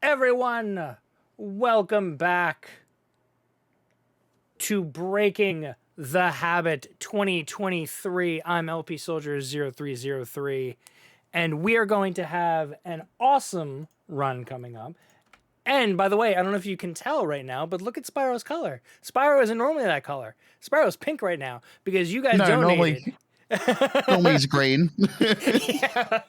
everyone? Welcome back to Breaking the Habit 2023. I'm LP Soldier 0303, and we are going to have an awesome run coming up. And by the way, I don't know if you can tell right now, but look at Spyro's color. Spyro isn't normally that color. Spyro's pink right now because you guys donated. Normally he's green. Yeah.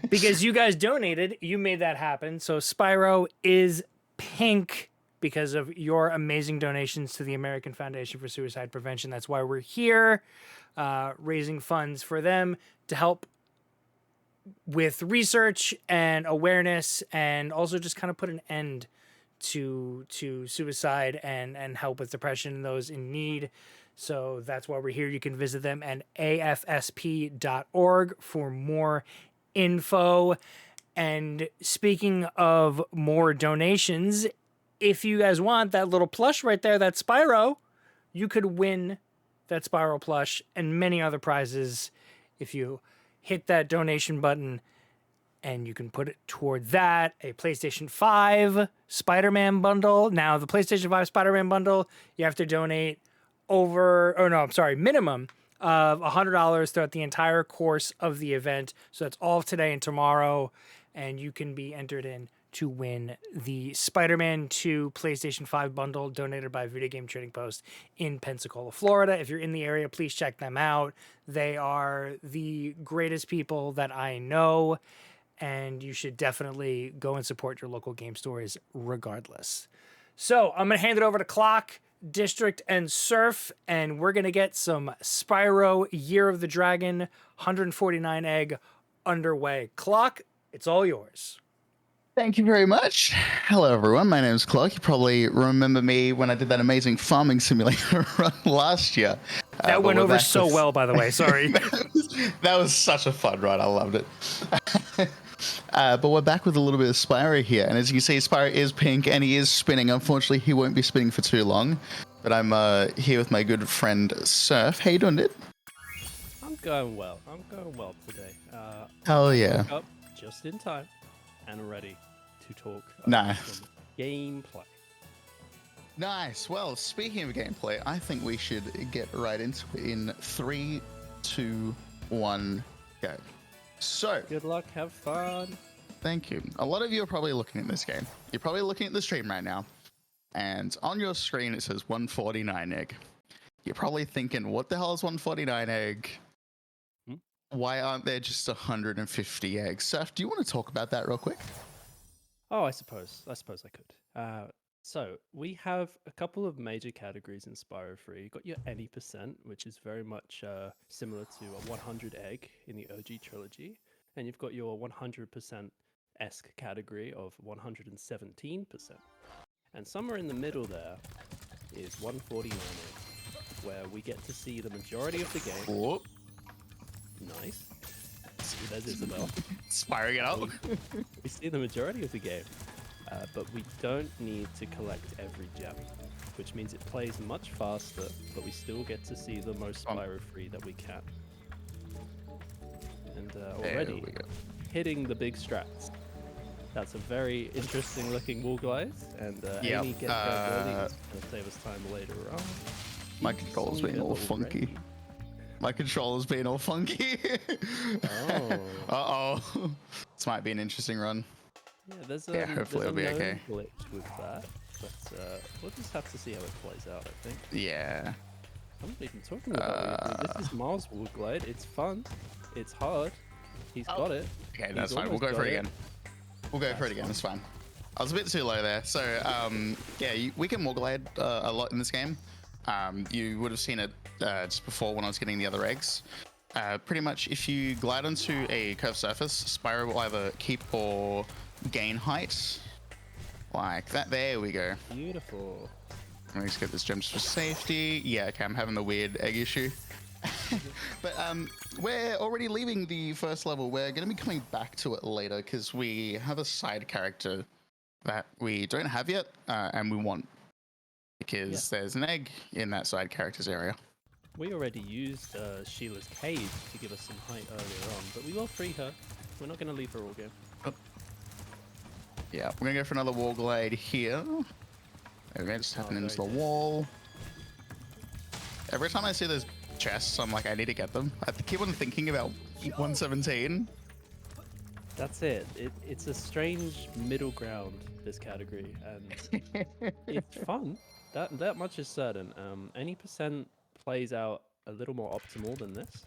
Because you guys donated, you made that happen. So Spyro is pink because of your amazing donations to the American Foundation for Suicide Prevention. That's why we're here, raising funds for them to help with research and awareness, and also just kind of put an end to suicide and help with depression and those in need. So that's why we're here. You can visit them at afsp.org for more info. And speaking of more donations, if you guys want that little plush right there, that Spyro, you could win that Spyro plush and many other prizes if you hit that donation button, and you can put it toward that. A PlayStation 5 Spider-Man bundle. Now, the PlayStation 5 Spider-Man bundle, you have to donate minimum of $100 throughout the entire course of the event. So that's all today and tomorrow, and you can be entered in to win the Spider-Man 2 PlayStation 5 bundle donated by Video Game Trading Post in Pensacola, Florida. If you're in the area, please check them out. They are the greatest people that I know, and you should definitely go and support your local game stores regardless. So I'm going to hand it over to Clockdistrict and Surf, and we're going to get some Spyro Year of the Dragon 149 egg underway. Clock, it's all yours. Thank you very much. Hello, everyone. My name is Clock. You probably remember me when I did that amazing farming simulator run last year. That went over so well, by the way. Sorry. That was such a fun run. I loved it. But we're back with a little bit of Spyro here. And as you can see, Spyro is pink and he is spinning. Unfortunately, he won't be spinning for too long. But I'm here with my good friend Surf. How you doing, dude? I'm going well. Today. Hell yeah. Woke up just in time and ready to talk Nice. gameplay. Nice. Well, speaking of gameplay, I think we should get right into it in 3, 2, 1, go. So, Good luck, have fun. thank you. A lot of you are probably looking at this game. You're probably looking at the stream right now, and on your screen it says 149 egg. You're probably thinking, what the hell is 149 egg? Why aren't there just 150 eggs? Surf, do you want to talk about that real quick? Oh, I suppose I could. So we have a couple of major categories in Spyro 3. You've got your any percent, which is very much similar to a 100 egg in the OG trilogy, and you've got your 100%-esque category of 117%. And somewhere in the middle there is 149 egg, where we get to see the majority of the game. Whoop. Nice. There's Isabel. Spyro it out. We see the majority of the game, but we don't need to collect every gem, which means it plays much faster, but we still get to see the most Spyro free that we can. And already hitting the big strats. That's a very interesting looking wall glide, and Amy gets there early. It's going to save us time later on. My controller's being all funky. My controller's being all funky. Oh. Uh-oh. This might be an interesting run. Yeah, there's hopefully it'll be okay. Glitch with that, but we'll just have to see how it plays out, I think. Yeah. I'm not even talking about it. This is Mars Wall Glide. It's fun. It's hard. He's got it. Okay, that's fine. We'll go for it again. We'll go for it again. It's fine. I was a bit too low there. So, yeah, we can wall glide a lot in this game. You would have seen it just before when I was getting the other eggs. Pretty much, if you glide onto a curved surface, Spyro will either keep or gain height. Like that. There we go. Beautiful. Let me just get this gem just for safety. Yeah, okay, I'm having the weird egg issue. But we're already leaving the first level. We're going to be coming back to it later because we have a side character that we don't have yet, and we want. Because there's an egg in that side character's area. We already used Sheila's cave to give us some height earlier on, but we will free her. We're not going to leave her all game. Yeah, we're gonna go for another wall glide here. There we go, just tapping into the very wall. Every time I see those chests, I'm like, I need to get them. I keep on thinking about 117. That's it. It's a strange middle ground, this category, and it's fun. That much is certain. Any percent plays out a little more optimal than this,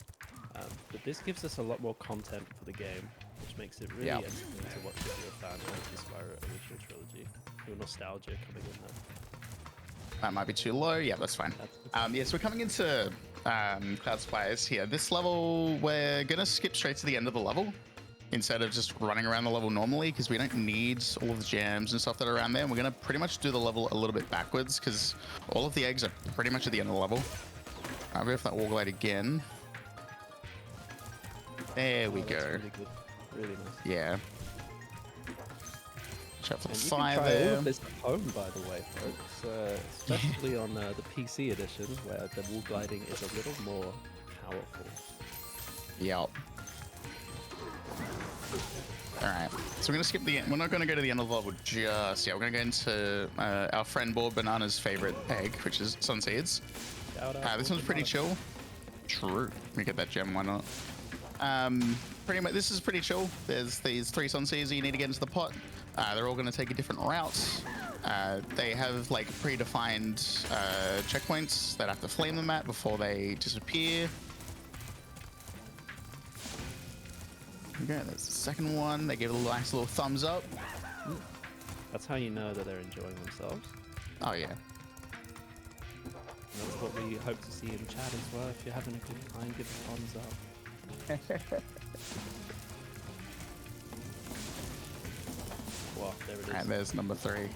but this gives us a lot more content for the game, which makes it really entertaining to watch if you're a fan of the Spyro Original Trilogy. A little nostalgia coming in there. That might be too low. Yeah, that's fine. Yeah, so we're coming into Cloud Spires here. This level, we're gonna skip straight to the end of the level instead of just running around the level normally, because we don't need all of the gems and stuff that are around there. And we're gonna pretty much do the level a little bit backwards, because all of the eggs are pretty much at the end of the level. I'll go for that wall glide again. There we go. Really good. Really nice. Yeah. Check for the And you fire can try all there. of this at home, by the way, folks. Especially on the PC edition, where the wall gliding is a little more powerful. Yep. All right, so we're gonna skip the end. We're not gonna go to the end of the level just yet. We're gonna go into our friend Board Banana's favorite egg, which is Sun Seeds. This one's pretty chill. True. Let me get that gem, why not? Pretty much, this is pretty chill. There's these 3 Sun Seeds that you need to get into the pot. They're all gonna take a different route. They have like predefined checkpoints that I have to flame them at before they disappear. Okay, that's the second one. They give it a nice little thumbs up. That's how you know that they're enjoying themselves. Oh yeah. And that's what we hope to see in chat as well. If you're having a good time, give a thumbs up. Wow, there it is. And there's number 3.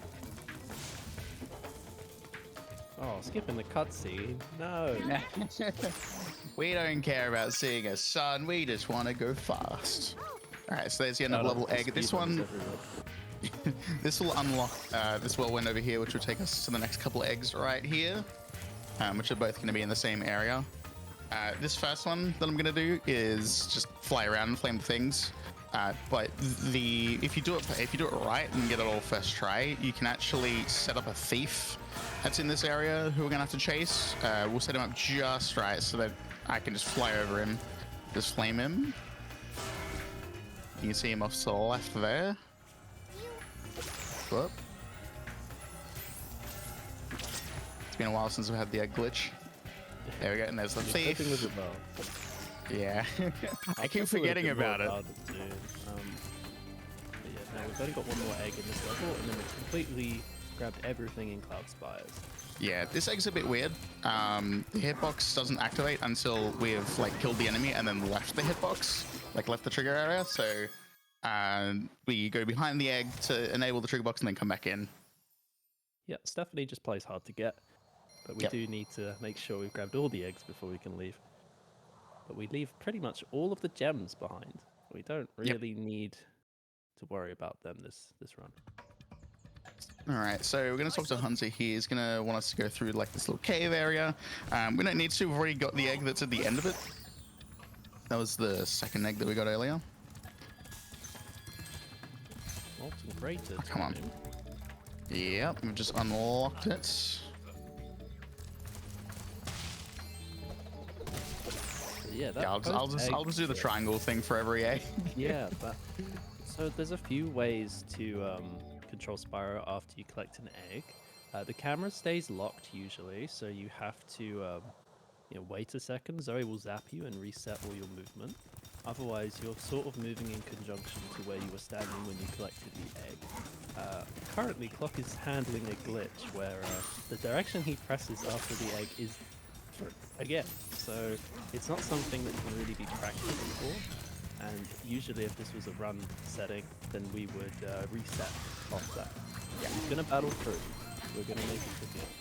Oh, skipping the cutscene. No. We don't care about seeing a sun. We just want to go fast. All right, so there's the end of level egg. This one, this will unlock this whirlwind over here, which will take us to the next couple of eggs right here, which are both going to be in the same area. This first one that I'm going to do is just fly around and flame things. But if you do it right and get it all first try, you can actually set up a thief that's in this area who we're gonna have to chase. We'll set him up just right so that I can just fly over him, just flame him. You can see him off to the left there. Whoop. It's been a while since we had the egg glitch. There we go, and there's the thief. Yeah, I keep forgetting about it. But yeah, now we've only got one more egg in this level, and then we've completely grabbed everything in Cloud Spires. Yeah, this egg's a bit weird. The hitbox doesn't activate until we've like killed the enemy and then left the hitbox, like left the trigger area. So we go behind the egg to enable the trigger box and then come back in. Yeah, Stephanie just plays hard to get, but we do need to make sure we've grabbed all the eggs before we can leave. But we leave pretty much all of the gems behind. We don't really need to worry about them this run. All right, so we're gonna talk to Hunter here. He's gonna want us to go through like this little cave area. We don't need to. We've already got the egg that's at the end of it. That was the second egg that we got earlier. Molten Crater. Oh, come on. Yep, we've just unlocked it. Yeah, I'll just do the triangle thing for every egg. Yeah, so there's a few ways to control Spyro after you collect an egg. The camera stays locked usually, so you have to wait a second. Zoe will zap you and reset all your movement. Otherwise, you're sort of moving in conjunction to where you were standing when you collected the egg. Currently, Clock is handling a glitch where the direction he presses after the egg is again, so it's not something that can really be practiced for. And usually if this was a run setting, then we would reset off that. Yeah, we're gonna battle through. We're gonna make it to the end.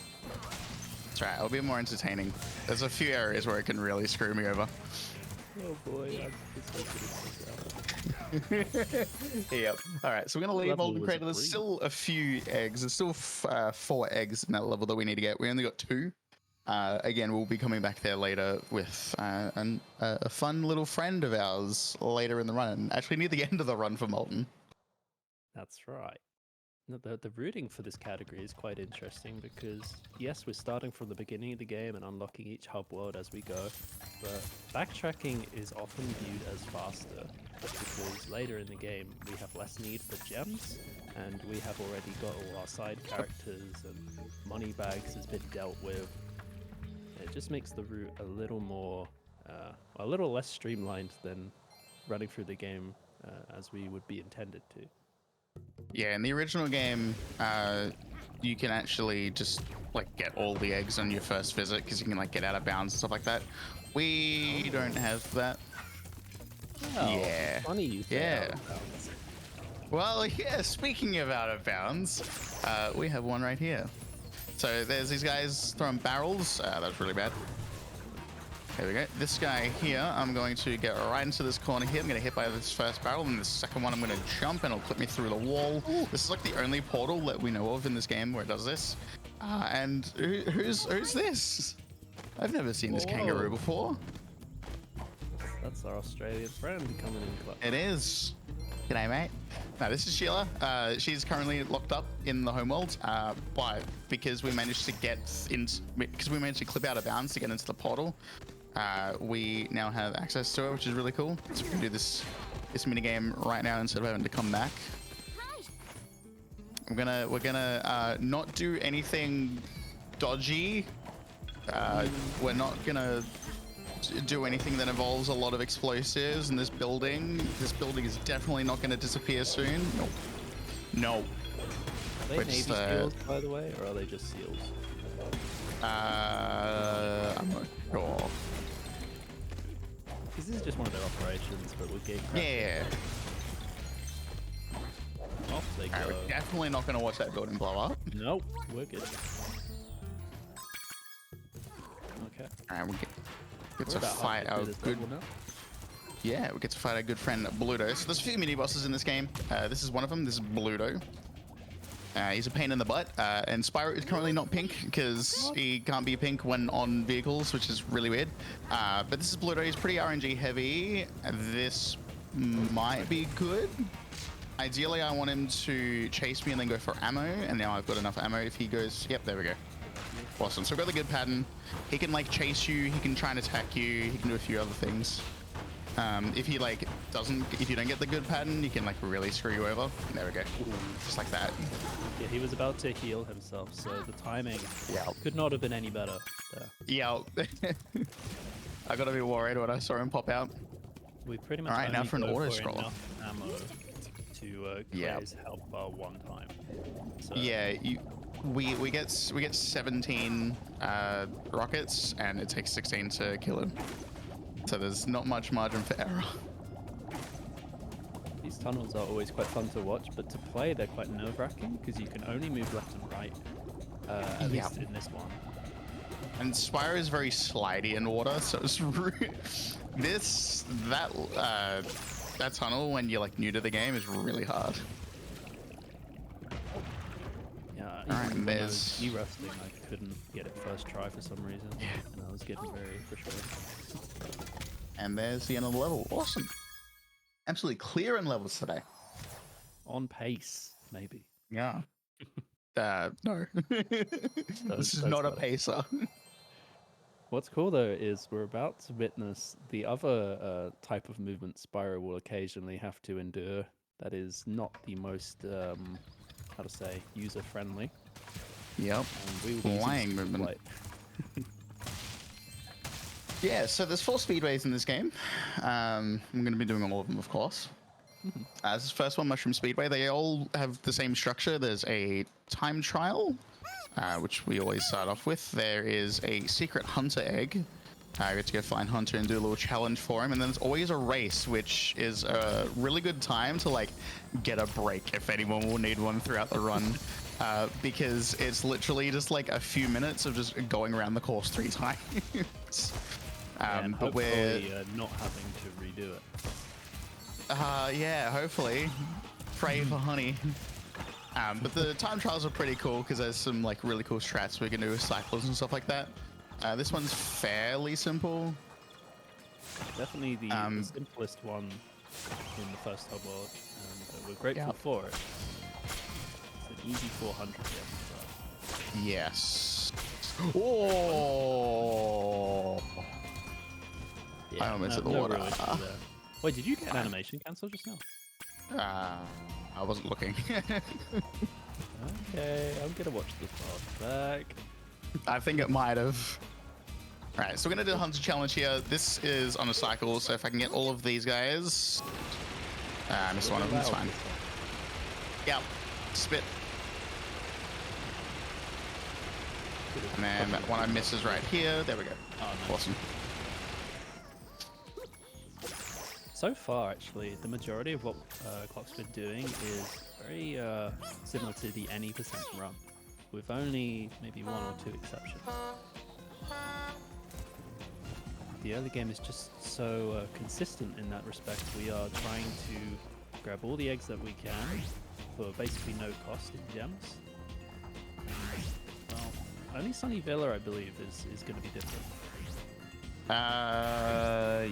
That's right, it'll be more entertaining. There's a few areas where it can really screw me over. Oh boy, I'm Yep. All right, so we're gonna leave Molten Crater. There's still a few eggs. There's still 4 eggs in that level that we need to get. We only got 2. Again, we'll be coming back there later with a fun little friend of ours later in the run, actually near the end of the run for Molten. That's right. No, the routing for this category is quite interesting because, yes, we're starting from the beginning of the game and unlocking each hub world as we go, but backtracking is often viewed as faster because later in the game we have less need for gems and we have already got all our side characters and money bags has been dealt with. It just makes the route a little more, a little less streamlined than running through the game as we would be intended to. Yeah, in the original game, you can actually just like get all the eggs on your first visit because you can like get out of bounds and stuff like that. We don't have that. Oh, Yeah. funny you say Yeah. out of bounds. Well, yeah, speaking of out of bounds, we have one right here. So there's these guys throwing barrels. That was really bad. There we go. This guy here, I'm going to get right into this corner here. I'm going to hit by this first barrel, and the second one I'm going to jump, and it'll clip me through the wall. Ooh. This is like the only portal that we know of in this game where it does this. And who's this? I've never seen this kangaroo before. That's our Australian friend coming in clutch. It is. G'day, mate. Now, this is Sheila. She's currently locked up in the homeworld, but because we managed to get in, because we managed to clip out of bounds to get into the portal, we now have access to it, which is really cool. So we can do this mini game right now instead of having to come back. We're gonna not do anything dodgy. We're not gonna do anything that involves a lot of explosives in this building. This building is definitely not going to disappear soon. Nope. No. Are they Navy SEALs, by the way, or are they just SEALs? I'm not sure. Because this is just one of their operations, but with gatecraft. Yeah. Off they go. We're definitely not going to watch that building blow up. Nope, we're good. Okay. Alright, we get to fight our good. Yeah, we get to fight our good friend Bluto. So there's a few mini bosses in this game. This is one of them. This is Bluto. He's a pain in the butt. And Spyro is currently not pink because he can't be pink when on vehicles, which is really weird. But this is Bluto. He's pretty RNG heavy. This might be good. Ideally, I want him to chase me and then go for ammo. And now I've got enough ammo. If he goes, yep, there we go. Awesome. So we've got the good pattern. He can like chase you. He can try and attack you. He can do a few other things. If he like if you don't get the good pattern, he can like really screw you over. There we go. Just like that. Yeah, he was about to heal himself, so the timing could not have been any better there. Yeah. I gotta be worried when I saw him pop out. We pretty much Alright, now for an auto scroll. Enough ammo to Clay's help one time. So, yeah, we get 17 rockets, and it takes 16 to kill him. So there's not much margin for error. These tunnels are always quite fun to watch, but to play they're quite nerve-wracking because you can only move left and right, at least in this one. And Spyro is very slidey in water, so it's that tunnel when you're like new to the game is really hard. Yeah, Alright, even when I was there's e-rusting, I couldn't get it first try for some reason, and I was getting very frustrated. And there's the end of the level. Awesome. Absolutely clearing levels today. On pace, maybe. Yeah. No. This is not a pacer. What's cool though is we're about to witness the other type of movement Spyro will occasionally have to endure that is not the most, how to say, user-friendly. Yep. Flying movement. Yeah, so there's 4 speedways in this game. I'm going to be doing all of them, of course. This is the first one, Mushroom Speedway. They all have the same structure. There's a time trial, which we always start off with. There is a secret hunter egg. I get to go find Hunter and do a little challenge for him. And then there's always a race, which is a really good time to like get a break if anyone will need one throughout the run. Because it's literally just like a few minutes of just going around the course 3 times. And but we're not having to redo it. Yeah, hopefully. Pray for honey. But the time trials are pretty cool because there's some like really cool strats we can do with cycles and stuff like that. This one's fairly simple. Definitely the simplest one in the first hub world, and we're grateful for it. It easy 400 gems as well. Yes. Oh. Yeah, I almost hit the no water. real issue there. Wait, did you get an animation cancel just now? I wasn't looking. Okay, I'm gonna watch this part back. I think it might have. All right, so we're gonna do the Hunter Challenge here. This is on a cycle, so if I can get all of these guys, I missed one of them. It's fine. Yeah, spit. And then that one I missed is right here. There we go. Oh, nice. Awesome. So far, actually, the majority of what Clock's been doing is very similar to the any percent run, with only maybe 1 or 2 exceptions. The early game is just so consistent in that respect. We are trying to grab all the eggs that we can for basically no cost in gems. Well, only Sunny Villa, I believe, is going to be different.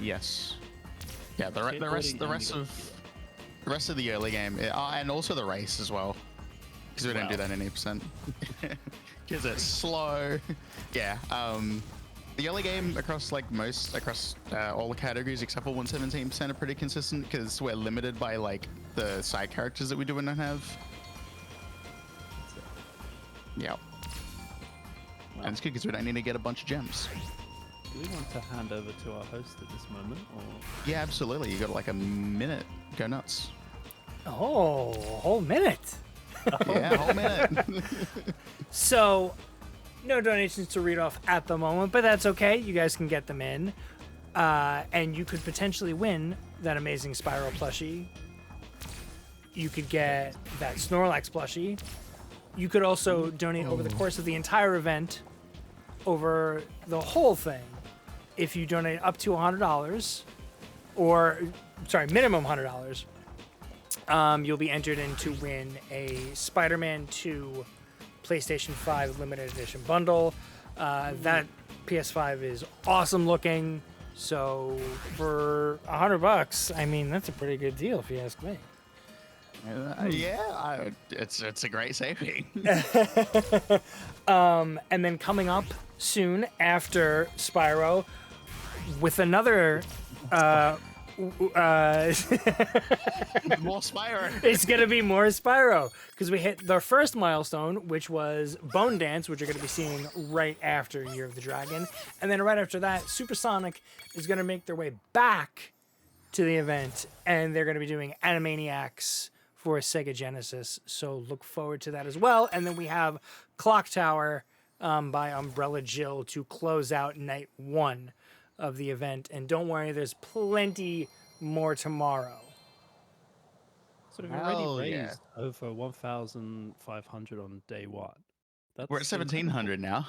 Yes. Yeah, the rest of the early game, and also the race as well, because we don't do that in 80%. Because it's slow. Yeah. The early game across all the categories except for 117% are pretty consistent because we're limited by like the side characters that we do and don't have. Yeah. Well, And it's good because we don't need to get a bunch of gems. do we want to hand over to our host at this moment, or? Yeah, absolutely. You got like a minute. Go nuts. Oh, a whole minute. Yeah, a whole minute. So, no donations to read off at the moment, but that's okay. You guys can get them in. And you could potentially win that amazing Spyro plushie. You could get that Snorlax plushie. You could also donate over the course of the entire event, over the whole thing. If you donate up to $100, or, sorry, minimum $100, you'll be entered in to win a Spider-Man 2 PlayStation 5 limited edition bundle. That PS5 is awesome looking, so for $100, I mean, that's a pretty good deal if you ask me. Yeah, it's a great saving. And then coming up soon after Spyro with another More Spyro. it's gonna be more Spyro because we hit the first milestone, which was Bone Dance, which you're gonna be seeing right after Year of the Dragon, and then right after that, Supersonic is gonna make their way back to the event, and they're gonna be doing Animaniacs for Sega Genesis. So look forward to that as well. And then we have Clock Tower by Umbrella Jill to close out night 1 of the event. And don't worry, there's plenty more tomorrow. So we've already raised over 1,500 on day 1. We're at 1,700 now.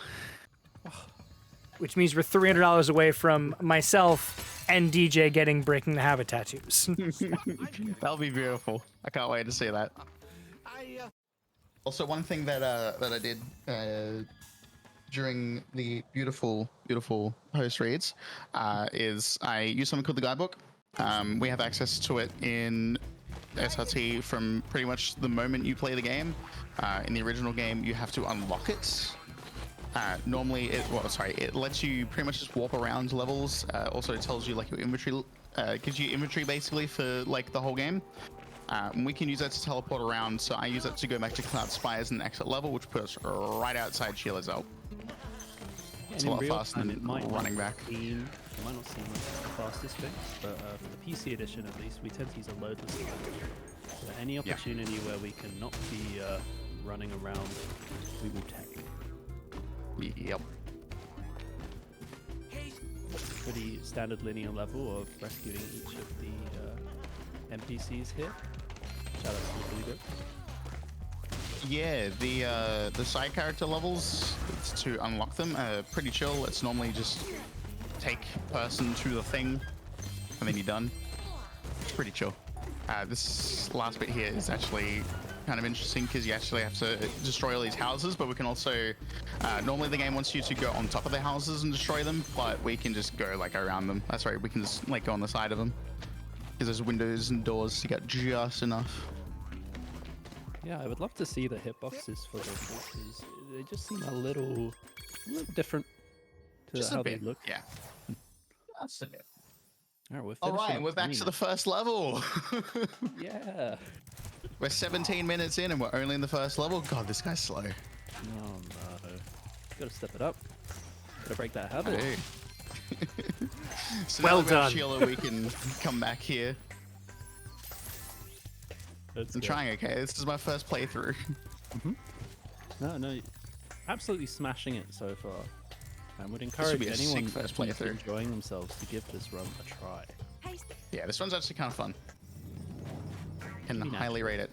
Which means we're $300 away from myself and DJ getting Breaking the Habit tattoos. That'll be beautiful. I can't wait to see that. Also, one thing that I did during the beautiful host reads is I used something called the guidebook. We have access to it in SRT from pretty much the moment you play the game. In the original game, you have to unlock it. Normally, it lets you pretty much just walk around levels. Also, it tells you like your inventory, gives you inventory basically for like the whole game. And we can use that to teleport around. So I use that to go back to Cloud Spires and exit level, which puts us right outside Sheila's Elk. It's a lot faster than running back. It might not seem like it's the fastest fix, but for the PC edition at least, we tend to use a loadless mode. So any opportunity where we can not be running around, we will take. Yep. Pretty standard linear level of rescuing each of the NPCs here. Shout out to really good. Yeah, the side character levels to unlock them are pretty chill. It's normally just take person to the thing, and then you're done. It's pretty chill. This last bit here is actually kind of interesting because you actually have to destroy all these houses, but we can also normally the game wants you to go on top of the houses and destroy them, but we can just go like around them. That's right, we can just like go on the side of them because there's windows and doors to get just enough. Yeah, I would love to see the hitboxes for them because they just seem a little different to Just how a they bit. look. Yeah. That's a bit. All right, we're All finishing right, up we're back 20 to the minutes. first level. Yeah. We're 17 minutes in and we're only in the first level. God, this guy's slow. Oh no. Gotta step it up. Gotta break that I habit. do. So Well now that we have done. Sheila, we can come back here. Let's I'm go. trying, okay? This is my first playthrough. No, absolutely smashing it so far. I would should encourage be a sick anyone first who's playthrough. enjoying themselves to give this run a try. Yeah, this one's actually kind of fun. Can Pretty highly rate it.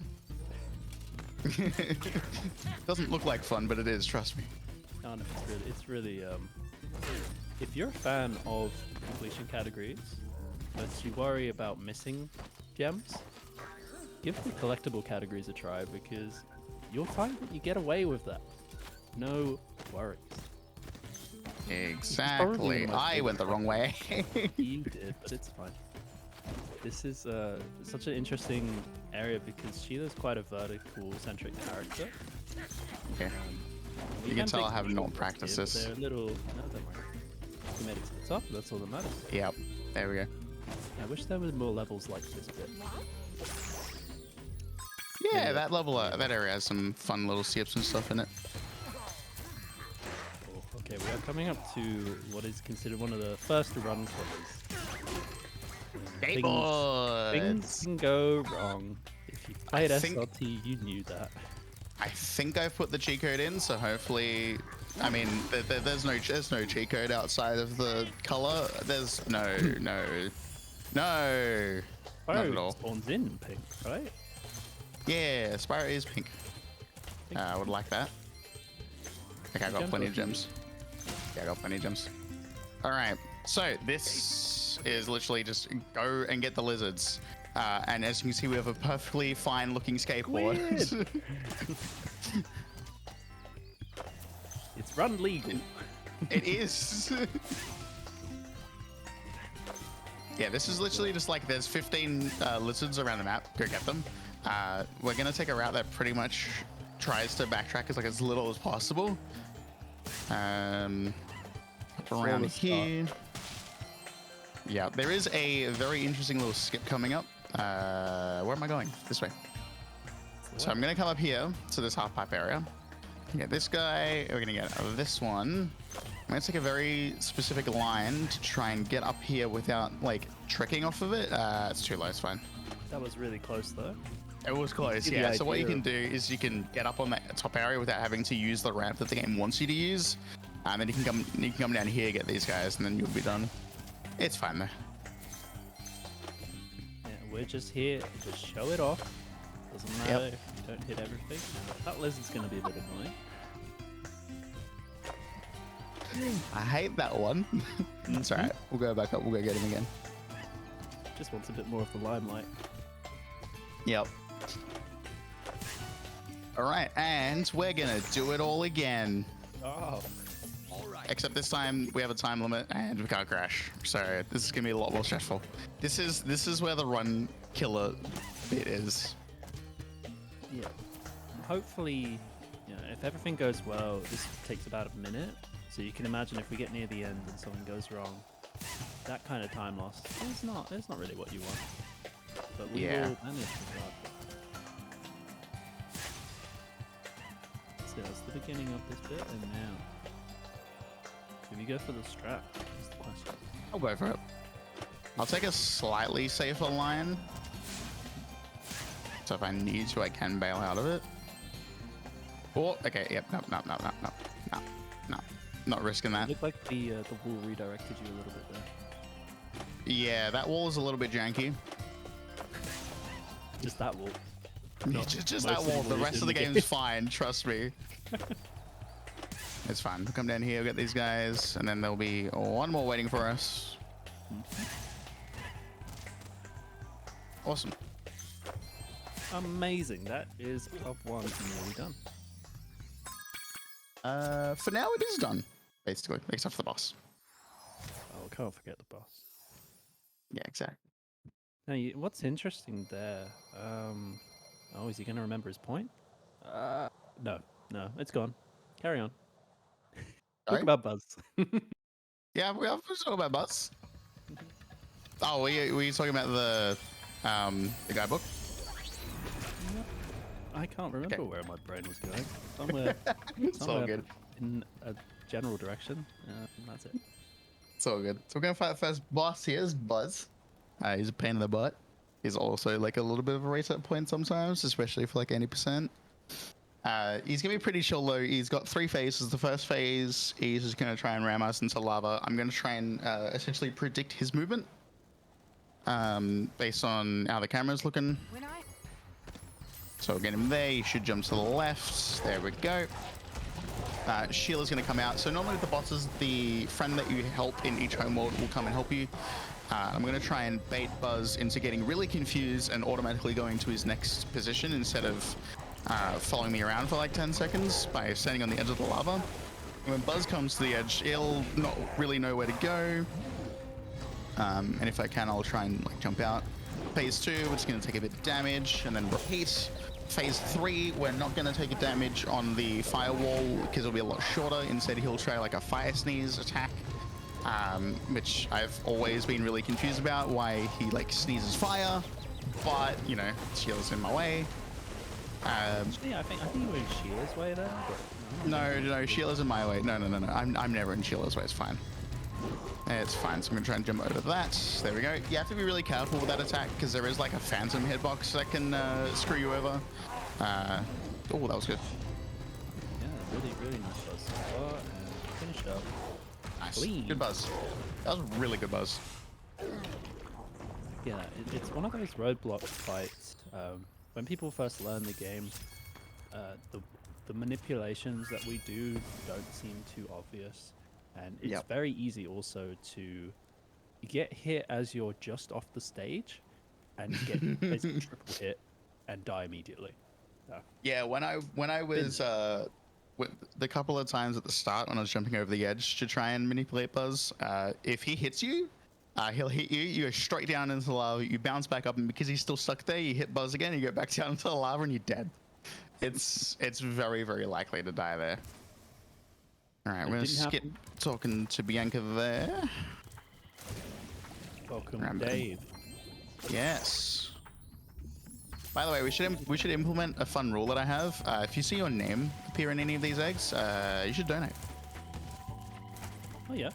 Doesn't look like fun, but it is, trust me. Oh, no, it's really, if you're a fan of completion categories, but you worry about missing gems, give the collectible categories a try because you'll find that you get away with that. No worries. Exactly. one of my I went the favorite wrong way. You did, but it's fine. This is such an interesting area because Sheila's quite a vertical centric character. Okay. We You can tell take I have the not shortcuts practiced here, but this. they're a little. No, don't worry. We made it to the top. That's all that matters. Yep. There we go. I wish there were more levels like this bit. Yeah, that level, that area has some fun little sips and stuff in it. Oh, okay, we are coming up to what is considered one of the first run killers. Things can go wrong. If you played think- SLT, you knew that. I think I've put the cheat code in, so hopefully, I mean, there's no cheat code outside of the color. There's no. Not at all. Spawns in pink, right? Yeah, Spyro is pink. I would like that. I think I got plenty of gems. Yeah, I got plenty of gems. All right, so this is literally just go and get the lizards. And as you can see, we have a perfectly fine looking skateboard. It's run legal. It is. Yeah, this is literally just like there's 15 lizards around the map. Go get them. We're gonna take a route that pretty much tries to backtrack as like as little as possible. Around the here. Yeah, there is a very interesting little skip coming up. Where am I going? This way. So I'm gonna come up here to this half pipe area. Get this guy. We're gonna get this one. I'm gonna take a very specific line to try and get up here without like tricking off of it. It's too low. It's fine. That was really close though. It was close. The Yeah. So what you idea can do is you can get up on that top area without having to use the ramp that the game wants you to use, and then you can come down here, get these guys, and then you'll be done. It's fine though. Yeah, we're just here to just show it off. Doesn't matter if you don't hit everything. That lizard's gonna be a bit annoying. I hate that one. It's alright. We'll go back up. We'll go get him again. Just wants a bit more of the limelight. Yep. All right, and we're gonna do it all again. Oh. Except this time we have a time limit and we can't crash. So this is gonna be a lot more stressful. This is where the run killer bit is. Yeah. Hopefully, you know, if everything goes well, this takes about a minute. So you can imagine if we get near the end and something goes wrong, that kind of time loss is not really what you want. But we Yeah. will manage regardless. So that's the beginning of this bit, and now do we go for the strap? Is the question. I'll go for it. I'll take a slightly safer line. So if I need to, I can bail out of it. Oh, okay, yep, no. Not risking that. It looked like the wall redirected you a little bit there. Yeah, that wall is a little bit janky. Just that wall. Yeah, Not just most that wall. The walls rest in of the game. game's fine, trust me. It's fine. We'll come down here, we'll get these guys, and then there'll be one more waiting for us. Awesome. Amazing. That is of one nearly done. For now it is done, basically, except for the boss. Oh, we can't forget the boss. Yeah, exactly. Now, what's interesting there, Oh, is he going to remember his point? No, it's gone. Carry on. Sorry? Talk about Buzz. Yeah, we have to talk about Buzz. Oh, were you talking about the guidebook? I can't remember Okay. where my brain was going. Somewhere, It's all somewhere good. in a general direction. That's it. It's all good. So we're gonna fight the first boss. Here's Buzz. He's a pain in the butt. He's also like a little bit of a reset point sometimes, especially for like 80%. He's gonna be pretty chill though. He's got 3 phases. The first phase, he's just gonna try and ram us into lava. I'm gonna try and essentially predict his movement based on how the camera's looking. So we'll get him there. He should jump to the left. There we go. Sheila's going to come out. So normally with the bosses, the friend that you help in each homeworld will come and help you. I'm going to try and bait Buzz into getting really confused and automatically going to his next position instead of following me around for like 10 seconds by standing on the edge of the lava. And when Buzz comes to the edge, he'll not really know where to go. And if I can, I'll try and like jump out. Phase 2, we're just going to take a bit of damage and then repeat. Phase 3, we're not going to take a damage on the firewall because it'll be a lot shorter. Instead, he'll try like a fire sneeze attack, which I've always been really confused about why he like sneezes fire, but you know, Sheila's in my way. Actually, I think you were in Sheila's way there. But No, Sheila's in my way. No. I'm never in Sheila's way. It's fine. It's fine, so I'm gonna try and jump over that. There we go. You have to be really careful with that attack because there is like a phantom hitbox that can screw you over. Oh, that was good. yeah, really nice Buzz so far. And finish up. Nice. Clean. Good Buzz. That was really good Buzz. Yeah, it's one of those roadblock fights. When people first learn the game, the manipulations that we do don't seem too obvious. And it's very easy also to get hit as you're just off the stage and get basically triple hit and die immediately. Yeah, when I was the couple of times at the start when I was jumping over the edge to try and manipulate Buzz, if he hits you, he'll hit you, you go straight down into the lava, you bounce back up, and because he's still stuck there, you hit Buzz again, you go back down into the lava and you're dead. It's very, very likely to die there. Alright, we're gonna skip talking to Bianca there. Welcome, Dave. Yes. By the way, we should implement a fun rule that I have. If you see your name appear in any of these eggs, you should donate. Oh yeah.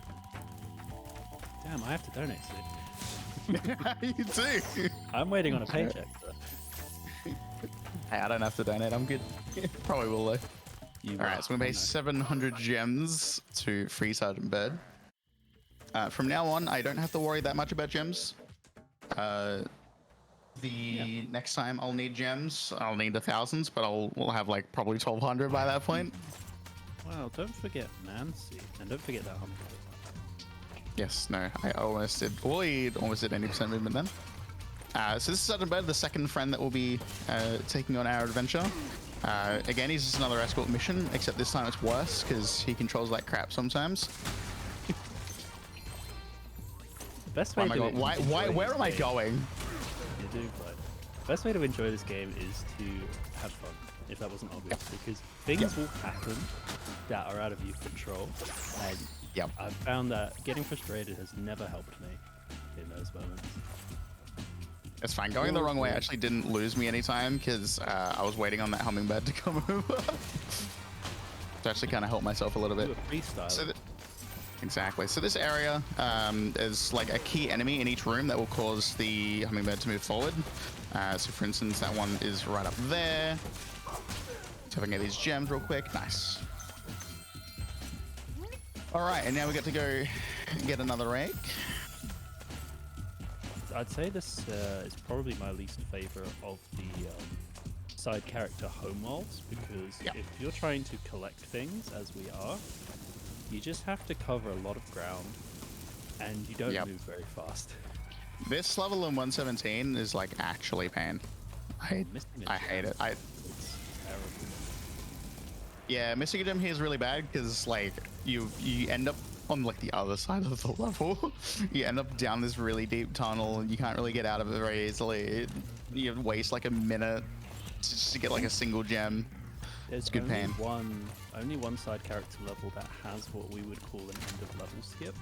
Damn, I have to donate soon. You do. I'm waiting on a paycheck. Hey, I don't have to donate. I'm good. Probably will though. Alright, so we pay 700 gems to free Sergeant Bird. From now on, I don't have to worry that much about gems. Next time I'll need gems, I'll need the thousands, but we'll have like probably 1,200 by that point. Wow, don't forget Nancy, and don't forget that hummingbird. Yes, no, I almost did. We almost did 80% movement then. So this is Sergeant Bird, the second friend that will be taking on our adventure. Again, he's just another escort mission, except this time it's worse because he controls like crap sometimes. The best way to where am I going? You're doing fine. The best way to enjoy this game is to have fun, if that wasn't obvious, because things will happen that are out of your control, and I've found that getting frustrated has never helped me in those moments. It's fine. Going the wrong way actually didn't lose me any time because I was waiting on that hummingbird to come over. To actually kind of help myself a little bit. So exactly. So this area is like a key enemy in each room that will cause the hummingbird to move forward. So for instance, that one is right up there. So if I can get these gems real quick. Nice. All right, and now we get to go get another egg. I'd say this is probably my least favorite of the side character homeworlds, because if you're trying to collect things, as we are, you just have to cover a lot of ground, and you don't move very fast. This level in 117 is like actually pain. I hate it. It's terrible. Yeah, missing a gem here is really bad because like you end up on like the other side of the level. You end up down this really deep tunnel and you can't really get out of it very easily. You waste like a minute just to get like a single gem. There's good only pain. only one side character level that has what we would call an end of level skip,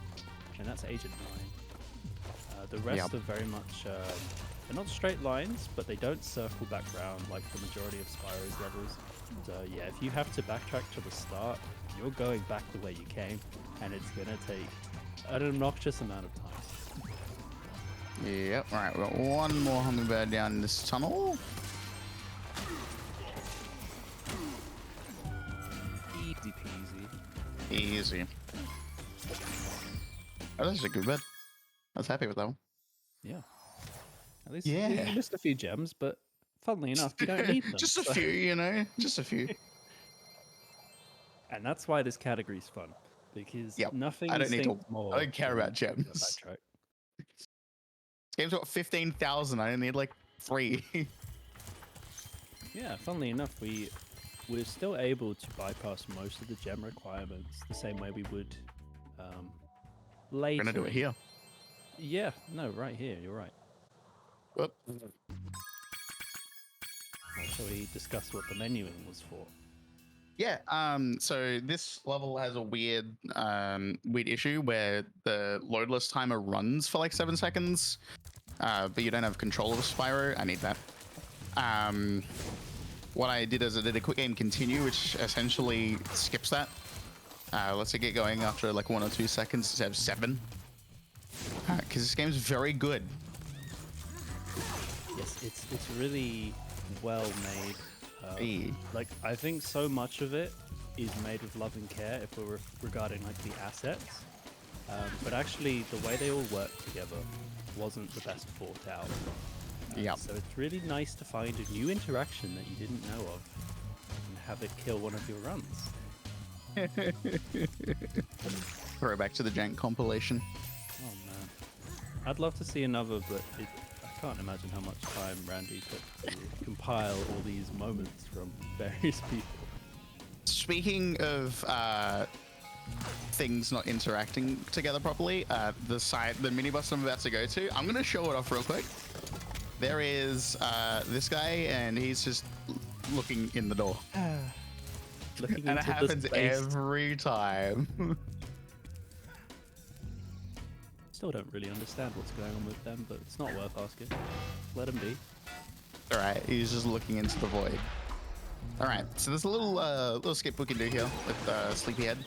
and that's Agent 9. The rest are very much they're not straight lines, but they don't circle back round like the majority of Spyro's levels. So yeah, if you have to backtrack to the start, you're going back the way you came, and it's gonna take an obnoxious amount of time. Yep. All right, we've got one more hummingbird down this tunnel. Easy peasy. Easy. Oh, that's a good bed. I was happy with that one. Yeah. At least Yeah. you missed a few gems, but funnily enough, you don't need them. Just a so- few, you know, just a few. And that's why this category is fun, because Yep. nothing I don't need to. stinks more. I don't care than about gems. a This backtrack. game's got 15,000. I only need like 3. Yeah, funnily enough, we're still able to bypass most of the gem requirements the same way we would later. We're gonna do it here. Yeah, no, right here. You're right. Whoop. Shall we discuss what the menuing was for? Yeah. So this level has a weird issue where the loadless timer runs for like 7 seconds, but you don't have control of Spyro. I need that. What I did is I did a quick game continue, which essentially skips that. Lets it get going after like 1 or 2 seconds instead of 7. Because this game's very good. Yes, it's really well made. Hey. Like, I think so much of it is made with love and care if we're regarding like the assets, but actually the way they all work together wasn't the best thought out. Yep. So it's really nice to find a new interaction that you didn't know of and have it kill one of your runs. Throw back to the jank compilation. Oh man, I'd love to see another, but I can't imagine how much time Randy took to compile all these moments from various people. Speaking of things not interacting together properly, the mini boss I'm about to go to, I'm gonna show it off real quick. There is this guy, and he's just looking in the door, Looking and it into the happens space. every time. Still don't really understand what's going on with them, but it's not worth asking. Let them be. All right, he's just looking into the void. All right, so there's a little skip we can do here with Sleepyhead.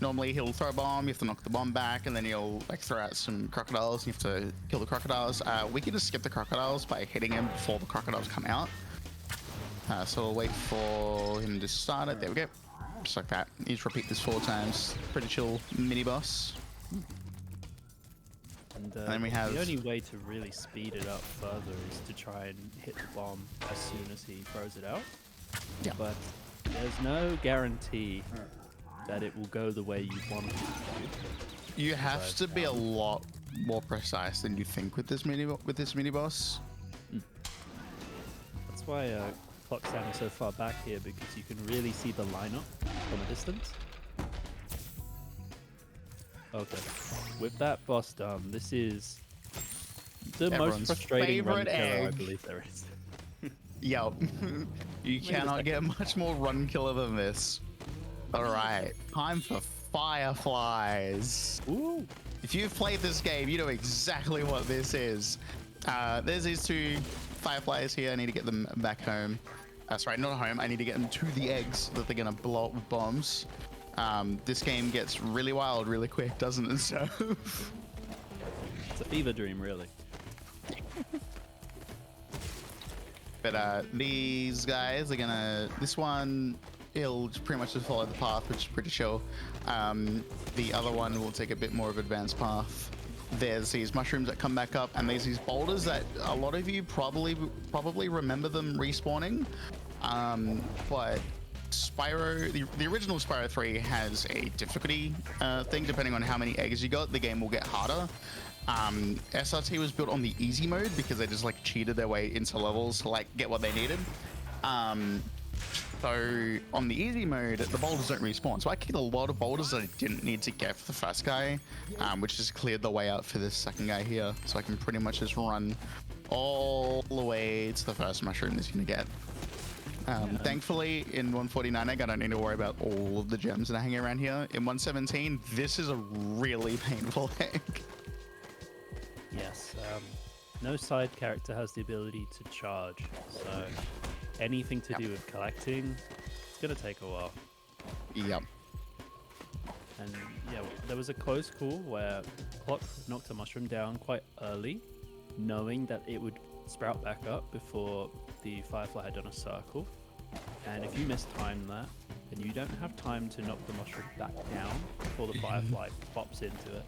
Normally he'll throw a bomb, you have to knock the bomb back, and then he'll like throw out some crocodiles, and you have to kill the crocodiles. We can just skip the crocodiles by hitting him before the crocodiles come out. So we'll wait for him to start it. There we go. Just like that. You just repeat this 4 times. Pretty chill mini boss. And then we have- the only way to really speed it up further is to try and hit the bomb as soon as he throws it out. Yeah. But there's no guarantee that it will go the way you want it to. You have to be a lot more precise than you think with this mini boss. That's why Clock's standing so far back here, because you can really see the lineup from a distance. Okay, with that boss done, this is the Everyone's most frustrating run favorite killer I egg. believe there is. Yup. You cannot get much more run killer than this. All right, time for fireflies. Ooh. If you've played this game, you know exactly what this is. There's these 2 fireflies here. I need to get them back home. Sorry, not home. I need to get them to the eggs that they're gonna blow up with bombs. This game gets really wild really quick, doesn't it? So It's a fever dream, really. but these guys are gonna, this one, he'll pretty much just follow the path, which is pretty chill. The other one will take a bit more of an advanced path. There's these mushrooms that come back up, and there's these boulders that a lot of you probably remember them respawning. But Spyro, the original Spyro 3 has a difficulty thing. Depending on how many eggs you got, the game will get harder. SRT was built on the easy mode because they just like cheated their way into levels to like get what they needed. So on the easy mode, the boulders don't respawn. So I kicked a lot of boulders that I didn't need to get for the first guy, which has cleared the way out for this second guy here. So I can pretty much just run all the way to the first mushroom that's gonna get. Thankfully, in 149 egg, I don't need to worry about all of the gems that are hanging around here. In 117, this is a really painful egg. Yes. No side character has the ability to charge, so anything to do with collecting, it's gonna take a while. Yep. And yeah, there was a close call where Clock knocked a mushroom down quite early, knowing that it would sprout back up before the Firefly had done a circle. And if you mistime that, then you don't have time to knock the mushroom back down before the Firefly pops into it.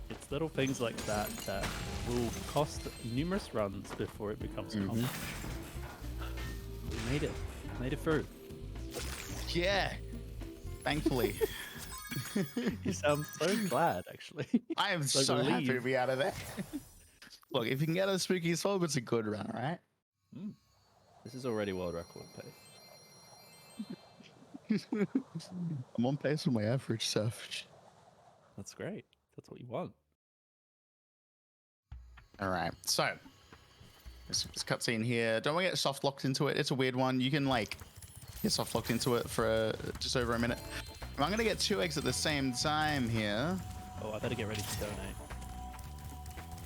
It's little things like that that will cost numerous runs before it becomes common. We made it through. Yeah. Thankfully. You sound so glad, actually. I am so happy to be out of there. Look, if you can get a spooky sword, it's a good run, right? This is already world record pace. I'm on pace with my average surf. That's great. That's what you want. All right, so this cutscene here. Don't want to get soft locked into it. It's a weird one. You can like get soft locked into it for just over a minute. I'm gonna get 2 eggs at the same time here. Oh, I better get ready to donate.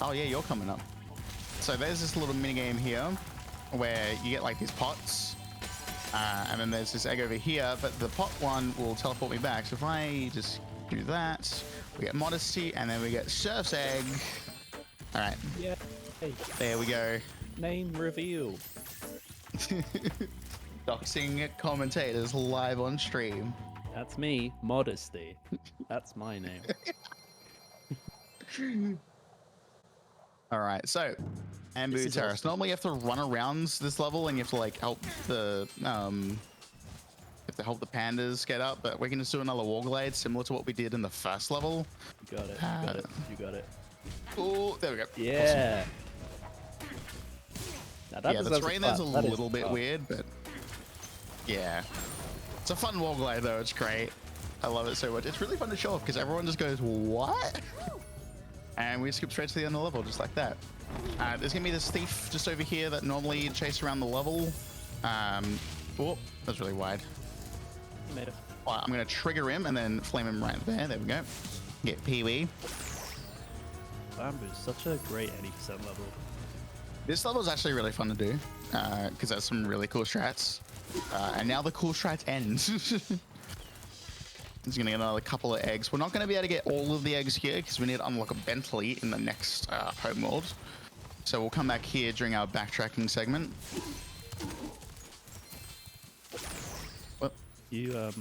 Oh yeah, you're coming up. So there's this little mini game here where you get like these pots, and then there's this egg over here. But the pot one will teleport me back. So if I just do that, we get Modesty, and then we get Surf's egg. All right. Yeah. Hey. There we go. Name reveal. Doxing commentators live on stream. That's me, Modesty. That's my name. All right, so Ambu Terrace. Awesome. Normally you have to run around this level and you have to like help the pandas get up, but we can just do another wall glade similar to what we did in the first level. You got it. You got it. You got it. Oh, there we go. Yeah. Now that Yeah, the terrain there's a little bit weird, but yeah. It's a fun wall glide though, it's great. I love it so much. It's really fun to show off because everyone just goes, what? And we skip straight to the end of the level just like that. There's gonna be this thief just over here that normally you'd chase around the level. Oh, that's really wide. You made it. Well, I'm gonna trigger him and then flame him right there. There we go. Get Pee-wee. Bamboo's such a great 80% level. This level is actually really fun to do because there's some really cool strats. And now the cool strats end. He's gonna get another couple of eggs. We're not gonna be able to get all of the eggs here because we need to unlock a Bentley in the next home world. So we'll come back here during our backtracking segment. What? You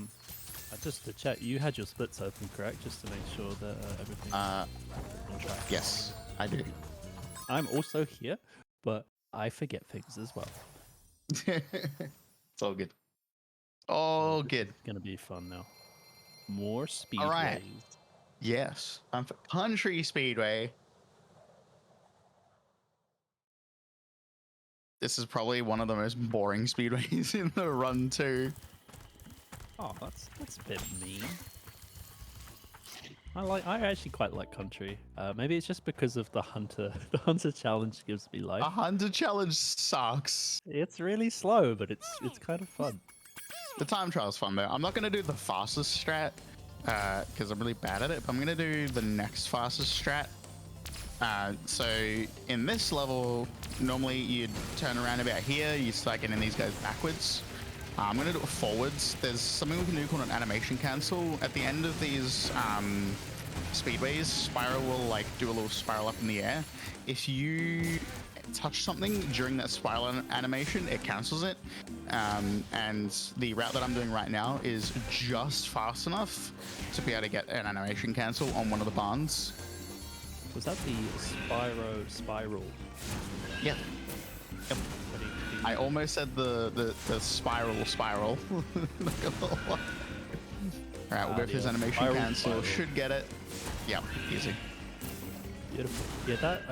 just to check, you had your splits open, correct? Just to make sure that everything's on track. Yes, I do. I'm also here, but I forget things as well. It's all good. All good. It's gonna be fun now. More speedways. All right. Yes, I'm for Country Speedway. This is probably one of the most boring speedways in the run too. Oh, that's a bit mean. I actually quite like country. Maybe it's just because of the hunter. The hunter challenge gives me life. A hunter challenge sucks. It's really slow, but it's kind of fun. The time trial's fun though. I'm not gonna do the fastest strat because I'm really bad at it, but I'm gonna do the next fastest strat. So in this level, normally you'd turn around about here, you start getting these guys backwards. I'm gonna do it forwards. There's something we can do called an animation cancel. At the end of these speedways, Spyro will like do a little spiral up in the air. If you touch something during that spiral animation, it cancels it. And the route that I'm doing right now is just fast enough to be able to get an animation cancel on one of the barns. Was that the spiral? Yeah. Yep. I almost said the spiral. Not gonna lie. All right, we'll go for his animation cancel. Should get it. Yep, easy. Beautiful. Yeah, that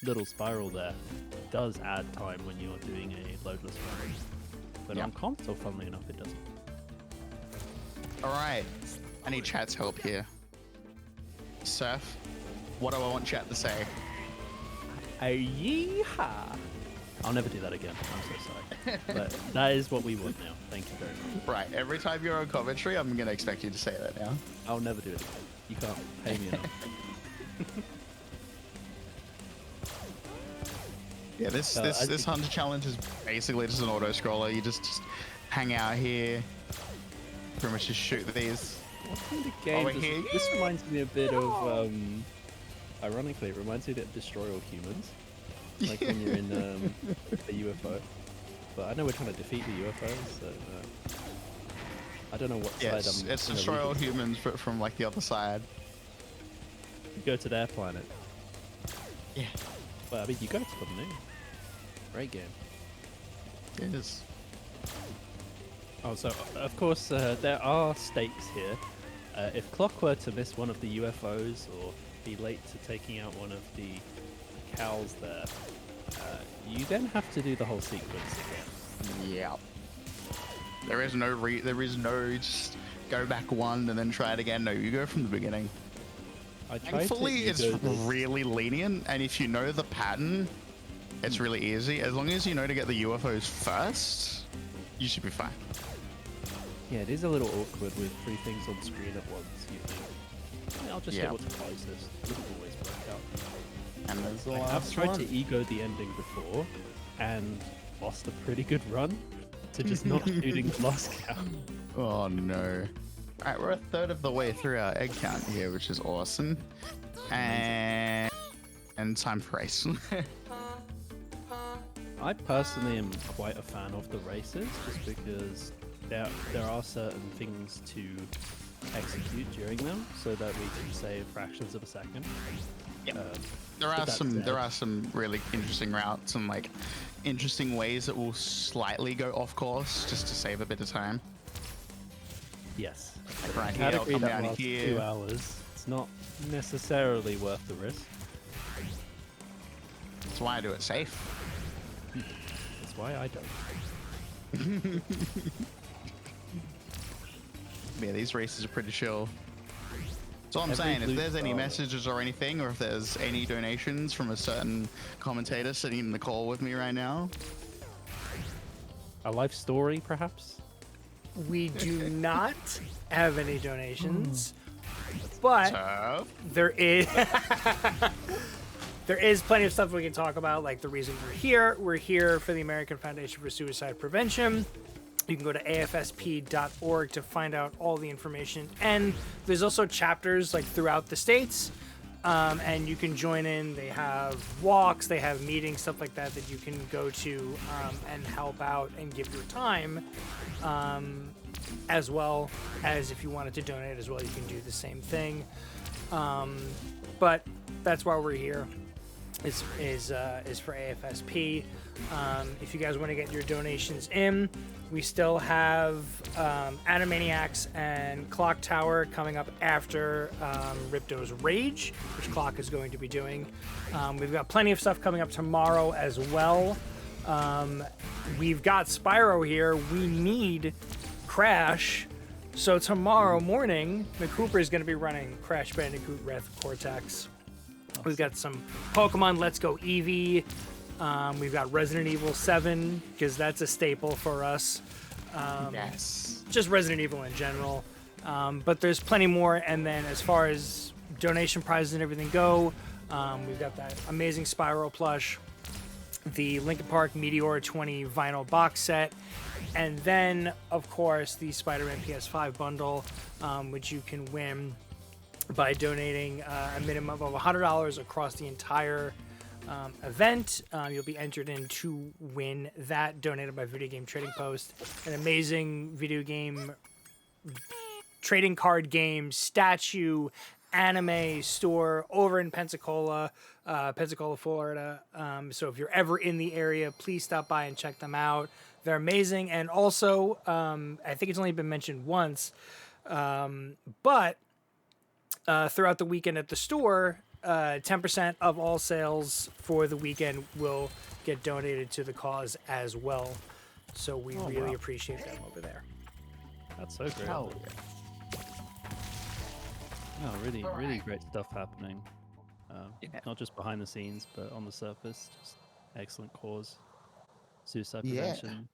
little spiral there does add time when you're doing a loadless run. But on console, funnily enough, it doesn't. All right, I need chat's help here. Surf, what do I want chat to say? Yeehaw! I'll never do that again. I'm so sorry. But that is what we want now. Thank you very much. Right, every time you're on commentary, I'm gonna expect you to say that now. I'll never do it again. You can't pay me enough. Yeah, this hunter challenge is basically just an auto scroller. You just hang out here, pretty much just shoot these. What kind of game Over does here. this reminds me a bit of, ironically, it reminds me of Destroy All Humans. Like when you're in a UFO. But I know we're trying to defeat the UFO, so I don't know what Yeah, side I'm it's gonna destroy leave all it. humans, but from like the other side. You go to their planet. Yeah, But I mean, you got it for me. Great game. it is. Oh, so of course there are stakes here. If Clock were to miss one of the UFOs or be late to taking out one of the cows there, you then have to do the whole sequence again. Yeah. There is no just go back one and then try it again. No, you go from the beginning. I tried Thankfully, to it's ego this. really lenient, and if you know the pattern, it's really easy. As long as you know to get the UFOs first, you should be fine. Yeah, it is a little awkward with 3 things on screen at once, you think. I'll just Yeah. get what's closest. It doesn't always work out. And there's the I have last tried one. to ego the ending before and lost a pretty good run to just not shooting the last cow. Oh no. Alright, we're a third of the way through our egg count here, which is awesome. And time for race. I personally am quite a fan of the races just because there are certain things to execute during them so that we can save fractions of a second. Yep. But that There said- are some really interesting routes and like interesting ways that will slightly go off course just to save a bit of time. Yes. Like right A here, I'll category come that down lasts here. 2 hours, it's not necessarily worth the risk. That's why I do it safe. That's why I don't. Yeah, these races are pretty chill. So I'm Every saying, if blue there's any star- messages or anything, or if there's any donations from a certain commentator sitting in the call with me right now, A life story, perhaps? We do not have any donations, but so there is there is plenty of stuff we can talk about, like the reason we're here. We're here for the American Foundation for Suicide Prevention. You can go to afsp.org to find out all the information, and there's also chapters like throughout the states, and you can join in. They have walks, they have meetings, stuff like that that you can go to and help out and give your time. As well as if you wanted to donate as well, you can do the same thing. But that's why we're here. Is for AFSP. If you guys want to get your donations in, we still have Animaniacs and Clock Tower coming up after Ripto's Rage, which Clock is going to be doing. We've got plenty of stuff coming up tomorrow as well. We've got Spyro here. We need Crash. So tomorrow morning, McCooper is going to be running Crash Bandicoot Wrath of Cortex. We've got some Pokemon Let's Go Eevee. We've got Resident Evil 7, because that's a staple for us. yes. Just Resident Evil in general. But there's plenty more. And then as far as donation prizes and everything go, we've got that amazing Spyro plush, the Linkin Park Meteor 20 vinyl box set, and then, of course, the Spider-Man PS5 bundle, which you can win by donating a minimum of $100 across the entire event. You'll be entered in to win that, donated by Video Game Trading Post, an amazing video game trading card game statue anime store over in Pensacola, Florida. So if you're ever in the area, please stop by and check them out. They're amazing. And also, I think it's only been mentioned once, but throughout the weekend at the store, 10% of all sales for the weekend will get donated to the cause as well. So we really wow. appreciate them over there. That's so great. Oh, No, really Alright. great stuff happening. Not just behind the scenes, but on the surface. Just excellent cause. Suicide Yeah. prevention.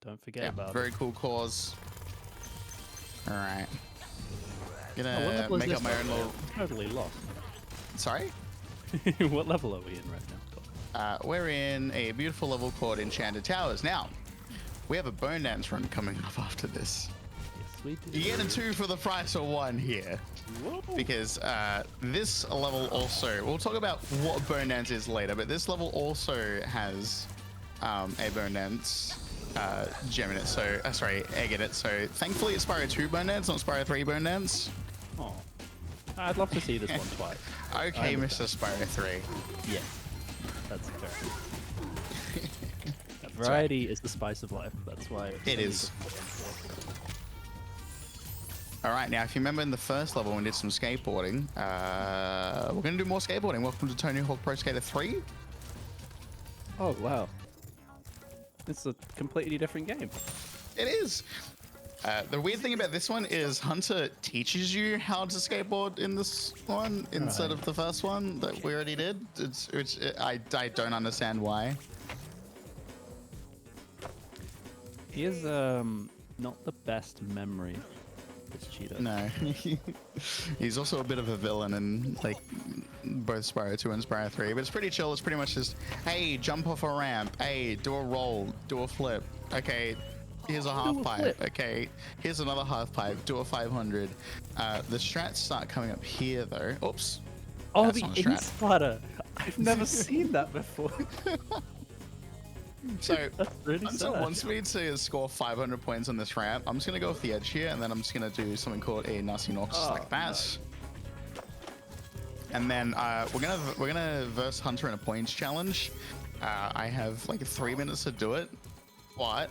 Don't forget about very it. cool cause. All right. What Gonna level is make this up my own level? little. I'm totally lost. Sorry. What level are we in right now? We're in a beautiful level called Enchanted Towers. Now, we have a bone dance run coming up after this. Yes, we do. You get a 2 for the price of 1 here. Whoa. Because this level also, we'll talk about what bone dance is later, but this level also has a bone dance gem in it. So, sorry, egg in it. So, thankfully, it's Spyro 2 bone dance, not Spyro 3 bone dance. Oh. I'd love to see this one twice. Okay, Mr. Spyro 3. Yeah, that's fair. Variety is the spice of life. That's why It is. All right, now if you remember in the first level when we did some skateboarding, we're going to do more skateboarding. Welcome to Tony Hawk Pro Skater 3. Oh wow, it's a completely different game. It is. The weird thing about this one is Hunter teaches you how to skateboard in this one instead of the first one that we already did. I don't understand why. He is not the best memory. This Cheeto. No. He's also a bit of a villain in like both Spyro 2 and Spyro 3, but it's pretty chill. It's pretty much just, hey, jump off a ramp. Hey, do a roll, do a flip. Okay, here's a half pipe. Okay, here's another half pipe. Do a 500. The strats start coming up here though. Oops. Oh, That's the not a strat. insider. I've never seen that before. So That's really Hunter sad. wants me to score 500 points on this ramp. I'm just gonna go off the edge here, and then I'm just gonna do something called a Nasi Nox just like that. And then we're gonna verse Hunter in a points challenge. I have like 3 minutes to do it. What?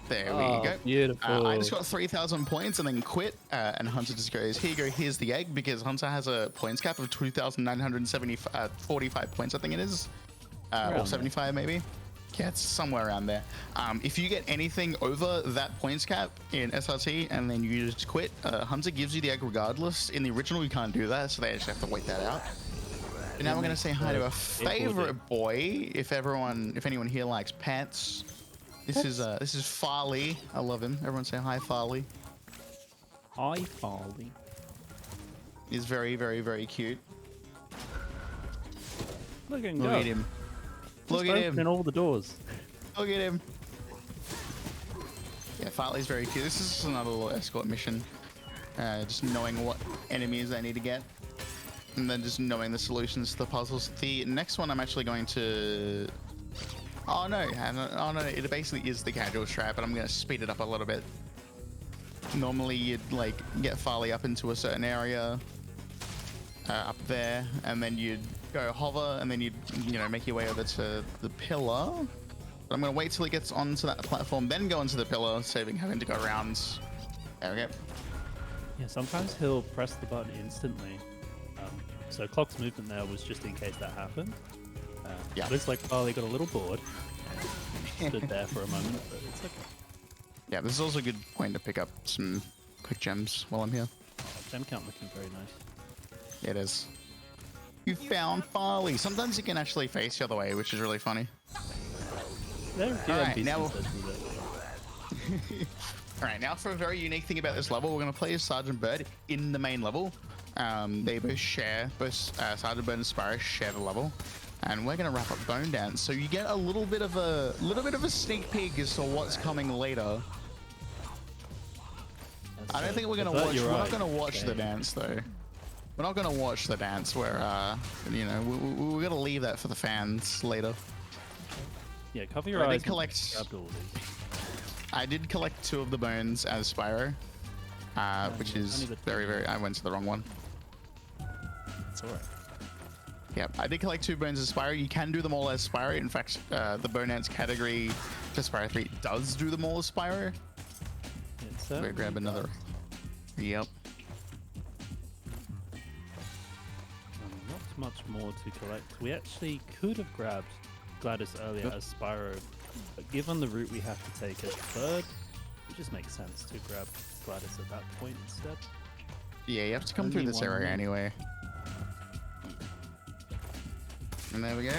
There we go. Beautiful. I just got 3,000 points and then quit. And Hunter just goes, here you go, here's the egg, because Hunter has a points cap of 2,945 points, I think it is. Or 75 maybe. Yeah, it's somewhere around there. If you get anything over that points cap in SRT and then you just quit, Hunter gives you the egg regardless. In the original, you can't do that, so they just have to wait that out. But now we're gonna say hi to a favorite boy. If anyone here likes pets, this is Farley. I love him. Everyone say hi, Farley. Hi, Farley. He's very, very, very cute. Look at him Look go. at him. Just Look at him. opening all the doors. Look at him. Yeah, Farley's very cute. This is just another little escort mission. Just knowing what enemies I need to get. And then just knowing the solutions to the puzzles. The next one I'm actually going to... Oh no, it basically is the casual strat, but I'm going to speed it up a little bit. Normally you'd like get Farley up into a certain area. Up there, and then you'd go hover, and then you'd make your way over to the pillar. But I'm gonna wait till he gets onto that platform, then go onto the pillar, saving having to go around. There we go. Yeah, sometimes he'll press the button instantly. So Clock's movement there was just in case that happened. Yeah. It looks like Farley got a little bored. Stood there for a moment, but it's okay. Yeah, this is also a good point to pick up some quick gems while I'm here. Gem count looking very nice. It is. You found Farley. Sometimes you can actually face the other way, which is really funny. There, All right, now All All right, now for a very unique thing about this level, we're going to play as Sergeant Bird in the main level. They both Sergeant Bird and Spyro share the level, and we're going to wrap up Bone Dance. So you get a little bit of a sneak peek as to what's coming later. I don't think we're going to watch. We're not going to watch the dance though. We're not going to watch the dance. We're we're going to leave that for the fans later. Yeah, cover your eyes. I did collect 2 of the bones as Spyro, which is very. I went to the wrong one. It's alright. Yeah, I did collect 2 bones as Spyro. You can do them all as Spyro. In fact, the bone dance category for Spyro 3 does do them all as Spyro. We'll grab another. Yep. Not much more to collect. We actually could have grabbed Gladys earlier as Spyro, but given the route we have to take as third, it just makes sense to grab Gladys at that point instead. Yeah, you have to come through this area anyway. And there we go.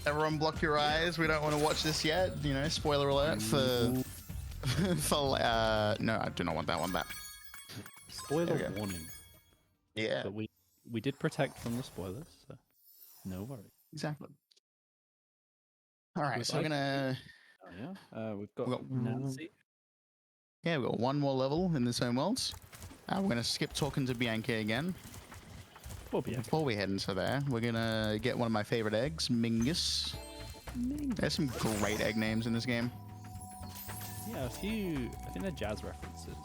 Everyone block your eyes. We don't want to watch this yet. You know, spoiler alert for no, I do not want that one back. Spoiler warning. Yeah, But we did protect from the spoilers, so no worries. exactly. All right, so we're gonna. Oh yeah. We've got Nancy. Yeah, we've got one more level in this home worlds. We're gonna skip talking to Bianca again. Before we head into there, we're gonna get one of my favorite eggs, Mingus. There's some great egg names in this game. Yeah, a few. I think they're jazz references.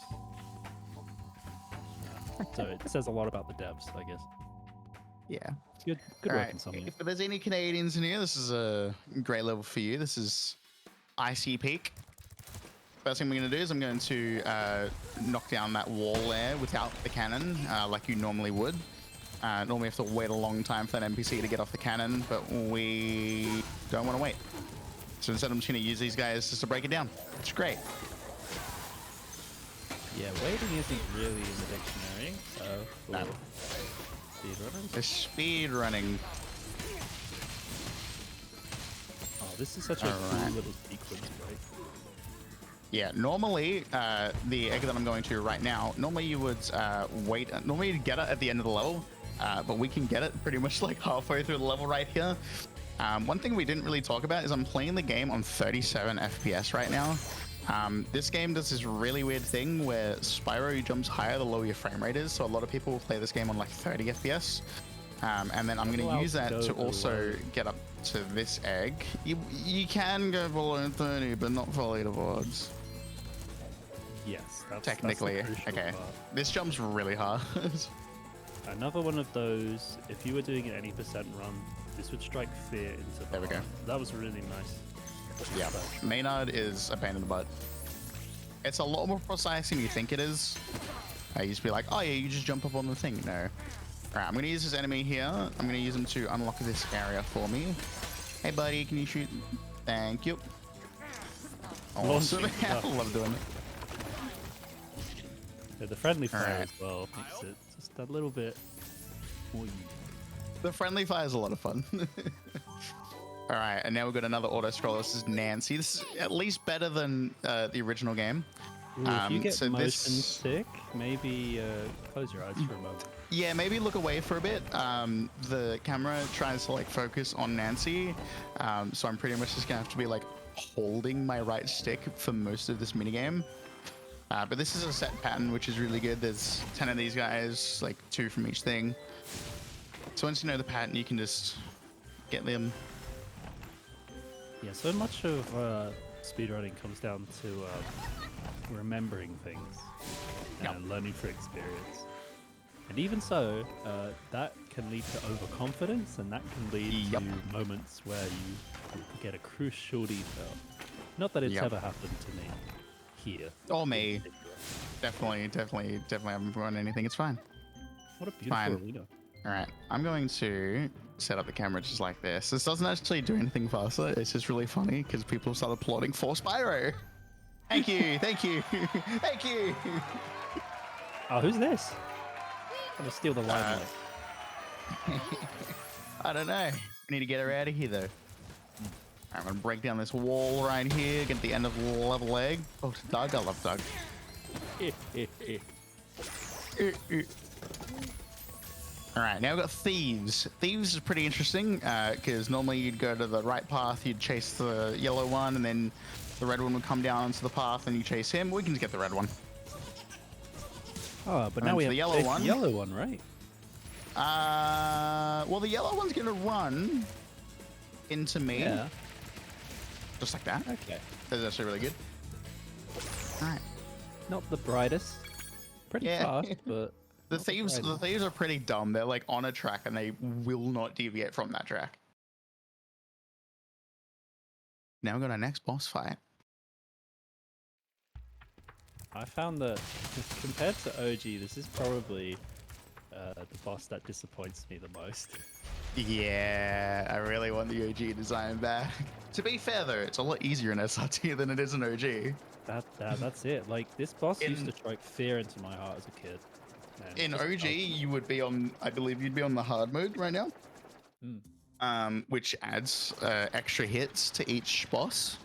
So it says a lot about the devs, I guess. Yeah. Good All work right. in some of If there's any Canadians in here, this is a great level for you. This is Icy Peak. First thing we're going to do is I'm going to knock down that wall there without the cannon, like you normally would. Normally you have to wait a long time for that NPC to get off the cannon, but we don't want to wait. So instead I'm just going to use these guys just to break it down. It's great. Yeah, waiting isn't really in the dictionary, so speedrunning. The speed running. Oh, this is such a cool little sequence, right? Yeah, normally, the egg that I'm going to right now, normally you would wait, normally you'd get it at the end of the level, but we can get it pretty much like halfway through the level right here. One thing we didn't really talk about is I'm playing the game on 37 FPS right now. This game does this really weird thing where Spyro jumps higher the lower your frame rate is, so a lot of people play this game on like 30 FPS. And then I'm going to use that to also get up to this egg. You can go below 30, but not for leaderboards. Yes, that's technically. That's the okay, part. this jump's really hard. Another one of those, if you were doing an 80% run, this would strike fear into the There we go. heart. That was really nice. Yeah, Maynard is a pain in the butt. It's a lot more precise than you think it is. I used to be like, oh yeah, you just jump up on the thing. No. Alright, I'm going to use this enemy here. I'm going to use him to unlock this area for me. Hey buddy, can you shoot? Thank you. Awesome. I love doing it. Yeah, the friendly fire as well makes it just a little bit more unique. The friendly fire is a lot of fun. All right, and now we've got another auto scroller. This is Nancy. This is at least better than the original game. Ooh, if you get so motion this- sick, maybe close your eyes for a moment. Yeah, maybe look away for a bit. The camera tries to like focus on Nancy, so I'm pretty much just gonna have to be like holding my right stick for most of this minigame. But this is a set pattern, which is really good. There's 10 of these guys, like 2 from each thing. So once you know the pattern, you can just get them. Yeah, so much of speedrunning comes down to remembering things and learning through experience. And even so, that can lead to overconfidence, and that can lead to moments where you get a crucial detail. Not that it's ever happened to me here. Or me. Definitely haven't run anything. It's fine. What a beautiful arena. All right, I'm going to set up the camera just like this. This doesn't actually do anything faster. It's just really funny because people start applauding for Spyro. Thank you, thank you, thank you. Oh, who's this? I'm gonna steal the limelight. I don't know. We need to get her out of here though. I'm gonna break down this wall right here, get the end of the level egg. Oh, Doug, I love Doug. All right, now we've got Thieves. Thieves is pretty interesting because normally you'd go to the right path, you'd chase the yellow one, and then the red one would come down onto the path and you chase him. We can just get the red one. Oh, but now we have the yellow one. The yellow one, right? Well, the yellow one's gonna run into me. Yeah. Just like that. Okay. That's actually really good. All right. Not the brightest. Pretty fast, but the thieves are pretty dumb. They're like on a track and they will not deviate from that track. Now we've got our next boss fight. I found that compared to OG, this is probably the boss that disappoints me the most. Yeah, I really want the OG design back. To be fair though, it's a lot easier in SRT than it is in OG. That's it. Like, this boss used to strike fear into my heart as a kid. In OG, you would be on, I believe you'd be on the hard mode right now. which adds extra hits to each boss,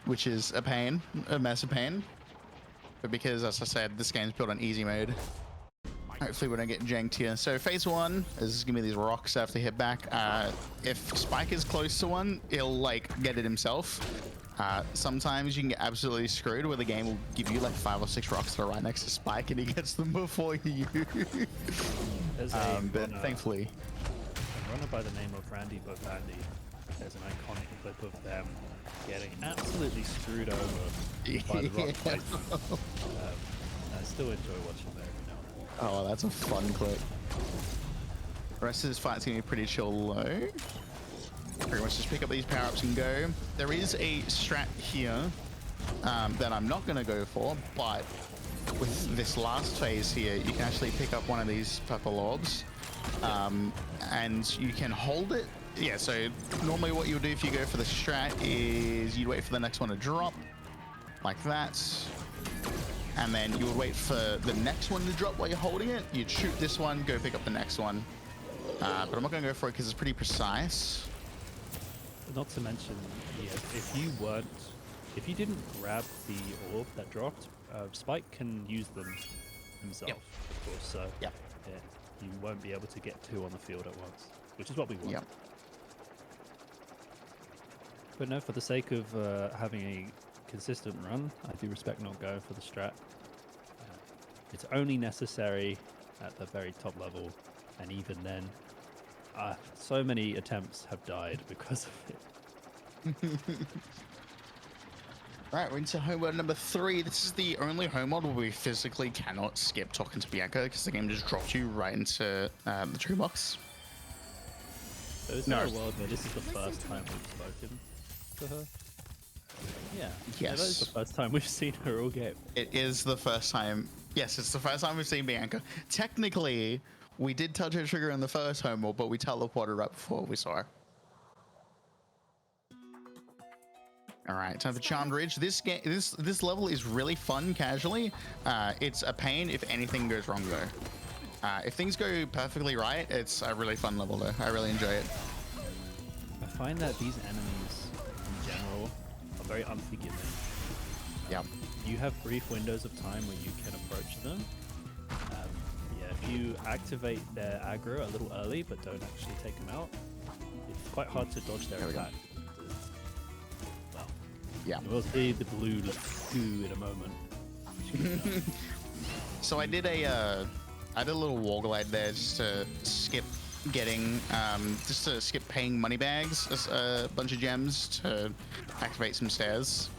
which is a massive pain. But because, as I said, this game's built on easy mode, hopefully we don't get janked here. So phase 1 is gonna be these rocks I have to hit back. If Spike is close to one, he'll like get it himself. Sometimes you can get absolutely screwed where the game will give you like 5 or 6 rocks that are right next to Spike and he gets them before you. But thankfully. A runner by the name of Randy Bovandi. There's an iconic clip of them getting absolutely screwed over by the rock placement. I still enjoy watching that every now and then. Oh, that's a fun clip. The rest of this fight's gonna be pretty chill low. Pretty much just pick up these power-ups and go. There is a strat here that I'm not gonna go for, but with this last phase here, you can actually pick up one of these purple orbs, and you can hold it. Yeah, so normally what you'll do if you go for the strat is you'd wait for the next one to drop, like that. And then you would wait for the next one to drop while you're holding it. You'd shoot this one, go pick up the next one. But I'm not gonna go for it because it's pretty precise. Not to mention, yeah, if you didn't grab the orb that dropped, Spike can use them himself, Yep. of course. So Yep. yeah, you won't be able to get 2 on the field at once, which is what we want. Yep. But no, for the sake of having a consistent run, I do respect not going for the strat. It's only necessary at the very top level, and even then, so many attempts have died because of it. Right, we're into home world number 3. This is the only home world where we physically cannot skip talking to Bianca because the game just dropped you right into the tree box. So is there a world where this is the first time we've spoken to her? Yeah. Yes. Yeah, that is the first time we've seen her all game. It is the first time. Yes, it's the first time we've seen Bianca. Technically, we did touch her trigger in the first home world, but we teleported right before we saw her. All right, time for Charmed Ridge. This level is really fun casually. It's a pain if anything goes wrong though. If things go perfectly right, it's a really fun level though. I really enjoy it. I find that these enemies in general are very unforgiving. Yep. You have brief windows of time where you can approach them. Yeah, if you activate their aggro a little early but don't actually take them out, it's quite hard to dodge their attack. Well, yeah. We'll see the blue goo in a moment. So I did a little wall glide there just to skip getting, just to skip paying money bags, a bunch of gems to activate some stairs,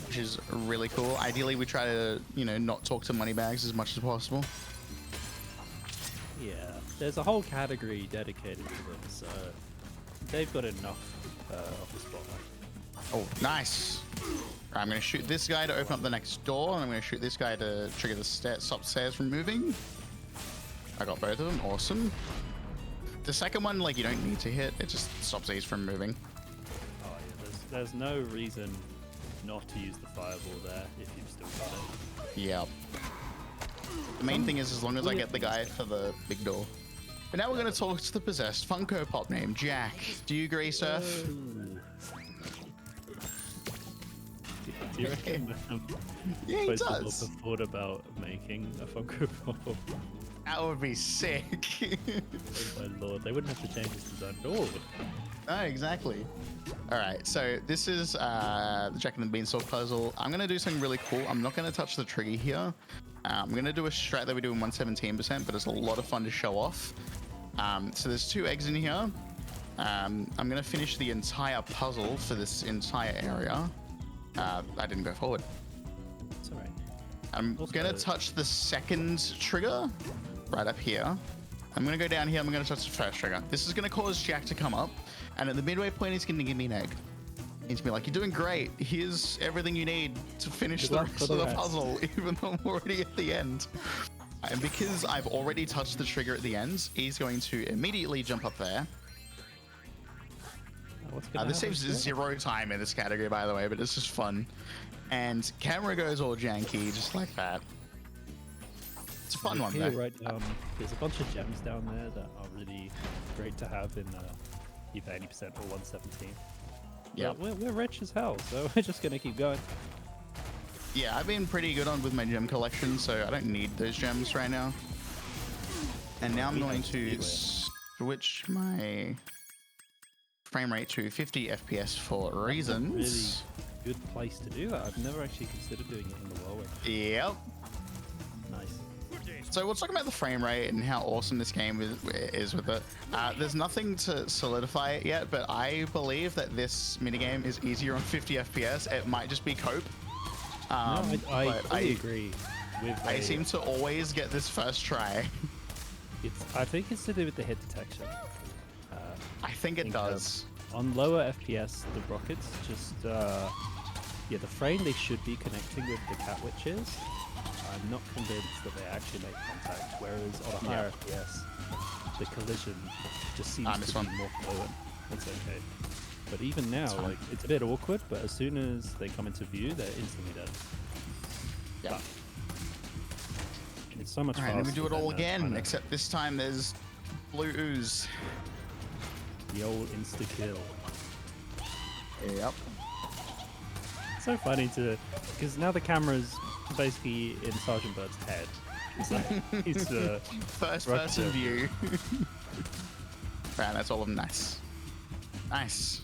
which is really cool. Ideally, we try to, not talk to money bags as much as possible. Yeah, there's a whole category dedicated to them, so they've got enough of the spotlight. Oh, nice. I'm going to shoot this guy to open up the next door, and I'm going to shoot this guy to trigger the stop stairs from moving. I got both of them. Awesome. The second one, you don't need to hit. It just stops these from moving. Oh yeah, there's no reason not to use the fireball there if you've still got it. Yeah. The main thing is as long as I get the guy for the big door. But now we're going to talk to the possessed Funko Pop named Jack. Do you agree, Surf? Do you reckon Yeah, he both people does. have thought about making a Funko Pop? That would be sick. Oh my lord, they wouldn't have to change this design at all. No, exactly. All right, so this is the Jack and the Beanstalk puzzle. I'm going to do something really cool. I'm not going to touch the trigger here. I'm going to do a strat that we do in 117%, but it's a lot of fun to show off. So there's 2 eggs in here. I'm going to finish the entire puzzle for this entire area. I didn't go forward. It's alright. I'm going to touch the second trigger right up here. I'm going to go down here. I'm going to touch the first trigger. This is going to cause Jack to come up. And at the midway point, he's going to give me an egg. He's going to be like, you're doing great. Here's everything you need to finish the rest of the puzzle, even though I'm already at the end. And because I've already touched the trigger at the end, he's going to immediately jump up there. This saves 0 time in this category, by the way, but it's just fun. And camera goes all janky, just like that. It's a fun one, though. Right, there's a bunch of gems down there that are really great to have in either 80% or 117. Yeah. We're rich as hell, so we're just gonna keep going. Yeah, I've been pretty good on with my gem collection, so I don't need those gems right now. And now I'm going to switch my frame rate to 50 FPS for reasons. Really good place to do that. I've never actually considered doing it in the lower. Yep. Nice. So we'll talk about the frame rate and how awesome this game is with it. There's nothing to solidify it yet, but I believe that this minigame is easier on 50 FPS. It might just be cope. I agree. I seem to always get this first try. I think it's to do with the hit detection. I think it does. On lower FPS, the rockets just, the frame they should be connecting with the cat witches. I'm not convinced that they actually make contact, whereas on a higher FPS, the collision just seems to be more fluent. That's okay. But even now, like, it's a bit awkward, but as soon as they come into view, they're instantly dead. Yeah. But it's so much faster. Alright, let me do it all again, except this time there's blue ooze. The old insta-kill. Yep. It's so funny because now the camera's basically in Sergeant Bird's head. It's like, he's first person view. Right, that's all of them. Nice. Nice.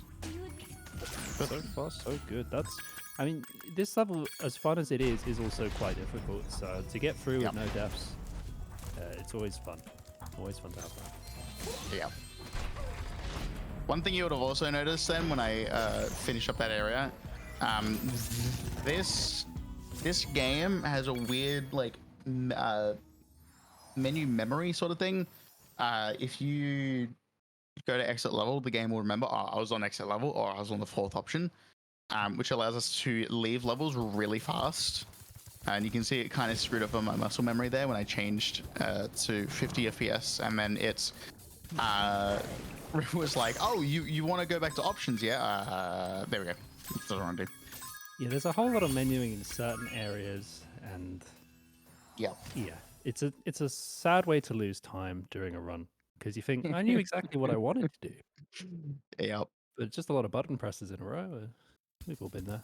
So far, so good. I mean, this level, as fun as it is also quite difficult. So to get through with no deaths, it's always fun. Always fun to have that. Yeah. One thing you would have also noticed then when I finish up that area, this game has a weird like menu memory sort of thing. If you go to exit level, the game will remember, oh, I was on exit level, or I was on the 4th option, which allows us to leave levels really fast. And you can see it kind of screwed up on my muscle memory there when I changed to 50 FPS, and then it was like, oh, you want to go back to options, yeah? There we go. That's what I want to do. Yeah, there's a whole lot of menuing in certain areas, and yeah, it's a sad way to lose time during a run, because you think, I knew exactly what I wanted to do. Yep. But just a lot of button presses in a row. We've all been there.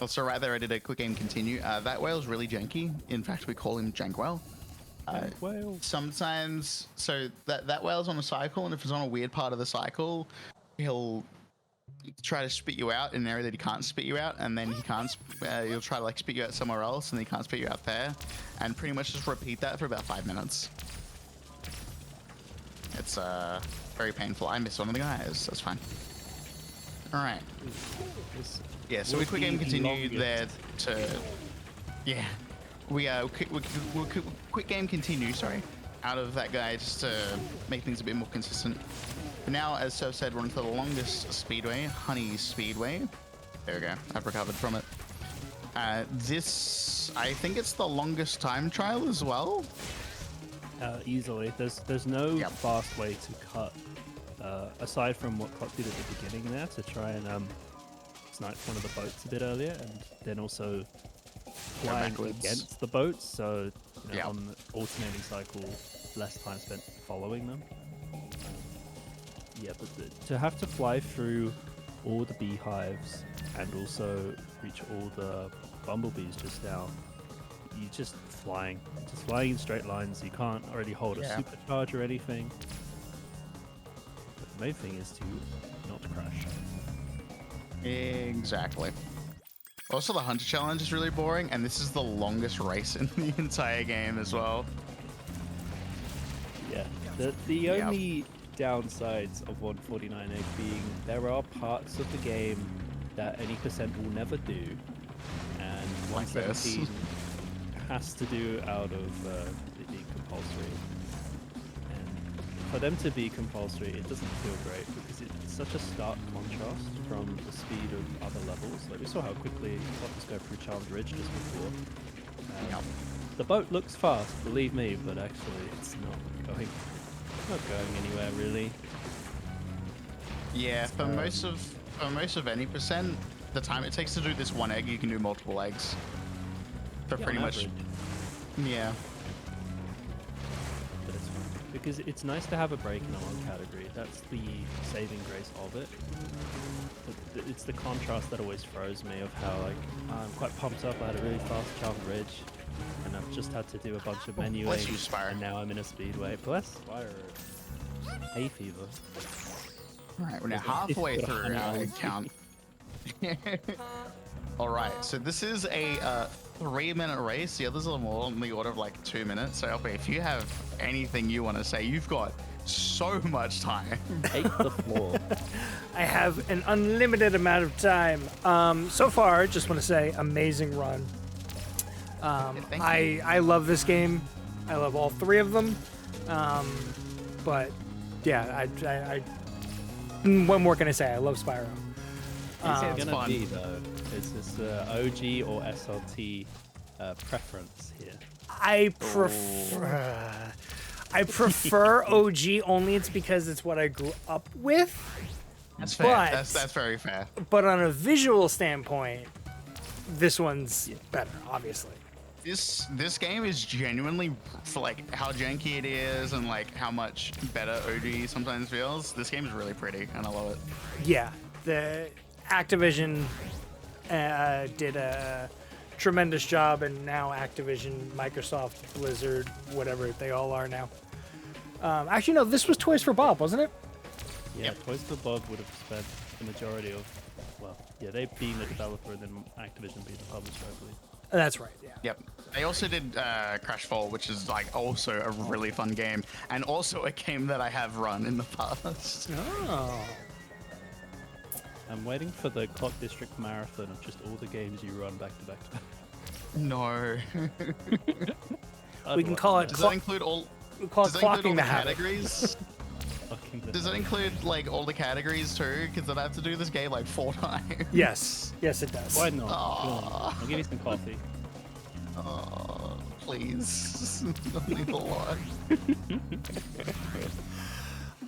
Also, right there, I did a quick game continue. That whale's really janky. In fact, we call him Jank Whale. Whale. Sometimes, so that whale's on a cycle, and if it's on a weird part of the cycle, he'll try to spit you out in an area that he can't spit you out, and then he can't. He'll try to like spit you out somewhere else, and he can't spit you out there, and pretty much just repeat that for about 5 minutes. It's very painful. I missed one of the guys. That's fine. All right. Yeah. So we quick game continued there to. Yeah. We quick game continue. Sorry. Out of that guy just to make things a bit more consistent. But now, as Seth said, we're into the longest speedway, Honey Speedway. There we go. I've recovered from it. This, I think it's the longest time trial as well. Easily. There's no fast way to cut, aside from what Clock did at the beginning there to try and snipe one of the boats a bit earlier, and then also flying against the boats, so on the alternating cycle, less time spent following them. But to have to fly through all the beehives and also reach all the bumblebees just now, you're just flying in straight lines. You can't already hold a supercharge or anything. But the main thing is to not crash. Exactly. Also, the Hunter Challenge is really boring, and this is the longest race in the entire game as well. Yeah. The only downsides of 149 egg being there are parts of the game that any percent will never do, and 117 has to do out of it being compulsory. And for them to be compulsory, it doesn't feel great because it's such a stark contrast from the speed of other levels. Like we saw how quickly Fox go through Charmed Ridge just before. The boat looks fast, believe me, but actually it's not going anywhere really. Yeah, for most of any percent, the time it takes to do this one egg, you can do multiple eggs. For pretty much. Yeah. But it's fine. Because it's nice to have a break in one category. That's the saving grace of it. But it's the contrast that always throws me of how like I'm quite pumped up. I had a really fast jump ridge, and I've just had to do a bunch of menuing, Bless you, Spyro. and now I'm in a speedway. Bless Spyro. Hay fever. All right, we're now halfway It's got through 100 our hours. count. All right, so this is a 3-minute race. The others are more on the order of like 2 minutes. So LP, if you have anything you want to say, you've got so much time. Take the floor. I have an unlimited amount of time. So far, just want to say, amazing run. Thank you. I love this game. I love all 3 of them. But yeah, what more can I say? I love Spyro. It's It's gonna fun. be though. Is this OG or SLT preference here? I prefer OG only. It's because it's what I grew up with. That's fair. But- That's very fair. But on a visual standpoint, this one's better, obviously. This game is genuinely, for like how janky it is and like how much better OG sometimes feels. This game is really pretty and I love it. Yeah, the Activision did a tremendous job, and now Activision, Microsoft, Blizzard, whatever they all are now. Actually, no, this was Toys for Bob, wasn't it? Yeah, Yep. Toys for Bob would have spent the majority of, well, yeah, they being the developer and then Activision being the publisher, I believe. That's right. Yeah. Yep. They also did Crash Fall, which is like also a really fun game, and also a game that I have run in the past. Oh. I'm waiting for the Clockdistrict marathon of just all the games you run back to back to back. No. I'd We can love call that. it Does that include all? we call it Does that include all clocking the the habit. categories? Fucking Does it include like all the categories too? Because I'd have to do this game like 4 times. Yes. Yes, it does. Why not? Go on. I'll give you some coffee. Oh, please. I need a lot.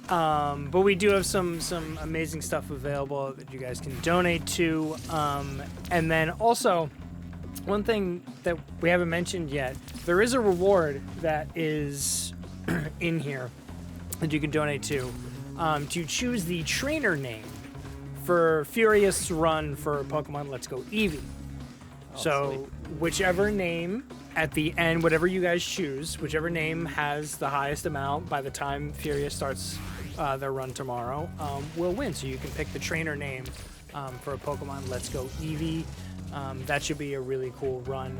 But we do have some amazing stuff available that you guys can donate to. And then also, one thing that we haven't mentioned yet, there is a reward that is in here that you can donate to choose the trainer name for Furious Run for Pokemon Let's Go Eevee. So whichever name at the end, whatever you guys choose, whichever name has the highest amount by the time Furious starts their run tomorrow, will win. So you can pick the trainer name for a Pokemon Let's Go Eevee. That should be a really cool run.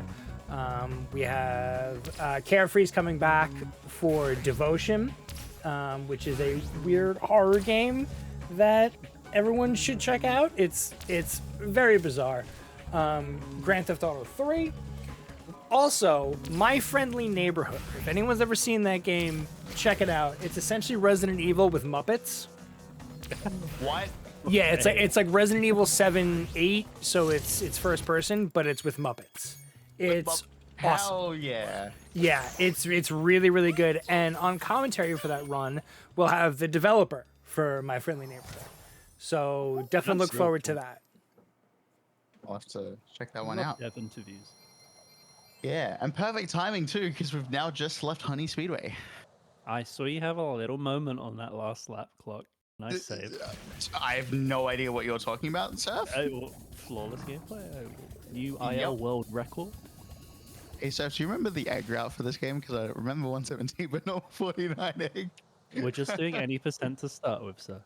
We have Carefree's coming back for Devotion, which is a weird horror game that everyone should check out. It's very bizarre. Grand Theft Auto 3. Also, My Friendly Neighborhood. If anyone's ever seen that game, check it out. It's essentially Resident Evil with Muppets. What? Yeah, it's like Resident Evil 7, 8, so it's first person, but it's with Muppets. It's awesome. Hell yeah. Yeah, it's really, really good. And on commentary for that run, we'll have the developer for My Friendly Neighborhood. So definitely That's look real forward to cool. that. I'll have to check that one Love out. dev interviews. Yeah, and perfect timing too, because we've now just left Honey Speedway. I saw you have a little moment on that last lap clock. Nice save. I have no idea what you're talking about, Surf. Flawless gameplay. New IL Yep. world record. Hey, Surf, do you remember the egg route for this game? Because I remember 117, but not 49 egg. We're just doing any percent to start with, sir.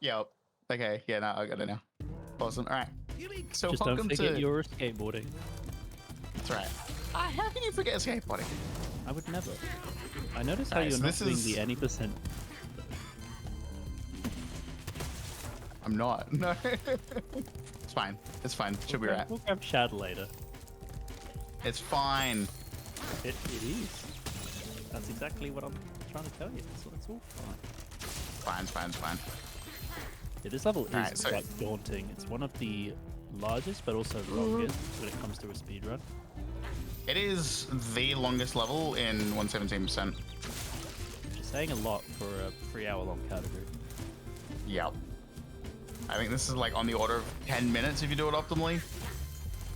Yep. Okay, yeah, no, I got it now. Awesome. All right. So Just welcome don't forget to... you're skateboarding. That's right. How can you forget skateboarding? I would never. I noticed how Alright, you're so not this doing is- the any percent. I'm not. No. It's fine. It's fine. Should be right. We'll grab Shad later. It's fine. It is. That's exactly what I'm trying to tell you. It's all fine. It's fine. Yeah, this level is Alright, so- quite daunting. It's one of the largest, but also longest when it comes to a speed run. It is the longest level in 117%. Which is saying a lot for a 3-hour-long category. Yep. I think this is like on the order of 10 minutes if you do it optimally.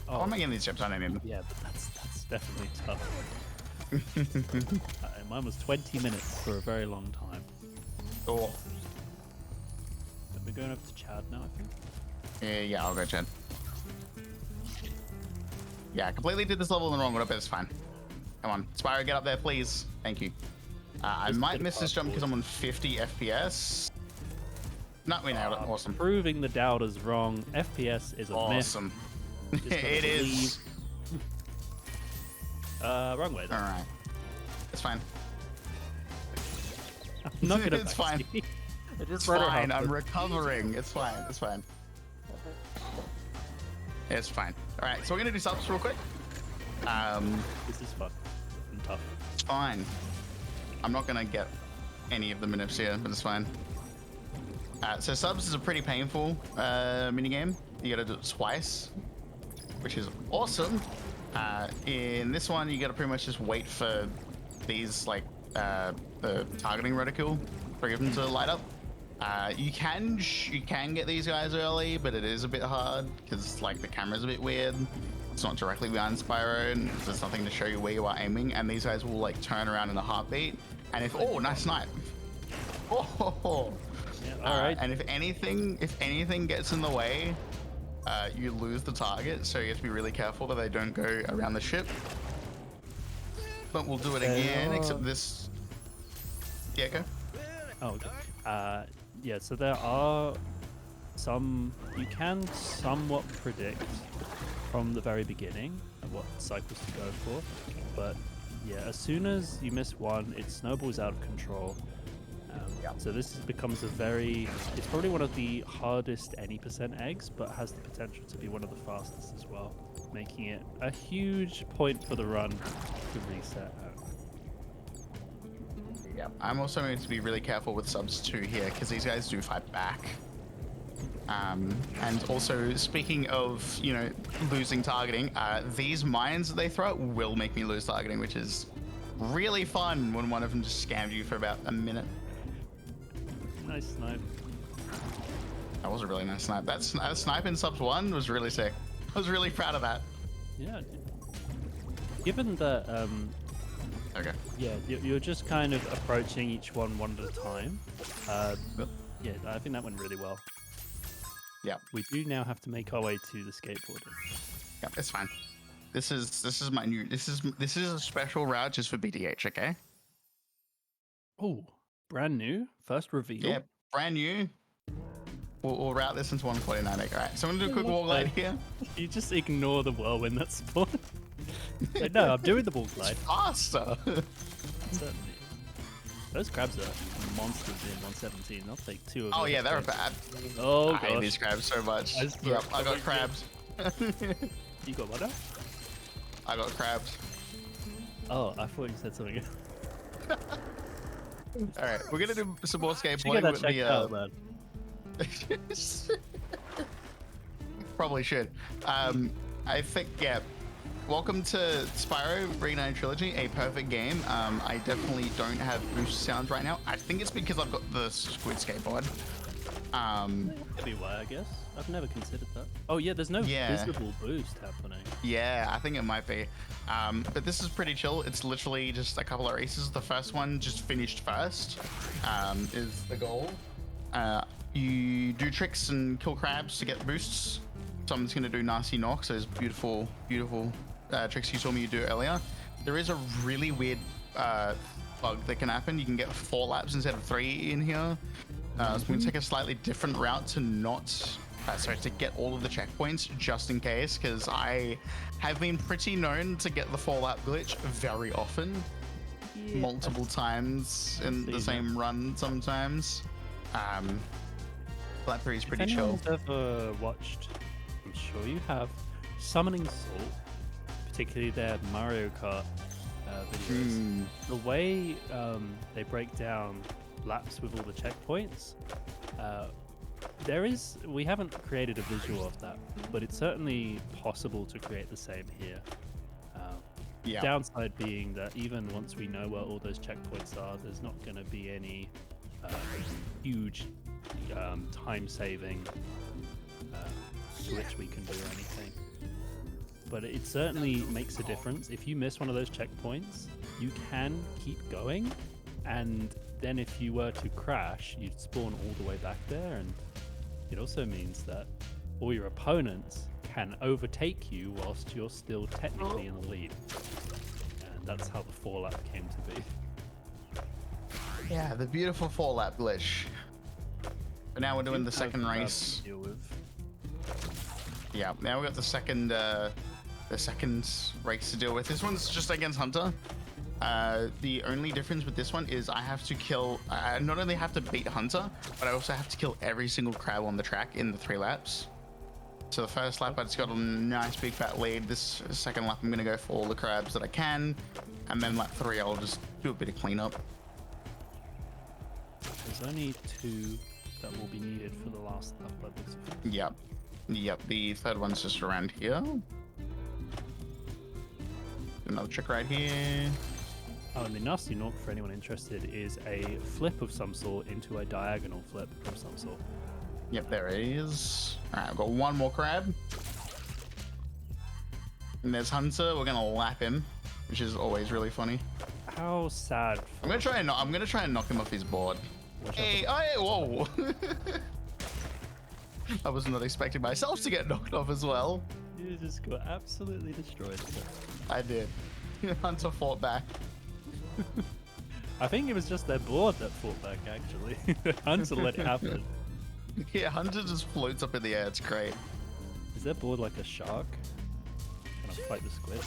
Oh, am I getting these chips? I don't need them. Yeah, but that's definitely tough. Mine was 20 minutes for a very long time. Oh. But we're going over to Chad now, I think. Yeah, I'll go Chad. Yeah, I completely did this level in the wrong order, but it's fine. Come on, Spyro, get up there, please. Thank you. I Just a might bit of miss this jump because parkour. I'm on 50 FPS. No, we nailed it. Awesome. Proving the doubters wrong. FPS is a Awesome. myth. Just gotta It is. believe. Wrong way. All right. It's fine. I'm not gonna It's back fine. you. I just It's let it fine. I'm happen. recovering. It's fine. It's fine. It's fine. All right. So we're gonna do subs real quick. This is fun and tough. It's fine. I'm not gonna get any of the minutes here, but it's fine. So subs is a pretty painful mini game. You gotta do it twice, which is awesome. In this one, you gotta pretty much just wait for these like the targeting reticule for them to light up. You can get these guys early, but it is a bit hard because like the camera's a bit weird. It's not directly behind Spyro, and there's nothing to show you where you are aiming. And these guys will like turn around in a heartbeat. And if nice snipe. Oh. Yeah, all right. And if anything gets in the way, you lose the target. So you have to be really careful that they don't go around the ship. But we'll do it again, except this. Yeah, go. Oh, okay. Yeah, so there are some you can somewhat predict from the very beginning of what cycles to go for, but yeah, as soon as you miss one, it snowballs out of control. So this becomes it's probably one of the hardest any % eggs, but has the potential to be one of the fastest as well, making it a huge point for the run to reset. Yeah. I'm also going to be really careful with subs 2 here because these guys do fight back. And also, speaking of, losing targeting, these mines that they throw will make me lose targeting, which is really fun when one of them just scammed you for about a minute. Nice snipe. That was a really nice snipe. That snipe in subs 1 was really sick. I was really proud of that. Yeah. Given that, Okay. yeah, you're just kind of approaching each one at a time. Yeah, I think that went really well. Yeah. We do now have to make our way to the skateboarding. Yeah, it's fine. This is my new. This is a special route just for BDH. Okay. Oh, brand new, first reveal. Yeah, brand new. We'll route this into 149. All right. So I'm gonna do a quick wall glide here. You just ignore the whirlwind that's spawned. Like, no, I'm doing the wall glide. Faster. Certainly. Those crabs are monsters in 117. I'll take 2 of them. Oh yeah, they're bad. Oh I hate gosh. these crabs so much. Yep, I got crabs. You got what now? I got crabs. Oh, I thought you said something. All right, we're gonna do some more Should get skateboarding that with checked the. out, man. Probably should. I think Welcome to Spyro Reignited Trilogy, a perfect game. I definitely don't have boost sounds right now. I think it's because I've got the squid skateboard. Could be why, I guess. I've never considered that. Oh yeah, there's no Yeah. visible boost happening. Yeah, I think it might be. But this is pretty chill. It's literally just a couple of races. The first one just finished first is the goal. You do tricks and kill crabs to get boosts. Someone's going to do nasty knocks, those beautiful tricks you saw me do earlier. There is a really weird bug that can happen. You can get 4 laps instead of 3 in here. So I'm going to take a slightly different route to to get all of the checkpoints just in case, because I have been pretty known to get the 4-lap glitch very often, multiple times in the same run sometimes. Lap 3 is pretty If chill. anyone's ever watched, I'm sure you have, Summoning Salt, particularly their Mario Kart videos, the way they break down laps with all the checkpoints, we haven't created a visual of that, but it's certainly possible to create the same here. Yeah. Downside being that even once we know where all those checkpoints are, there's not going to be any huge time-saving glitch we can do or anything. but it certainly makes a difference. If you miss one of those checkpoints, you can keep going, and then if you were to crash, you'd spawn all the way back there, and it also means that all your opponents can overtake you whilst you're still technically in the lead. And that's how the 4-lap came to be. Yeah, the beautiful 4-lap glitch. But now we're doing the second race. Deal with. Yeah, now we got the second race to deal with. This one's just against Hunter. The only difference with this one is I have to kill. I not only have to beat Hunter, but I also have to kill every single crab on the track in the 3 laps. So the first lap I just got a nice big fat lead. This second lap I'm gonna go for all the crabs that I can, and then lap 3 I'll just do a bit of cleanup. There's only 2 that will be needed for the last lap by the looks of it. Yep. The third one's just around here. Another trick right here. Oh, and the nasty knock for anyone interested is a flip of some sort into a diagonal flip of some sort. Yep, there it is. All right, I've got one more crab. And there's Hunter. We're gonna lap him, which is always really funny. How sad. I'm gonna try and knock him off his board. Hey, whoa! I was not expecting myself to get knocked off as well. You just got absolutely destroyed. I did. Hunter fought back. I think it was just their board that fought back, actually. Hunter let it happen. Yeah, Hunter just floats up in the air. It's great. Is their board like a shark? Can I fight the squid?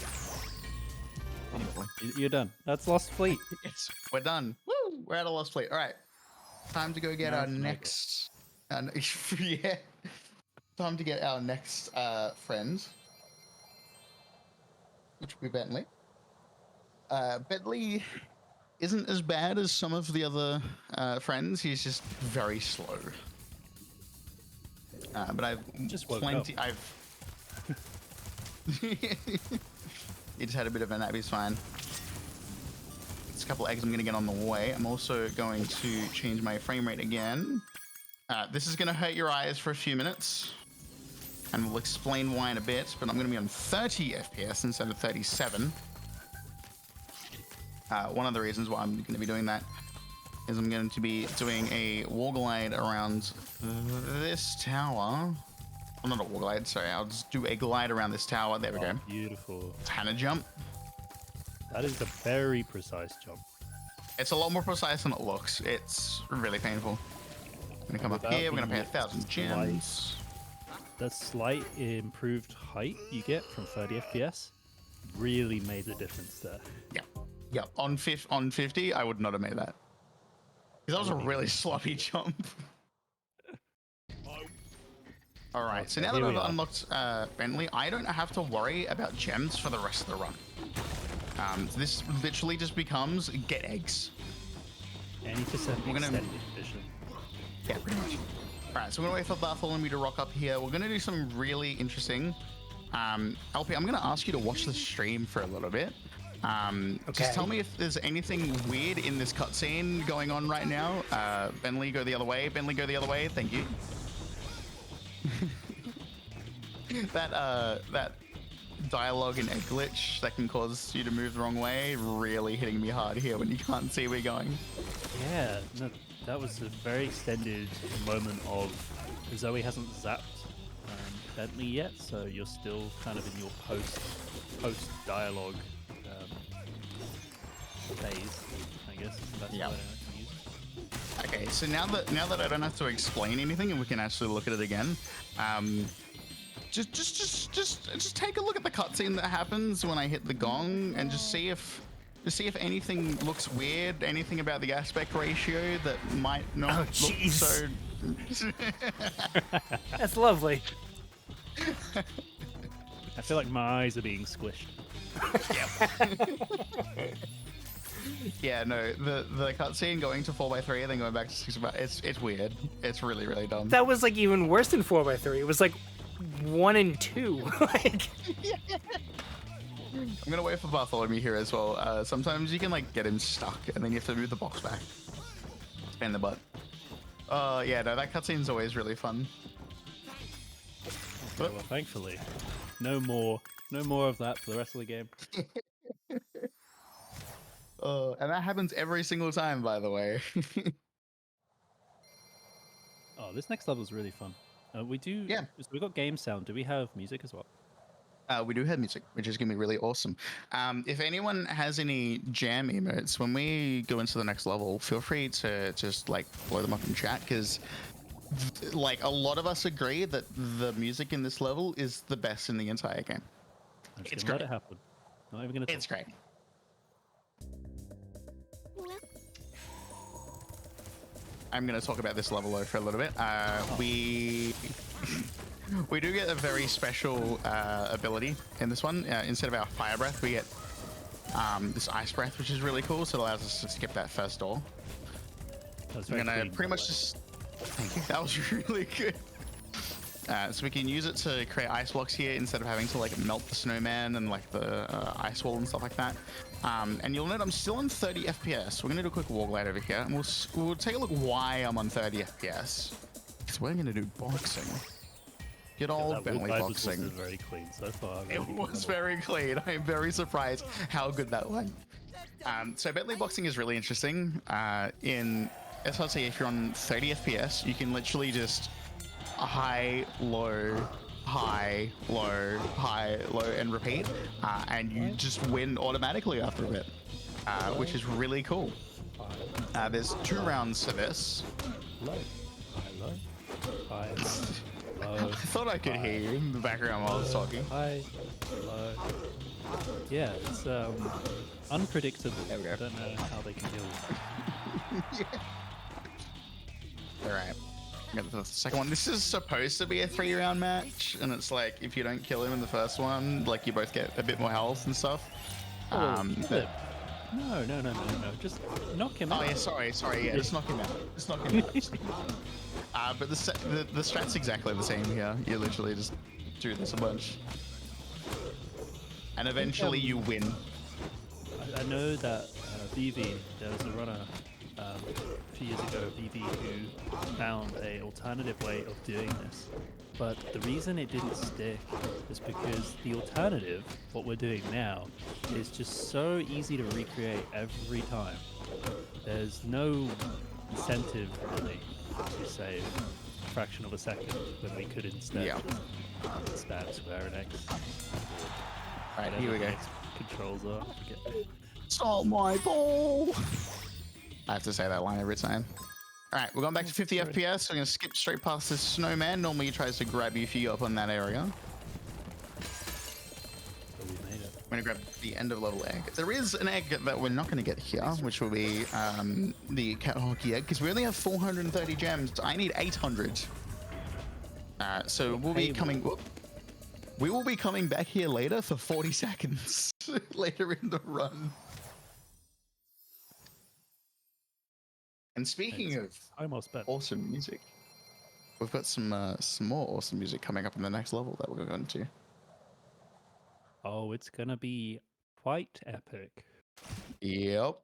Probably. You're done. That's Lost Fleet. Yes, we're done. Woo! We're at a Lost Fleet. All right. Time to go get our next. Yeah. Time to get our next friend, which will be Bentley. Bentley isn't as bad as some of the other friends. He's just very slow. But I've Just woke plenty. up. He just had a bit of a nap. He's fine. It's a couple eggs I'm gonna get on the way. I'm also going to change my frame rate again. This is gonna hurt your eyes for a few minutes, and we'll explain why in a bit. But I'm gonna be on 30 FPS instead of 37. One of the reasons why I'm going to be doing that is I'm going to be doing a wall glide around this tower. Well, not a wall glide, sorry. I'll just do a glide around this tower. There we go. Beautiful. Hannah jump. That is a very precise jump. It's a lot more precise than it looks. It's really painful. I'm going to come up here. We're going to pay 1,000 gems. The slight improved height you get from 30 FPS really made the difference there. Yeah. Yeah, on 50, I would not have made that. Because that was a really sloppy jump. All right, so now that I've unlocked Bentley, I don't have to worry about gems for the rest of the run. This literally just becomes get eggs. 80% We're gonna- extended edition. Yeah, pretty much. All right, so we're gonna wait for Bartholomew to rock up here. We're gonna do something really interesting. LP, I'm gonna ask you to watch the stream for a little bit. Just tell me if there's anything weird in this cutscene going on right now. Bentley, go the other way. Bentley, go the other way. Thank you. that dialogue and egg glitch that can cause you to move the wrong way really hitting me hard here when you can't see where you're going. Yeah, no, that was a very extended moment of Zoe hasn't zapped Bentley yet, so you're still kind of in your post dialogue phase, I guess. That's Yep. what I like to use. Okay, so now that I don't have to explain anything and we can actually look at it again, just take a look at the cutscene that happens when I hit the gong and just see if anything looks weird, anything about the aspect ratio that might not look so. That's lovely. I feel like my eyes are being squished. Yeah, no, the cutscene going to 4x3 and then going back to 6x, it's weird. It's really, really dumb. That was like even worse than 4x3. It was like 1 and 2. Like, I'm gonna wait for Bartholomew here as well. Sometimes you can like get him stuck and then you have to move the box back. Spin the butt. Yeah, no, that cutscene's always really fun. Okay, well, thankfully, No more of that for the rest of the game. And that happens every single time, by the way. Oh, this next level is really fun. We do. Yeah. So we got game sound. Do we have music as well? We do have music, which is going to be really awesome. If anyone has any jam emotes, when we go into the next level, feel free to just like blow them up in chat, because like a lot of us agree that the music in this level is the best in the entire game. I'm just It's gonna let great. it happen. Not even gonna. It's great. I'm going to talk about this level though for a little bit. We do get a very special ability in this one. Instead of our fire breath, we get this ice breath, which is really cool. So it allows us to skip that first door. I'm gonna pretty much just. Thank you. That was really good. So we can use it to create ice blocks here instead of having to like melt the snowman and like the ice wall and stuff like that. And you'll note I'm still on 30 FPS. We're gonna do a quick wall glide over here, and we'll take a look why I'm on 30 FPS. Because we're gonna do boxing. Good old Bentley boxing. Was very clean so far. It was very clean. I'm very surprised how good that went. So Bentley boxing is really interesting. In SRT, if you're on 30 FPS, you can literally just high, low, high, low, high, low, and repeat, and you just win automatically after a bit, which is really cool. There's 2 rounds to this. Low, high, low, high, low. I thought I could hear you in the background while I was talking. High, low. Yeah, it's unpredictable. There we go. I don't know how they can deal with it. Yeah. All right. Got the second one. This is supposed to be a 3-round match, and it's like if you don't kill him in the first one, like you both get a bit more health and stuff. No. Just knock him out. Oh yeah, sorry. Yeah, just knock him out. Just knock him out. But the strat's exactly the same here. You literally just do this a bunch, and eventually you win. I know that VV, there was a runner a few years ago, VV, who found a alternative way of doing this. But the reason it didn't stick is because the alternative, what we're doing now, is just so easy to recreate every time. There's no incentive really to save a fraction of a second when we could instead just spam square and X. Alright, here we go. Controls are. Salt my ball! I have to say that line every time. Alright, we're going back to 50 FPS. We're going to skip straight past this snowman. Normally he tries to grab you if you go up on that area. So we made it. I'm going to grab the end of level egg. There is an egg that we're not going to get here, which will be the cat hockey egg, because we only have 430 gems. I need 800. So we'll be coming... We will be coming back here later for 40 seconds. Later in the run. And speaking of awesome music, we've got some more awesome music coming up in the next level that we're going to. Oh, it's gonna be quite epic. Yep.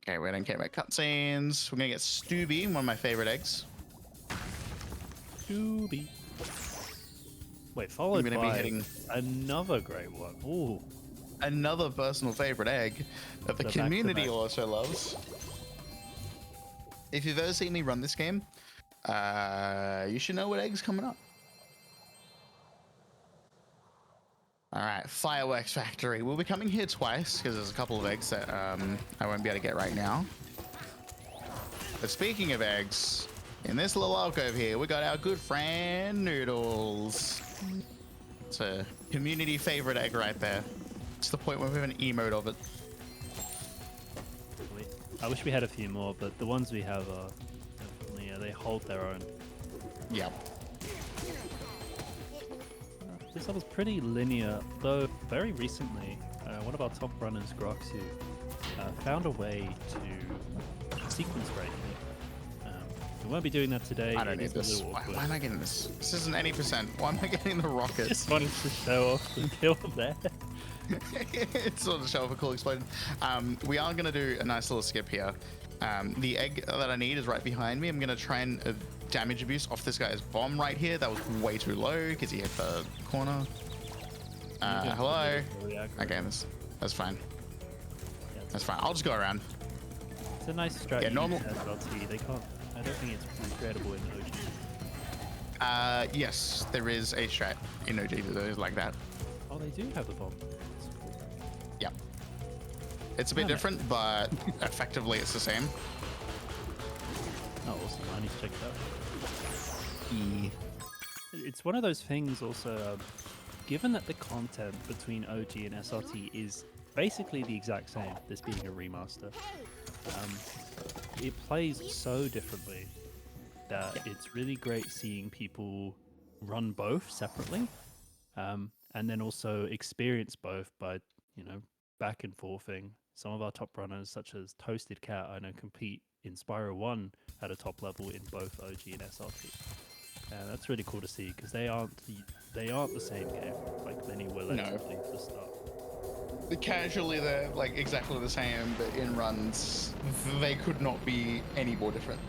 Okay, we're gonna get my cutscenes. We're gonna get Stubby, one of my favorite eggs. Stubby. Wait, followed by another great one. Ooh. Another personal favorite egg that the community also loves. If you've ever seen me run this game, you should know what egg's coming up. All right, Fireworks Factory. We'll be coming here twice because there's a couple of eggs that I won't be able to get right now. But speaking of eggs, in this little alcove here, we got our good friend Noodles. It's a community favorite egg right there. It's the point where we have an emote of it. I wish we had a few more, but the ones we have are definitely, they hold their own. Yep. This level's pretty linear, though very recently, one of our top runners, Groxu, found a way to sequence break. We won't be doing that today. I don't need this. Why am I getting this? This isn't any percent. Why am I getting the rockets? Just wanted to show off the kill there. It's sort of show off a cool explosion. We are going to do a nice little skip here. The egg that I need is right behind me. I'm going to try and damage abuse off this guy's bomb right here. That was way too low because he hit the corner. Hello. Okay, that's fine. Yeah, That's fine. I'll just go around. it's a nice strategy. normal- SLT. They can't. I don't think it's recreatable in OG. Yes, there is a strat in OG that is like that. Oh, they do have the bomb. That's cool. Yep. It's a bit Okay. different, but effectively it's the same. Oh, awesome. I need to check it out. It's one of those things also, given that the content between OG and SRT is basically the exact same, this being a remaster, it plays so differently that it's really great seeing people run both separately, and then also experience both by, back and forthing. Some of our top runners, such as Toasted Cat, I know compete in Spyro 1 at a top level in both OG and SRT. That's really cool to see because they aren't the same game like many were led to believe at the start. Casually, they're like exactly the same, but in runs, they could not be any more different.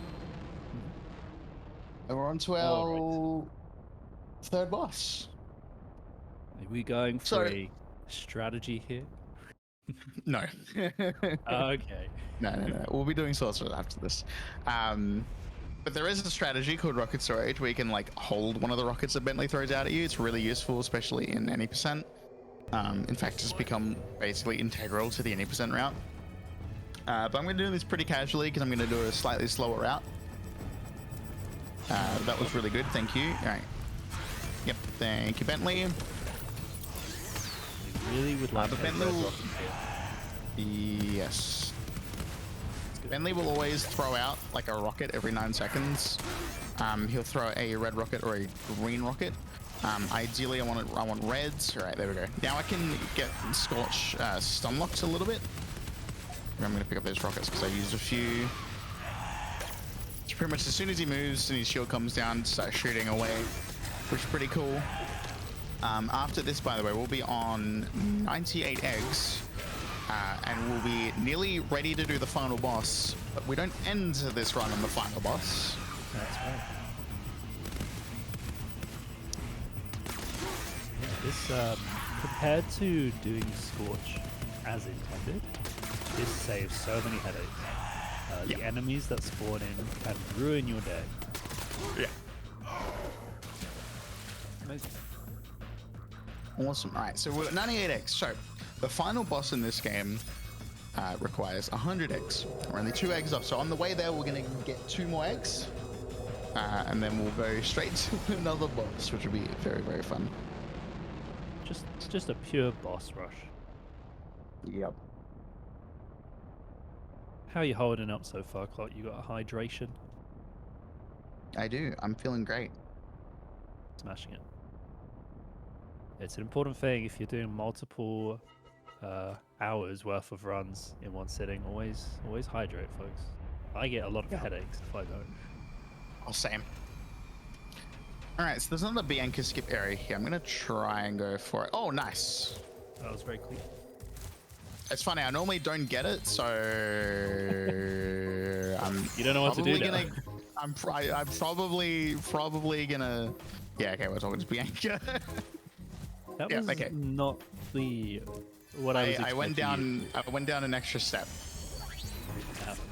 And we're on to our third boss. Are we going for a strategy here? No. Okay. No. We'll be doing sorcerer after this. But there is a strategy called rocket storage where you can like hold one of the rockets that Bentley throws out at you. It's really useful, especially in any percent. In fact, it's become basically integral to the any percent route. But I'm going to do this pretty casually because I'm going to do a slightly slower route. That was really good. Thank you. All right. Yep. Thank you, Bentley. We really would like to Bentley have will- rocket here. Yes. Bentley will always throw out like a rocket every 9 seconds. He'll throw a red rocket or a green rocket. Ideally, I want reds. All right, there we go. Now I can get Scorch stun locks a little bit. I'm going to pick up those rockets because I used a few. So pretty much as soon as he moves and his shield comes down, start shooting away, which is pretty cool. After this, by the way, we'll be on 98 eggs. And we'll be nearly ready to do the final boss, but we don't end this run on the final boss. That's right. Yeah, this, compared to doing Scorch as intended, this saves so many headaches. The enemies that spawn in can ruin your day. Yeah. Amazing. Awesome. All right, so we're at 98 eggs. So the final boss in this game requires 100 eggs. We're only 2 eggs off. So on the way there, we're going to get 2 more eggs. And then we'll go straight to another boss, which will be very, very fun. Just a pure boss rush. Yep. How are you holding up so far, Clock? You got a hydration? I do. I'm feeling great. Smashing it. It's an important thing if you're doing multiple hours worth of runs in one sitting. Always hydrate, folks. I get a lot of headaches if I don't. Oh, same. All right, so there's another Bianca skip area here. I'm gonna try and go for it. Oh, nice. That was very clean. It's funny. I normally don't get it, so I'm. You don't know what to do now. I'm probably gonna. Yeah. Okay, we're talking to Bianca. That Yeah, was okay. not the what I was I went expecting down. I went down an extra step. to happen.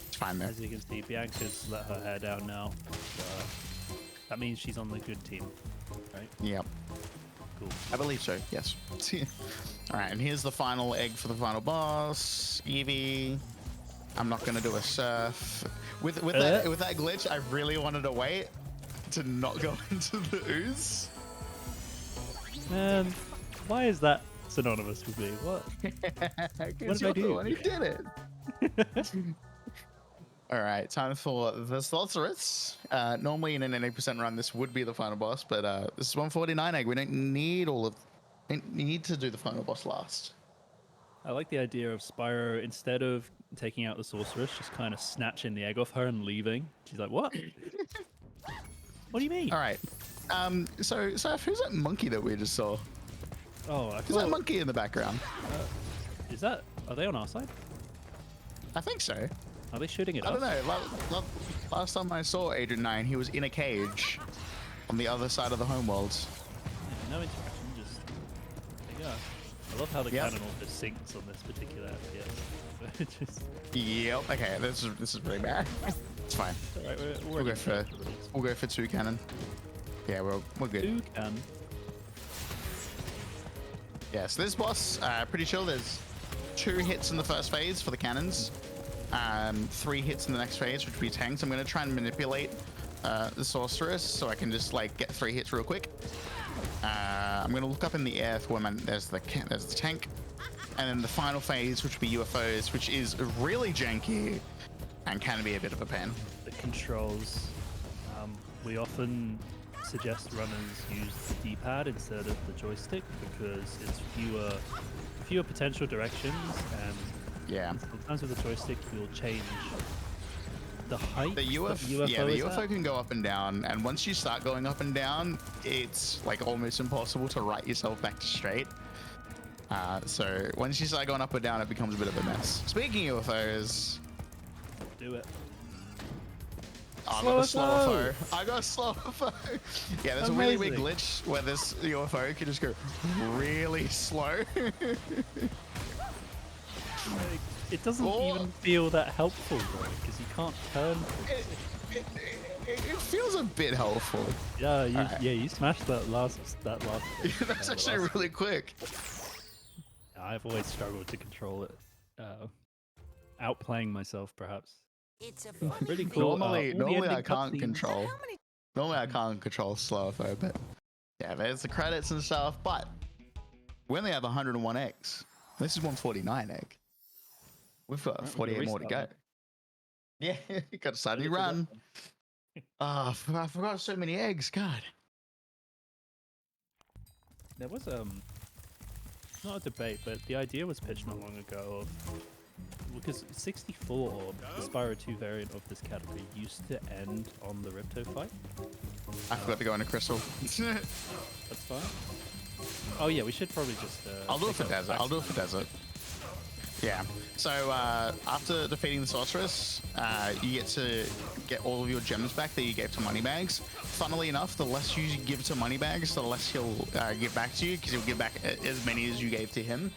It's fine though. As you can see, Bianca's let her hair down now. So, that means she's on the good team, right? Yep. Cool. I believe so. Yes. All right, and here's the final egg for the final boss, Eevee. I'm not gonna do a surf. With that glitch, I really wanted to wait to not go into the ooze. Man, why is that synonymous with me? What? What did I do? When he did it. All right, time for the sorceress. Normally in an 80% run, this would be the final boss, but this is 149 egg. We don't need we need to do the final boss last. I like the idea of Spyro, instead of taking out the sorceress, just kind of snatching the egg off her and leaving. She's like, what? What do you mean? All right. So Seth, who's that monkey that we just saw? Oh, I Who's that thought, monkey in the background? are they on our side? I think so. Are they shooting it I don't up? know. Last time I saw Agent 9, he was in a cage on the other side of the homeworld. Yeah, no interaction, just there you go. I love how the cannon also sinks on this particular FPS. Just Yep. Okay, this is pretty bad. It's fine. all right, We'll go for 2 cannon. Yeah, we're good. 2 can. Yeah, so this boss, pretty chill. There's 2 hits in the first phase for the cannons, 3 hits in the next phase, which would be tanks. I'm gonna try and manipulate the sorceress so I can just like get 3 hits real quick. I'm gonna look up in the air for when there's the tank, and then the final phase, which would be UFOs, which is really janky and can be a bit of a pain. The controls. We often suggest runners use the D-pad instead of the joystick because it's fewer potential directions, and Yeah. sometimes with the joystick you'll change the height. The UFO can go up and down, and once you start going up and down, it's like almost impossible to right yourself back to straight. So once you start going up or down, it becomes a bit of a mess. Speaking of UFOs, Do it. I got a slower foe. I got a slower foe. Yeah, there's a really big Amazing. glitch where this UFO can just go really slow. It doesn't even feel that helpful though, because you can't turn. It feels a bit helpful. Yeah, Alright. you smashed that last. That's actually really quick. I've always struggled to control it. Outplaying myself, perhaps. It's a funny Pretty thing. cool. Normally all the I ending can't cutscenes. control. How many Normally I can't control slow foe, but yeah, there's the credits and stuff. But we only have 101 eggs. This is 149 egg. We've got Right, 48 more to go. restart. Yeah, you got to suddenly run. Oh, I forgot so many eggs. God. There was not a debate, but the idea was pitched not long ago of because 64, the Spyro 2 variant of this category, used to end on the Ripto fight. I forgot to go into crystal. That's fine. Oh yeah, we should probably just. I'll do it for take out desert. I'll do it for desert. Yeah. So after defeating the sorceress, you get to get all of your gems back that you gave to Moneybags. Funnily enough, the less you give to Moneybags, the less he'll give back to you, because he'll give back as many as you gave to him.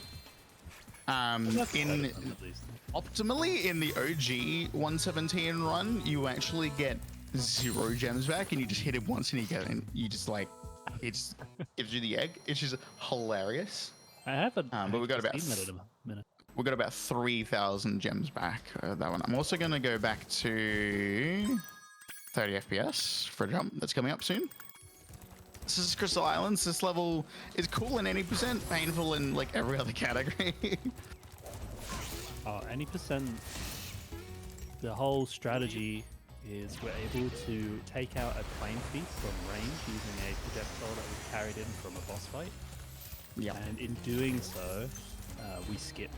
At least. Optimally, in the OG 117 run, you actually get 0 gems back, and you just hit it once, and you just like, it just gives you the egg. It's just hilarious. I haven't. But we got about seen that in a minute. We got about 3,000 gems back. That one. I'm also gonna go back to 30 FPS for a jump that's coming up soon. This is Crystal Islands. This level is cool in any percent, painful in like every other category. Any percent. The whole strategy is we're able to take out a plane thief from range using a projectile that was carried in from a boss fight. Yeah. And in doing so, we skip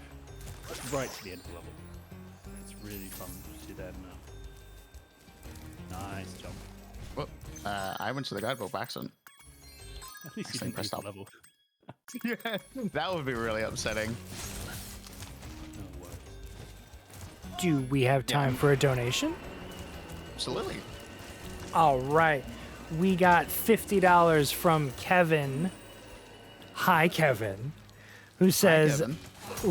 right to the end of the level. It's really fun to then. Nice jump. Well, I went to the guidebook by accident. At least you Accident didn't pressed beat up. the level. Yeah, that would be really upsetting. No worries. Do we have time for a donation? Absolutely. All right. We got $50 from Kevin. Hi, Kevin. Who says, Kevin.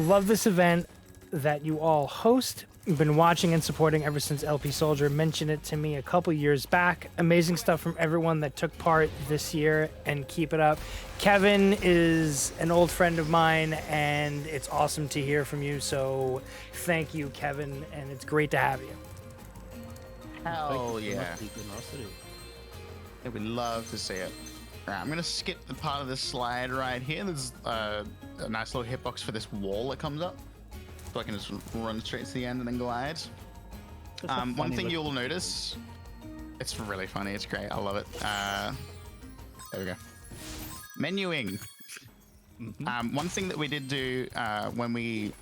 love this event that you all host. Been watching and supporting ever since LP Soldier mentioned it to me a couple years back. Amazing stuff from everyone that took part this year, and keep it up. Kevin is an old friend of mine, and it's awesome to hear from you. So thank you, Kevin, and it's great to have you. Hell Thank you so yeah. much for your generosity. Yeah, we'd love to see it. Alright, I'm gonna skip the part of the slide right here. There's a nice little hitbox for this wall that comes up. So I can just run straight to the end and then glide. That's a One funny thing little- you'll notice, it's really funny, it's great, I love it. There we go. Menuing. One thing that we did do when we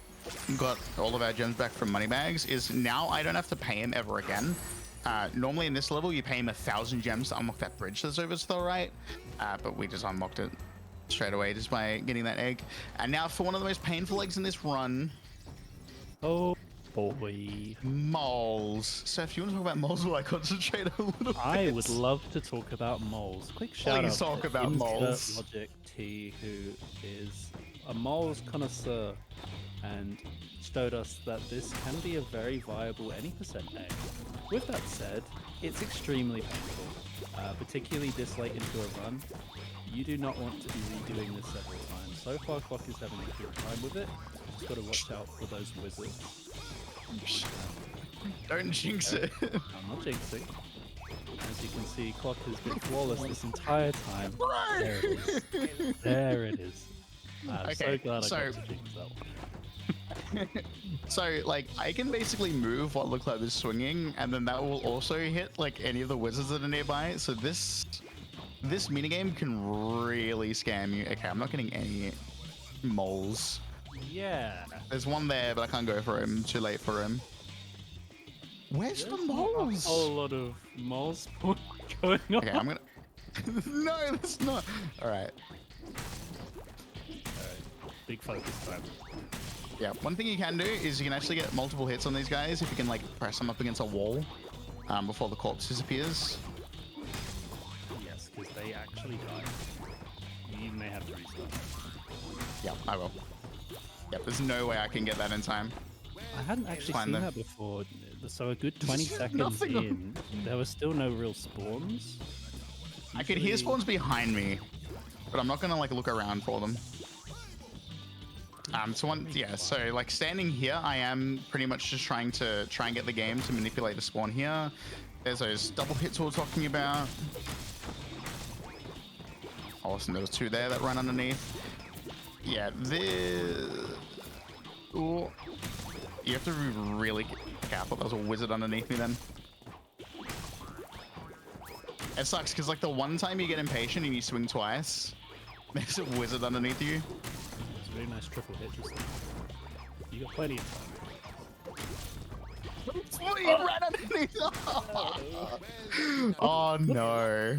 got all of our gems back from Moneybags is now I don't have to pay him ever again. Normally in this level you pay him 1,000 gems to unlock that bridge that's over to the right, but we just unlocked it straight away just by getting that egg. And now for one of the most painful eggs in this run, Oh, boy. Moles. So if you want to talk about moles, will I concentrate a little bit? I would love to talk about moles. Quick shout Please out talk to about Insert moles. Logic T, who is a moles connoisseur and showed us that this can be a very viable any percent egg. With that said, it's extremely painful, particularly this late into a run. You do not want to be redoing this several times. So far, Clock is having a good time with it. Just got to watch out for those wizards. Don't jinx it. I'm not jinxing. As you can see, Clock has been flawless this entire time. There it is. There it is. I'm so Okay, glad I so- got to jinx that one. So, like, I can basically move what looks like this swinging, and then that will also hit, like, any of the wizards that are nearby. So this minigame can really scam you. Okay, I'm not getting any moles. Yeah. There's one there, but I can't go for him. Too late for him. Where's the There's not a moles? whole lot of mole spawn going on. Okay, I'm gonna... No, that's not... Alright. Alright, big focus time. Yeah, one thing you can do is you can actually get multiple hits on these guys if you can, like, press them up against a wall before the corpse disappears. Yes, because they actually die. You may have to restart. Yeah, I will. Yep, there's no way I can get that in time. I hadn't actually Fine seen then. that before. So a good 20 seconds Nothing on- in, there were still no real spawns. I could hear Usually- spawns behind me, but I'm not gonna, like, look around for them. So like standing here, I am pretty much just trying to get the game to manipulate the spawn here. There's those double hits we were talking about. Awesome, there was two there that run underneath. Yeah, Ooh. You have to be really careful. There was a wizard underneath me then. It sucks because, like, the one time you get impatient and you swing twice, there's a wizard underneath you. It's a really nice triple hit just there. You got plenty of time. Oh, you ran underneath. Oh no.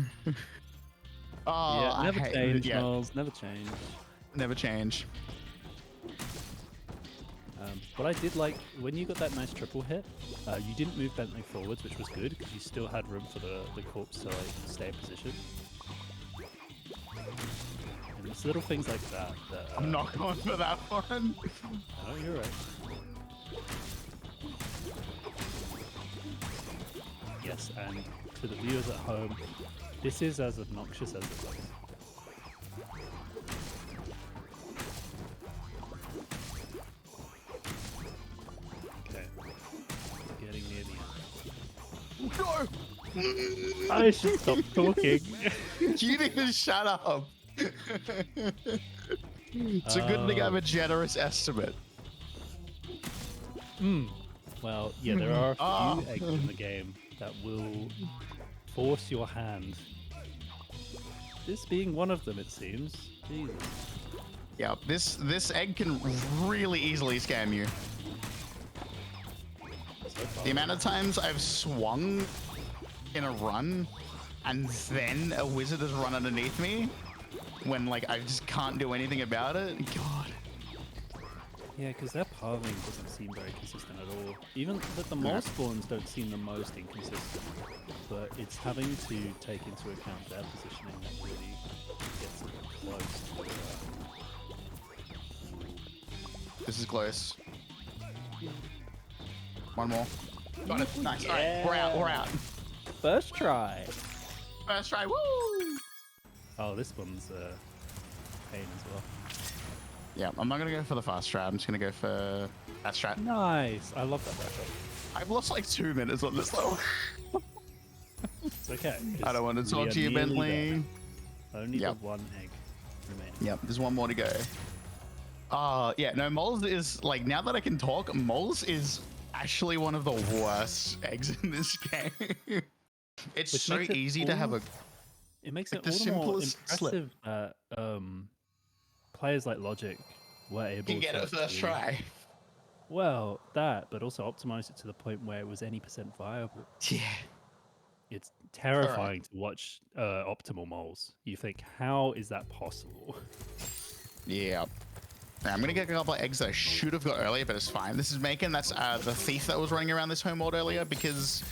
Oh, Yeah, never I hate change, it. Yeah, Miles. Never change. never change. But I did like when you got that nice triple hit. You didn't move Bentley forwards, which was good because you still had room for the corpse to like stay in position. And it's little things like that. I'm not going for that one. Oh, you're right. Yes, and to the viewers at home, this is as obnoxious as it looks. Okay, getting near the end. No. I should stop talking. You didn't even shut up. It's a good thing I have a generous estimate. Well, yeah, there are a few Oh. eggs in the game that will force your hand. This being one of them, it seems. Jesus. Yeah, this egg can really easily scam you. So far, The amount of times I've swung in a run and then a wizard has run underneath me when, like, I just can't do anything about it. God. yeah, because their pathing doesn't seem very consistent at all. Even the mole spawns don't seem the most inconsistent, but it's having to take into account their positioning that really gets it close to This is close. One more. Got it. Nice. All right, we're out. first try. First try. Woo! Oh, this one's pain as well. Yeah, I'm not gonna go for the fast strat. I'm just gonna go for that strat. Nice. I love that matchup. I've lost like 2 minutes on this though. It's okay. I don't want to we talk are to you, nearly Bentley. there. Only Yep. the one egg remaining. Yep, there's one more to go. Yeah, no, moles is, like, now that I can talk, moles is actually one of the worst eggs in this game. It's Which so makes it easy to have a... It makes Like it the all the more simplest slip. impressive that players like Logic were able You get to it first actually- try. Well, that, but also optimize it to the point where it was any percent viable. Yeah. It's terrifying to watch optimal moles. You think, how is that possible? Yeah. I'm gonna get a couple of eggs that I should have got earlier, but it's fine. This is making that's the thief that was running around this homeworld earlier, because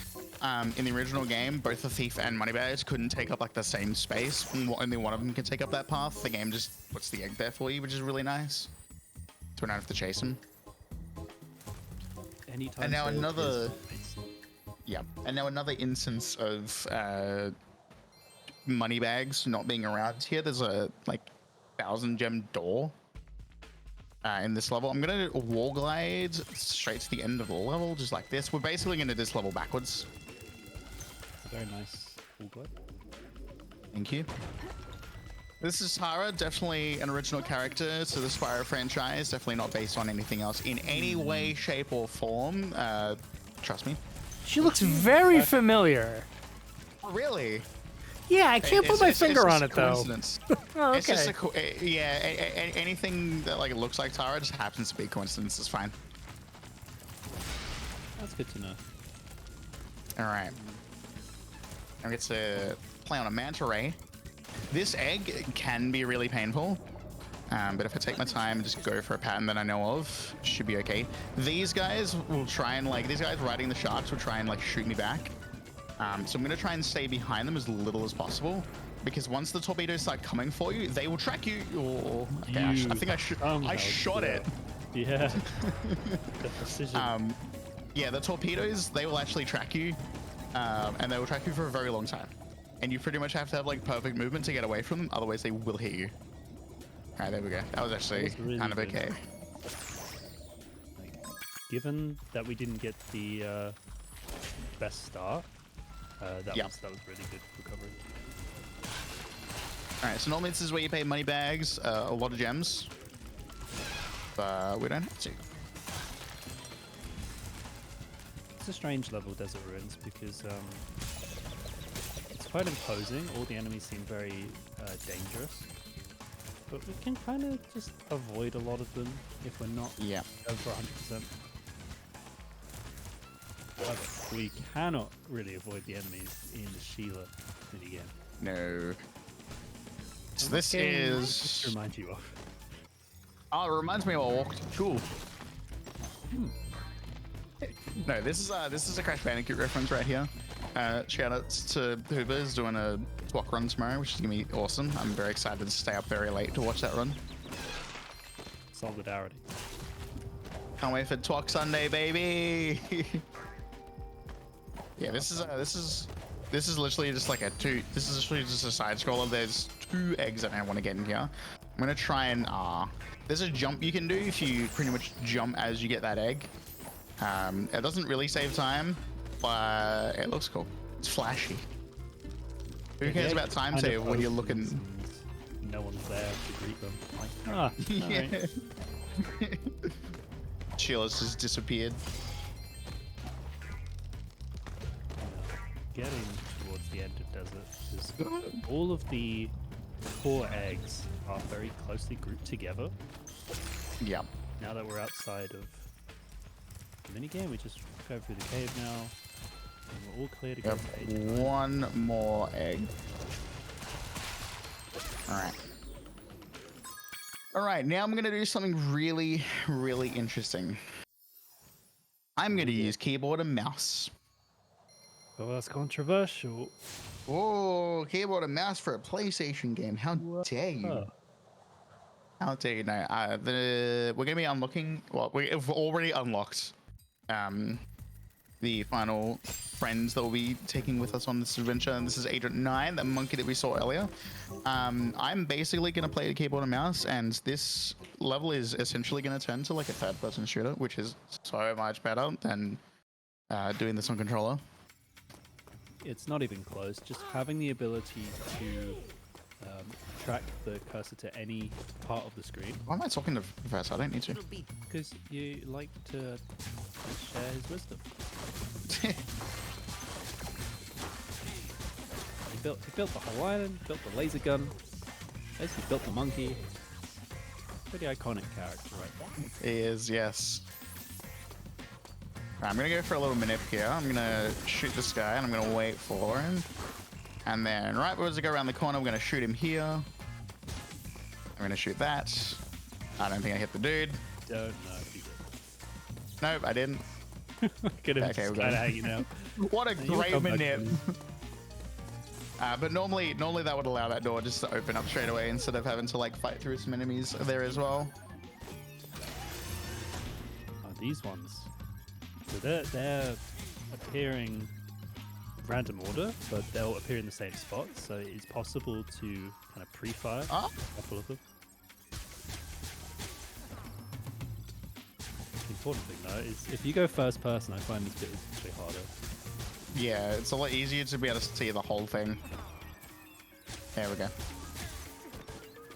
in the original game, both the thief and moneybags couldn't take up like the same space. Only one of them can take up that path. The game just puts the egg there for you, which is really nice. So we don't have to chase him. Anytime. And now another instance of moneybags not being around here. There's a like 1,000 gem door. In this level, I'm gonna wall glide straight to the end of the level, just like this. We're basically gonna do this level backwards. Very nice. All good. Thank you. This is Tara, definitely an original character to the Spyro franchise, definitely not based on anything else in any way, shape, or form. Trust me. She looks very familiar. Really? Yeah, I can't put my finger on it though. Coincidence. Oh, It's just okay. anything that like looks like Tara just happens to be a coincidence. It's fine. That's good to know. All right. I get to play on a manta ray. This egg can be really painful, but if I take my time and just go for a pattern that I know of, should be okay. These guys will try and these guys riding the sharks will try and shoot me back. So I'm gonna try and stay behind them as little as possible, because once the torpedoes start coming for you, they will track you. Oh, okay, I think I shot it. Yeah. The precision. Yeah, the torpedoes, they will actually track you, and they will track you for a very long time. And you pretty much have to have perfect movement to get away from them, otherwise they will hit you. All right, there we go. That was actually really kind of good. okay. Given that we didn't get the best start, that was really good recovery. All right, so normally this is where you pay money bags, a lot of gems, but we don't have to. It's a strange level, Desert Ruins, because it's quite imposing. All the enemies seem very dangerous, but we can kind of just avoid a lot of them if we're not over 100%. However, we cannot really avoid the enemies in the Sheila minigame. No. So And this what game is... does this remind you of? Oh, it reminds me of a walk. Cool. No, this is a Crash Bandicoot reference right here. Shout outs to Hoover's doing a walk run tomorrow, which is gonna be awesome. I'm very excited to stay up very late to watch that run. Solidarity. Can't wait for Twalk Sunday, baby. Yeah, this is literally just this is literally just a side scroller. There's 2 eggs that I want to get in here. I'm gonna try and there's a jump you can do if you pretty much jump as you get that egg. It doesn't really save time, but it looks cool. It's flashy. Who cares about time save when you're looking? No one's there to greet them. Yeah. Sheila's just disappeared. Getting towards the end of Desert, because all of the core eggs are very closely grouped together. Yeah. Now that we're outside of the minigame, we just go through the cave now, and we're all clear to go. One more egg. Alright. Alright, now I'm gonna do something really, really interesting. I'm gonna use keyboard and mouse. Oh, that's controversial. Oh, keyboard and mouse for a PlayStation game. How dare you? How dare you? No, we're going to be unlocking, well, we've already unlocked the final friends that will be taking with us on this adventure. And this is Agent 9, that monkey that we saw earlier. I'm basically going to play the keyboard and mouse, and this level is essentially going to turn to a third-person shooter, which is so much better than doing this on controller. It's not even close. Just having the ability to track the cursor to any part of the screen. Why am I talking to Professor? I don't need to. Because you like to share his wisdom. He built the whole island, built the laser gun, basically built the monkey. Pretty iconic character right there. He is, yes. I'm gonna go for a little manip here. I'm gonna shoot this guy and I'm gonna wait for him. And then right as I go around the corner, I'm gonna shoot him here. I'm gonna shoot that. I don't think I hit the dude. Don't know if you did. Nope, I didn't. Could have Okay, just we're kind good. of hanging out. What a You'll great come back minute. to me. But normally that would allow that door just to open up straight away instead of having to like fight through some enemies there as well. Oh, these ones. So they're appearing random order, but they'll appear in the same spot. So it's possible to kind of pre-fire Oh. a couple of them. The important thing though is if you go first person, I find this bit is actually harder. Yeah, it's a lot easier to be able to see the whole thing. There we go.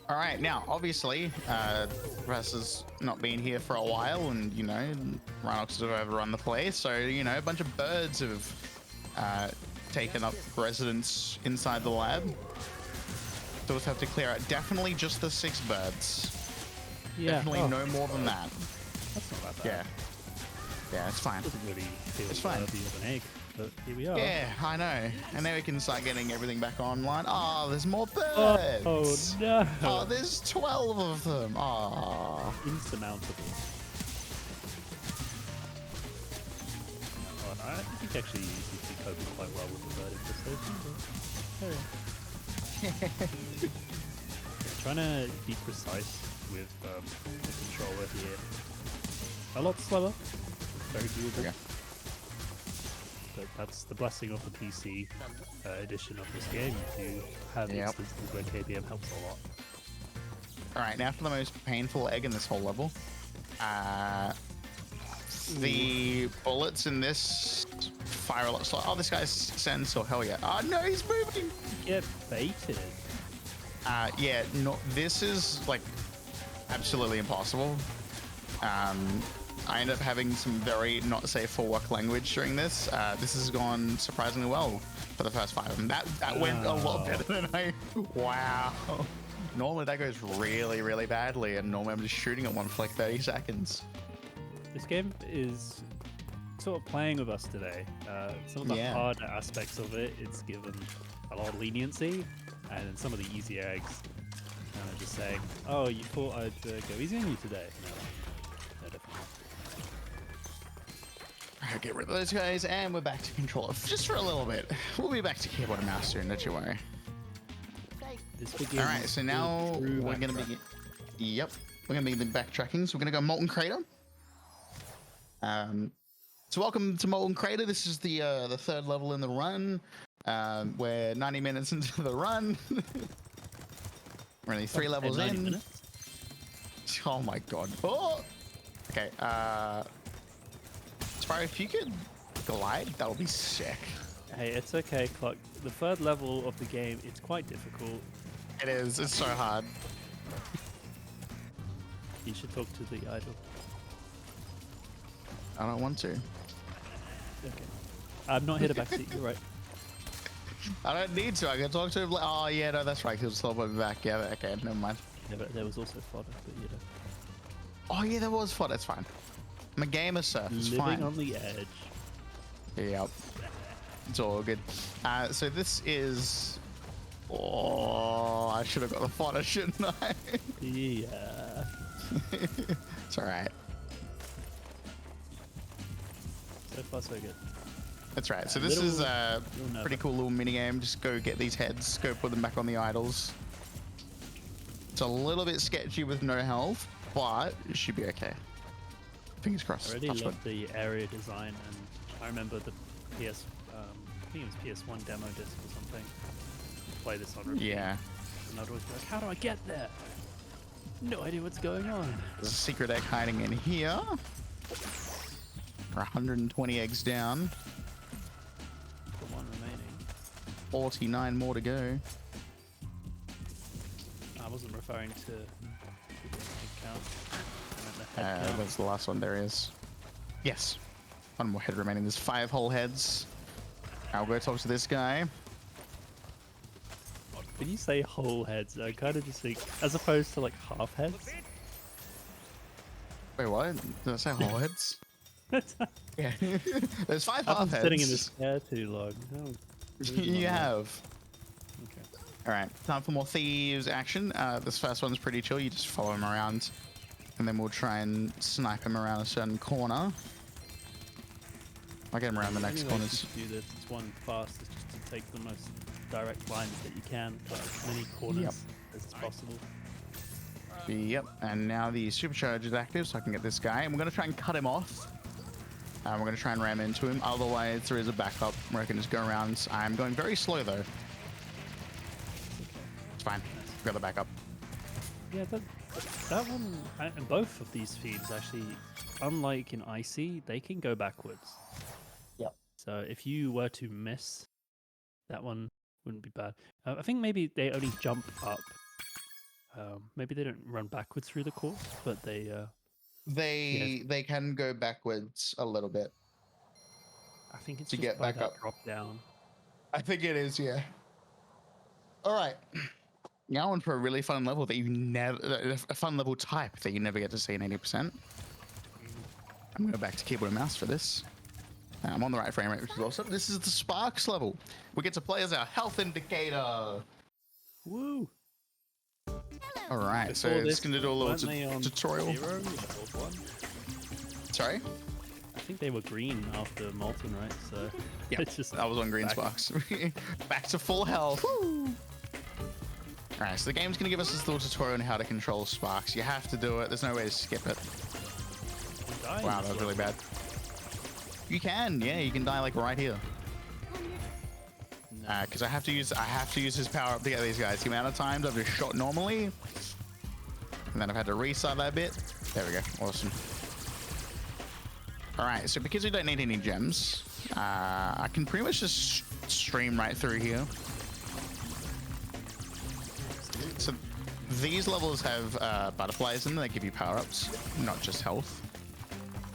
All right, now obviously, Russ has not been here for a while, and you know, Rhinox have overrun the place. So you know, a bunch of birds have taken up residence inside the lab. So we'll have to clear out. Definitely just the 6 birds. Yeah. Definitely Oh, no more than that. that's not that bad. Yeah. Yeah, it's fine. Doesn't really feel It's fine. worthy of an egg, but here we are. Yeah, I know. And now we can start getting everything back online. Oh, there's more Oh, birds. no. Oh, there's 12 of them. Oh. Insurmountable. Oh, no, I think actually you seem to be coping quite well with the bird infestation. But trying to be precise with the controller here. A lot slower. Very doable. Okay. But that's the blessing of the PC edition of this game. You have Yep. instances where KBM helps a lot. All right, now for the most painful egg in this whole level. The bullets in this fire a lot slower. Oh, this guy's sensor. Hell yeah. Oh, no, he's moving. Get baited. Yeah, no, this is like absolutely impossible. I end up having some very not safe for work language during this. This has gone surprisingly well for the first 5 of them. That went a lot better than I. Wow. Normally that goes really, really badly, and normally I'm just shooting at one for like 30 seconds. This game is sort of playing with us today. Some of the Yeah. harder aspects of it, it's given a lot of leniency, and then some of the easy eggs, just saying, "Oh, you thought I'd go easy on you today?" No, definitely not. Alright, get rid of those guys, and we're back to controller just for a little bit. We'll be back to keyboard and mouse soon, don't you worry. This begins. All right, so now the true we're gonna backtrack. be. Yep, we're gonna be the backtracking. So we're gonna go Molten Crater. So welcome to Molten Crater. This is the 3rd level in the run. We're 90 minutes into the run. We're only 3 levels 90 in. minutes? Oh my god. Oh. Okay. Spyro, if you could glide, that would be sick. Hey, it's okay, Clock. The 3rd level of the game, it's quite difficult. It is. It's so hard. You should talk to the idol. I don't want to. Okay. I'm not here to backseat. You're right. I don't need to. I can talk to him. Oh yeah, no, that's right. He'll still put me back. Yeah, okay, never mind. Yeah, but there was also fodder, but you know. Oh yeah, there was fun. It's fine. I'm a gamer, sir. It's Living fine. on the edge. Yep. It's all good. So this is. Oh, I should have got the fodder, shouldn't I? Yeah. It's all right. So far, so good. That's right. So this is a little pretty cool little mini game. Just go get these heads. Go put them back on the idols. It's a little bit sketchy with no health, but it should be okay. Fingers crossed. I really Touch love the area design, and I remember the PS, I think it was PS1 demo disc or something. Play this on repeat. Yeah. And I'd always be like, how do I get there? No idea what's going on. There's a secret egg hiding in here. We're 120 eggs down. The one remaining. 49 more to go. I wasn't referring to the egg count. I meant the head count. That's the last one. There is. Yes. One more head remaining. There's 5 whole heads. I'll go talk to this guy. When you say whole heads, I kind of just think, as opposed to like half heads. Wait, what? Did I say whole heads? Yeah. There's 5 I've half been heads. sitting in this chair too long. Oh, You have. Okay. All right, time for more thieves action. This first one's pretty chill. You just follow him around. and then we'll try and snipe him around a certain corner. I'll get him around the next Only way corners. to do this is one fast is just to take the most direct lines that you can, but as many corners as possible. Yep, and now the supercharge is active, so I can get this guy. And we're going to try and cut him off. We're going to try and ram into him. Otherwise, there is a backup where I can just go around. I'm going very slow, though. It's fine. Got the backup. Yeah, that one, and both of these feeds actually, unlike in Icy, they can go backwards. Yep. So if you were to miss, that one wouldn't be bad. I think maybe they only jump up. Maybe they don't run backwards through the course, but they They can go backwards a little bit. I think it's To just get by back that up. drop down. I think it is, yeah. All right. Now on for a really fun level that you never, a fun level type that you never get to see in 80%. I'm going to go back to keyboard and mouse for this. I'm on the right frame rate, which is awesome. This is the Sparks level. We get to play as our health indicator. Woo! All right, so it's going to do a little tutorial. Zero, the old one? Sorry? I think they were green after Molten, right? So Yeah, it's just I was on green back. Sparks. Back to full health. Woo! All right, so the game's going to give us this little tutorial on how to control Sparks. You have to do it. There's no way to skip it. Wow, that was really bad. You can, yeah, you can die like right here. Because I have to use his power up to get these guys. The amount of times I've just shot normally, and then I've had to restart that bit. There we go, awesome. All right, so because we don't need any gems, I can pretty much just stream right through here. So these levels have butterflies in them that give you power-ups, not just health.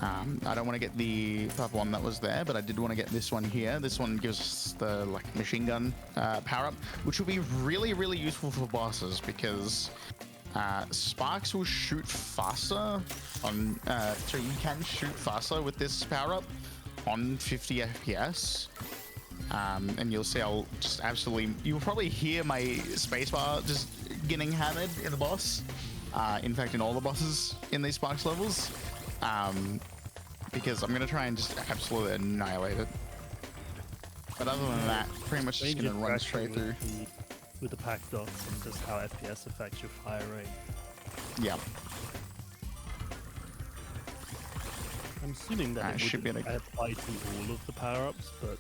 I don't want to get the purple one that was there, but I did want to get this one here. This one gives us the machine gun power-up, which will be really, really useful for bosses because Sparks will shoot faster on. So you can shoot faster with this power-up on 50 FPS. And you'll see I'll just absolutely. You'll probably hear my spacebar just getting hammered in the boss. In fact, in all the bosses in these Sparks levels. Because I'm going to try and just absolutely annihilate it. But other than that, pretty much just going to run straight through. With the pack dots and just how FPS affects your fire rate. Yeah. I'm assuming that it should be would apply to all of the power-ups, but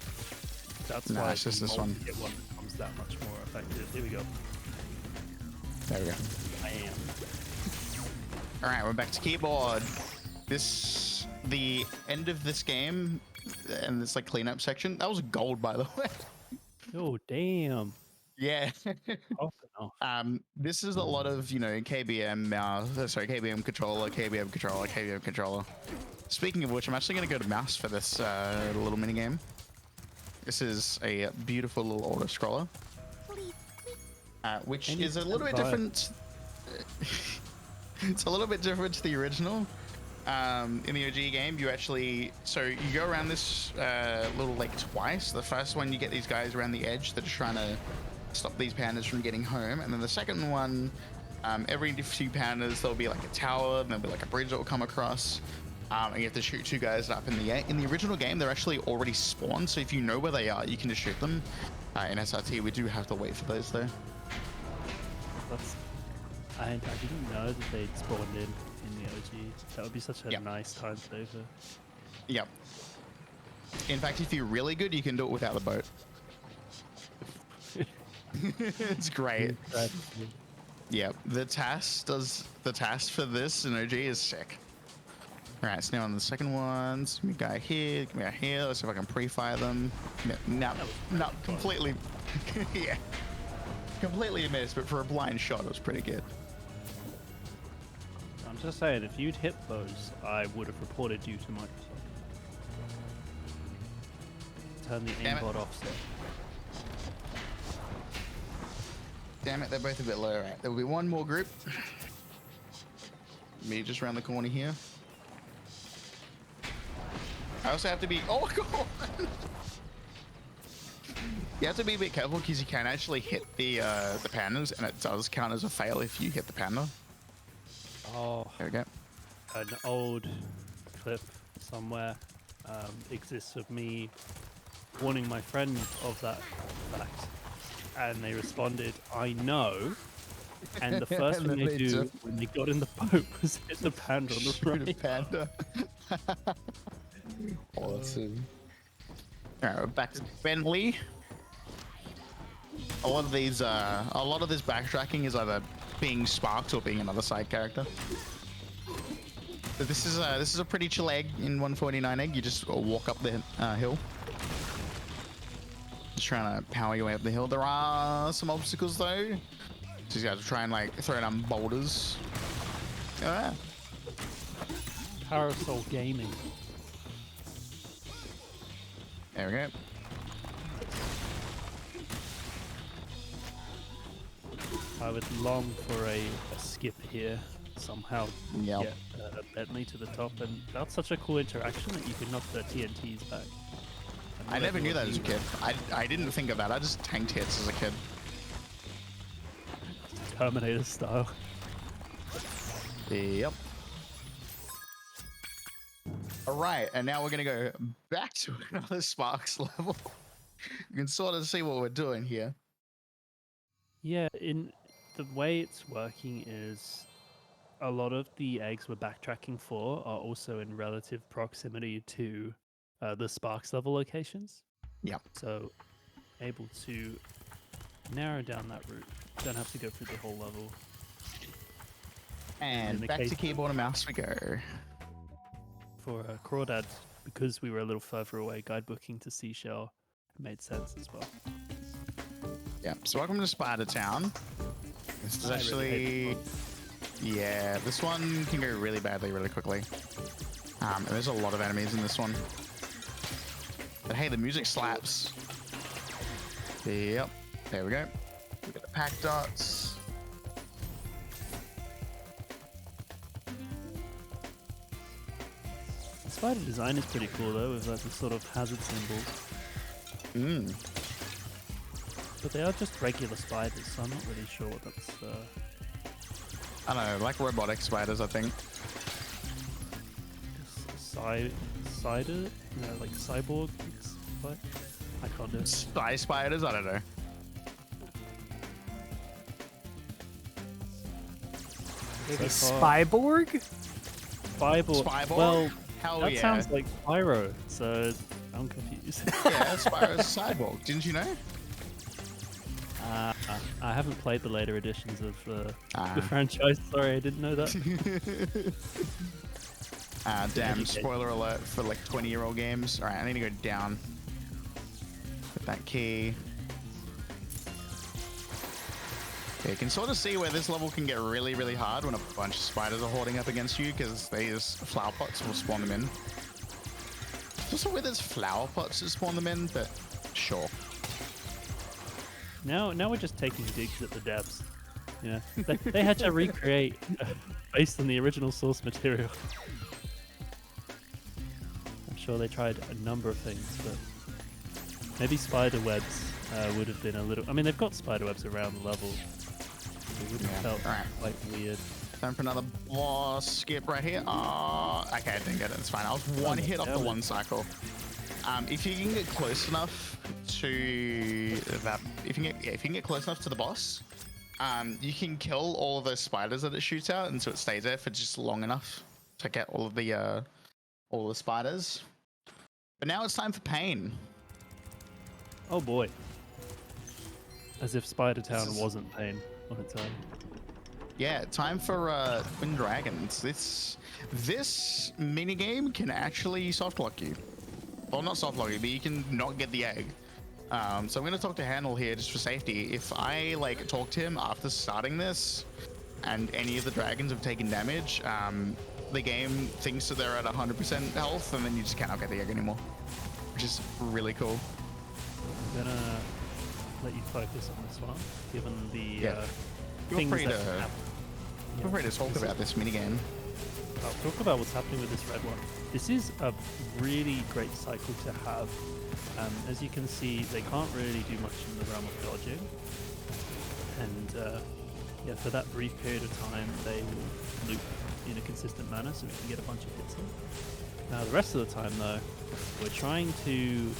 that's No, why it's just the this one. multi-hit one becomes that much more effective. Here we go. There we go. I am. All right, we're back to keyboard. The end of this game, and this cleanup section, that was gold, by the way. Oh, damn. Yeah. Oh, no. This is a lot of, KBM mouse, KBM controller, KBM controller, KBM controller. Speaking of which, I'm actually going to go to mouse for this little mini game. This is a beautiful little auto scroller, which is a little bit different. It's a little bit different to the original. In the OG game, you go around this little lake twice. The first one, you get these guys around the edge that are trying to stop these pandas from getting home, and then the second one, every few pandas there'll be a tower, and there'll be a bridge that will come across, and you have to shoot two guys up in the air. In the original game, they're actually already spawned, so if you know where they are, you can just shoot them. In SRT, we do have to wait for those though. I didn't know that they'd spawned in the OG. That would be such a nice time saver. Yep. In fact, if you're really good, you can do it without the boat. It's great. Yeah, the task for this in OG is sick. All right, so now on the second one, so we got here, we got here. Let's see if I can pre-fire them. No, completely. Yeah, completely missed, but for a blind shot, it was pretty good. I'm just saying, if you'd hit those, I would have reported you to Microsoft. Turn the aimbot offset. Damn it, they're both a bit low. Right, there will be one more group. Me just around the corner here. I also have to be. Oh my god! You have to be a bit careful because you can actually hit the pandas, and it does count as a fail if you hit the panda. Oh, There we go. an old clip somewhere exists of me warning my friend of that fact, and they responded, "I know." And the first And thing then they they do just when they got in the boat was hit the panda on the shoot a right. panda. Awesome. All right, we're back to Bentley. A lot of these, a lot of this backtracking is either being Sparked or being another side character. But this is a pretty chill egg in 149 egg. You just walk up the hill. Just trying to power your way up the hill. There are some obstacles though. So you have to try and like throw down boulders. Yeah. Parasol Gaming. There we go. I would long for a skip here. Somehow Yep. get Bentley to the top, and that's such a cool interaction that you can knock the TNTs back. And I not never knew that everyone as a kid. I didn't think of that. I just tanked hits as a kid. Terminator style. Yep. All right, and now we're gonna go back to another Sparks level. You can sort of see what we're doing here. Yeah, in the way it's working is a lot of the eggs we're backtracking for are also in relative proximity to the Sparks level locations. Yep. So able to narrow down that route. Don't have to go through the whole level. And In the back to case- keyboard and mouse we go. For Crawdad, because we were a little further away, guidebooking to Seashell made sense as well. Yep. So welcome to Spider Town. This is I really hate actually, yeah, this one can go really badly really quickly. And there's a lot of enemies in this one. But hey, the music slaps. Yep. There we go. We got the pack dots. The spider design is pretty cool though, with like the sort of hazard symbols. Mm. But they are just regular spiders, so I'm not really sure what that's. I don't know, like robotic spiders, I think. Cider? You know, like cyborg? What? I can't do it. Spy spiders? I don't know. Maybe So far- Spyborg? Spyborg. Spyborg? Well, Hell that yeah. sounds like Spyro, so I'm confused. Yeah, Spyro's cyborg. Didn't you know? I haven't played the later editions of Ah. the franchise. Sorry, I didn't know that. Damn, Educate. spoiler alert for like 20-year-old games. Alright, I need to go down. Put that key. Yeah, you can sort of see where this level can get really, really hard when a bunch of spiders are hoarding up against you, because these flower pots will spawn them in. There's also where there's flower pots that spawn them in, but sure. Now we're just taking digs at the devs. You know, they had to recreate based on the original source material. I'm sure they tried a number of things, but maybe spider webs would have been a little. I mean, they've got spider webs around the level. It would have Yeah, felt alright. quite weird. Time for another boss skip right here. Oh, okay, I didn't get it. It's fine. I was one hit off the damn it. one cycle. If you can get close enough to that, if you can get close enough to the boss, you can kill all of those spiders that it shoots out, and so it stays there for just long enough to get all the spiders. But now it's time for pain. Oh boy. As if Spider Town This is- wasn't pain on its own. Yeah, time for Twin Dragons. This mini game can actually soft lock you. Well, not soft lock you, but you can not get the egg. So I'm gonna talk to Handel here just for safety. If I like talk to him after starting this, and any of the dragons have taken damage, the game thinks that they're at 100% health, and then you just cannot get the egg anymore, which is really cool. I'm gonna let you focus on this one, given the Yeah. Feel things free that to- can happen. Yeah. Feel free to talk about this mini game. I'll talk about what's happening with this red one. This is a really great cycle to have. As you can see, they can't really do much in the realm of dodging. And yeah, for that brief period of time, they will loop in a consistent manner so we can get a bunch of hits in. Now the rest of the time though, we're trying to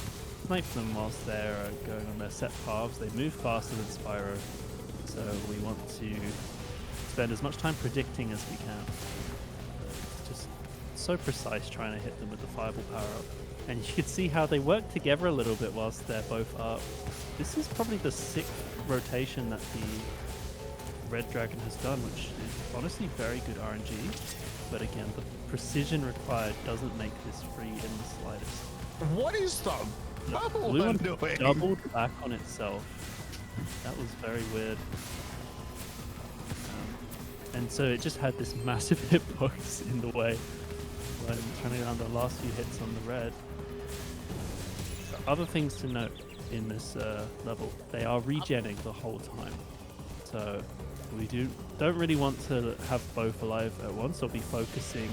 snipe them whilst they're going on their set paths. They move faster than Spyro, so we want to spend as much time predicting as we can. It's just so precise trying to hit them with the Fireball power-up. And you can see how they work together a little bit whilst they're both up. This is probably the 6th rotation that the Red Dragon has done, which is honestly very good RNG. But again, the precision required doesn't make this free in the slightest. What is the bubble Blue one doing? doubled back on itself. That was very weird. And so it just had this massive hitbox in the way when trying to land the last few hits on the red. Other things to note in this level, they are regenning the whole time. So we don't really want to have both alive at once or be focusing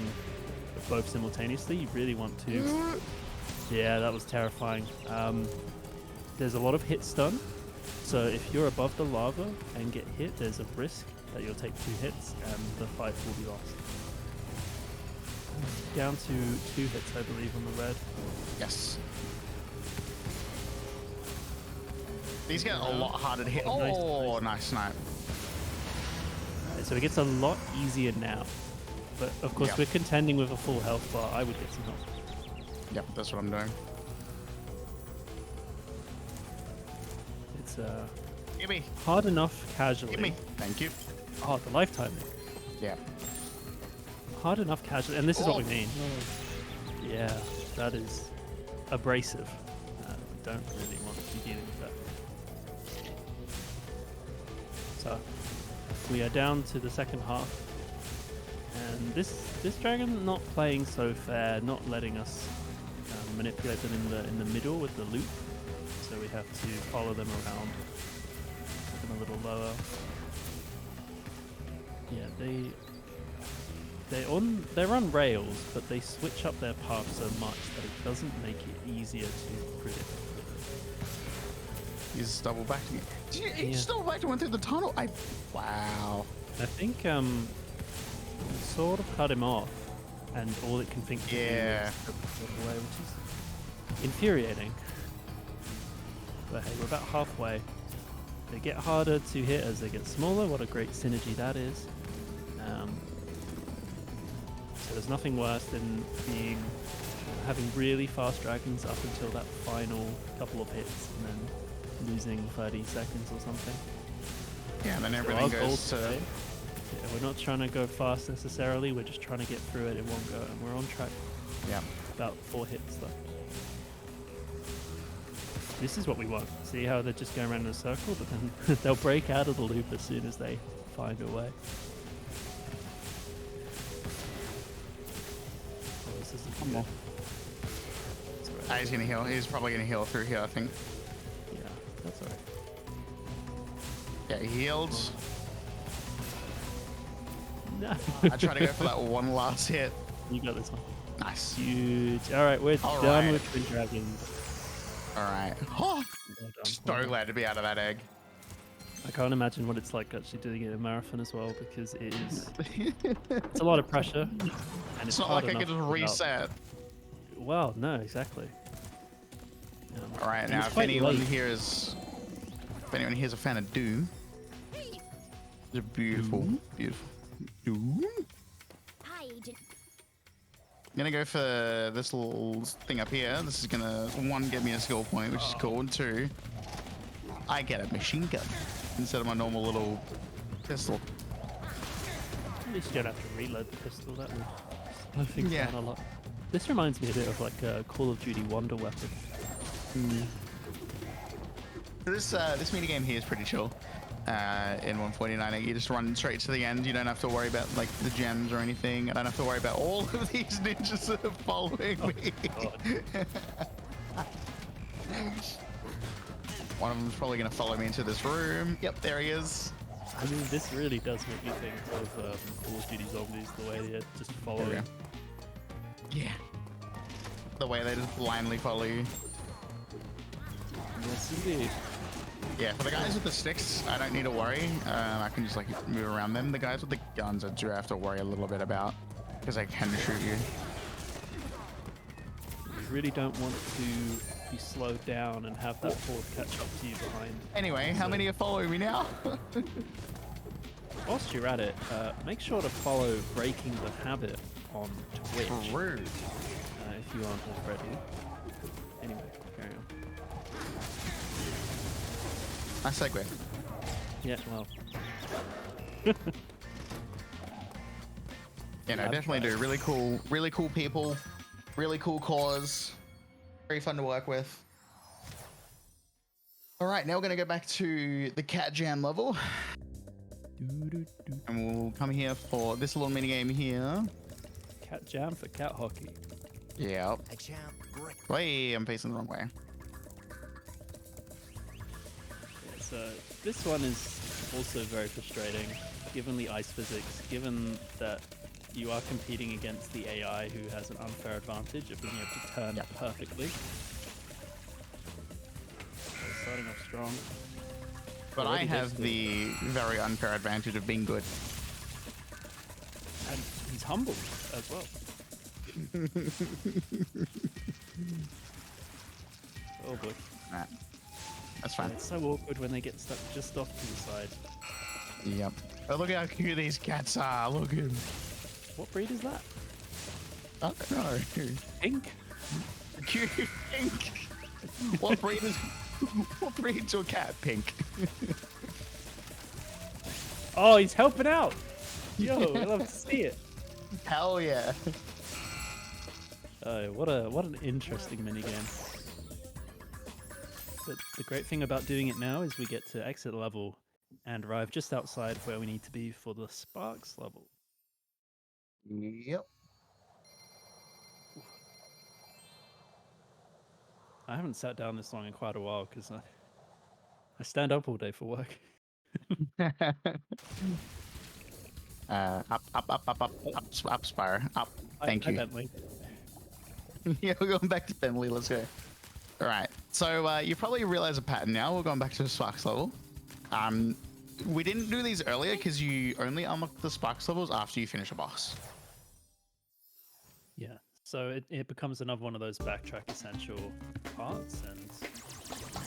both simultaneously. You really want to... Yeah, that was terrifying. There's a lot of hit stun. So if you're above the lava and get hit, there's a risk that you'll take 2 hits and the fight will be lost. Down to 2 hits, I believe, on the red. Yes. These get a lot harder to hit. Nice, Oh, nice snipe. Right, so it gets a lot easier now. But of course, we're contending with a full health bar. I would get some help. Yep, that's what I'm doing. It's Give me. hard enough casually. Give me. Thank you. Oh, the lifetime. Yeah. Hard enough casually, and this is what we mean. Yeah, that is abrasive. We don't really want to be dealing with that. So we are down to the second half, and this dragon not playing so fair, not letting us manipulate them in the middle with the loop. So we have to follow them around, put them a little lower. Yeah, they're on rails, but they switch up their path so much that it doesn't make it easier to predict. He's double backed again. He just double backed and went through the tunnel. Wow. I think sort of cut him off, and all it can think to do is walk away, which is infuriating. But hey, we're about halfway. They get harder to hit as they get smaller. What a great synergy that is. So there's nothing worse than having really fast dragons up until that final couple of hits and then losing 30 seconds or something. Yeah, and then So everything our goal goes to... today, we're not trying to go fast necessarily, we're just trying to get through it in one go, and we're on track. Yeah. About 4 hits left. This is what we want. See how they're just going around in a circle, but then they'll break out of the loop as soon as they find a way. Oh, this isn't Come on. It's alright. He's gonna heal. He's probably gonna heal through here, I think. Yeah, that's alright. Yeah, he healed. No. I try to go for that one last hit. You got this one. Nice. Huge. Alright, we're done with Twin Dragons. Alright. Oh, Well done. so glad to be out of that egg. I can't imagine what it's like actually doing it in a marathon as well, because it is it's a lot of pressure, and It's not like I can just reset. Well, no, exactly. Alright, and now it's if quite anyone late. here is a fan of Doom, it's a beautiful, beautiful Doom. I'm gonna go for this little thing up here. This is gonna, 1, get me a skill point, which is cool, and 2, I get a machine gun instead of my normal little pistol. At least you don't have to reload the pistol. That would slow things Yeah. down a lot. This reminds me a bit of like a Call of Duty Wonder Weapon. This minigame here is pretty chill. In 149, you just run straight to the end. You don't have to worry about like the gems or anything. I don't have to worry about all of these ninjas that are following me. One of them's probably gonna follow me into this room. Yep, there he is. I mean, this really does make you think of Call of Duty Zombies, the way they're just following. Yeah. The way they just blindly follow you. Yes, indeed. Yeah, for the guys with the sticks, I don't need to worry. I can just like move around them. The guys with the guns, I do have to worry a little bit about. Because I can shoot you. You really don't want to be slowed down and have that horde catch up to you behind. Anyway, how many are following me now? Whilst you're at it, make sure to follow Breaking the Habit on Twitch Rude. if you aren't already. Anyway, carry on. Nice segue. Yeah, well. You know, Yeah, definitely do. Really cool people, really cool cause, very fun to work with. All right, now we're gonna go back to the cat jam level, and we'll come here for this little mini game here. Cat jam for cat hockey. Yep. Wait, I'm facing the wrong way. Yeah, so this one is also very frustrating, given the ice physics, given that you are competing against the AI who has an unfair advantage of being able to turn perfectly. So starting off strong. But I Already have the very unfair advantage of being good. And he's humbled as well. Oh boy. Nah, that's fine. It's so awkward when they get stuck just off to the side. Yep. Oh, look how cute these cats are. Look at him. What breed is that? Oh, no. Pink? Cute pink. What breed is? What breed's your cat? Pink. Oh, he's helping out! Yo, I love to see it. Hell yeah. Oh, what an interesting minigame. But the great thing about doing it now is we get to exit level and arrive just outside where we need to be for the Sparks level. Yep. I haven't sat down this long in quite a while because I stand up all day for work. Up, Spyro. Up. Thank Hi, you. Bentley. Yeah, we're going back to Bentley. Let's go. All right. So you probably realize a pattern now. We're going back to the Sparks level. We didn't do these earlier because you only unlock the Sparks levels after you finish a boss. Yeah, so it becomes another one of those backtrack essential parts, and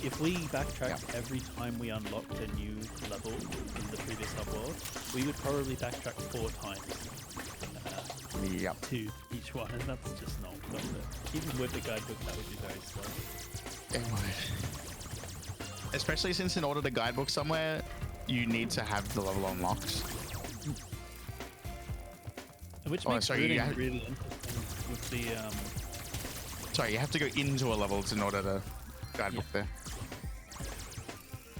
if we backtracked every time we unlocked a new level in the previous hub-world, we would probably backtrack 4 times to each one, and that's just not worth it. Even with the guidebook, that would be very slow. It would. Especially since in order to guidebook somewhere, you need to have the level unlocked. Which makes sorry, really, you really interesting with the... Sorry, you have to go into a level in order to guidebook there.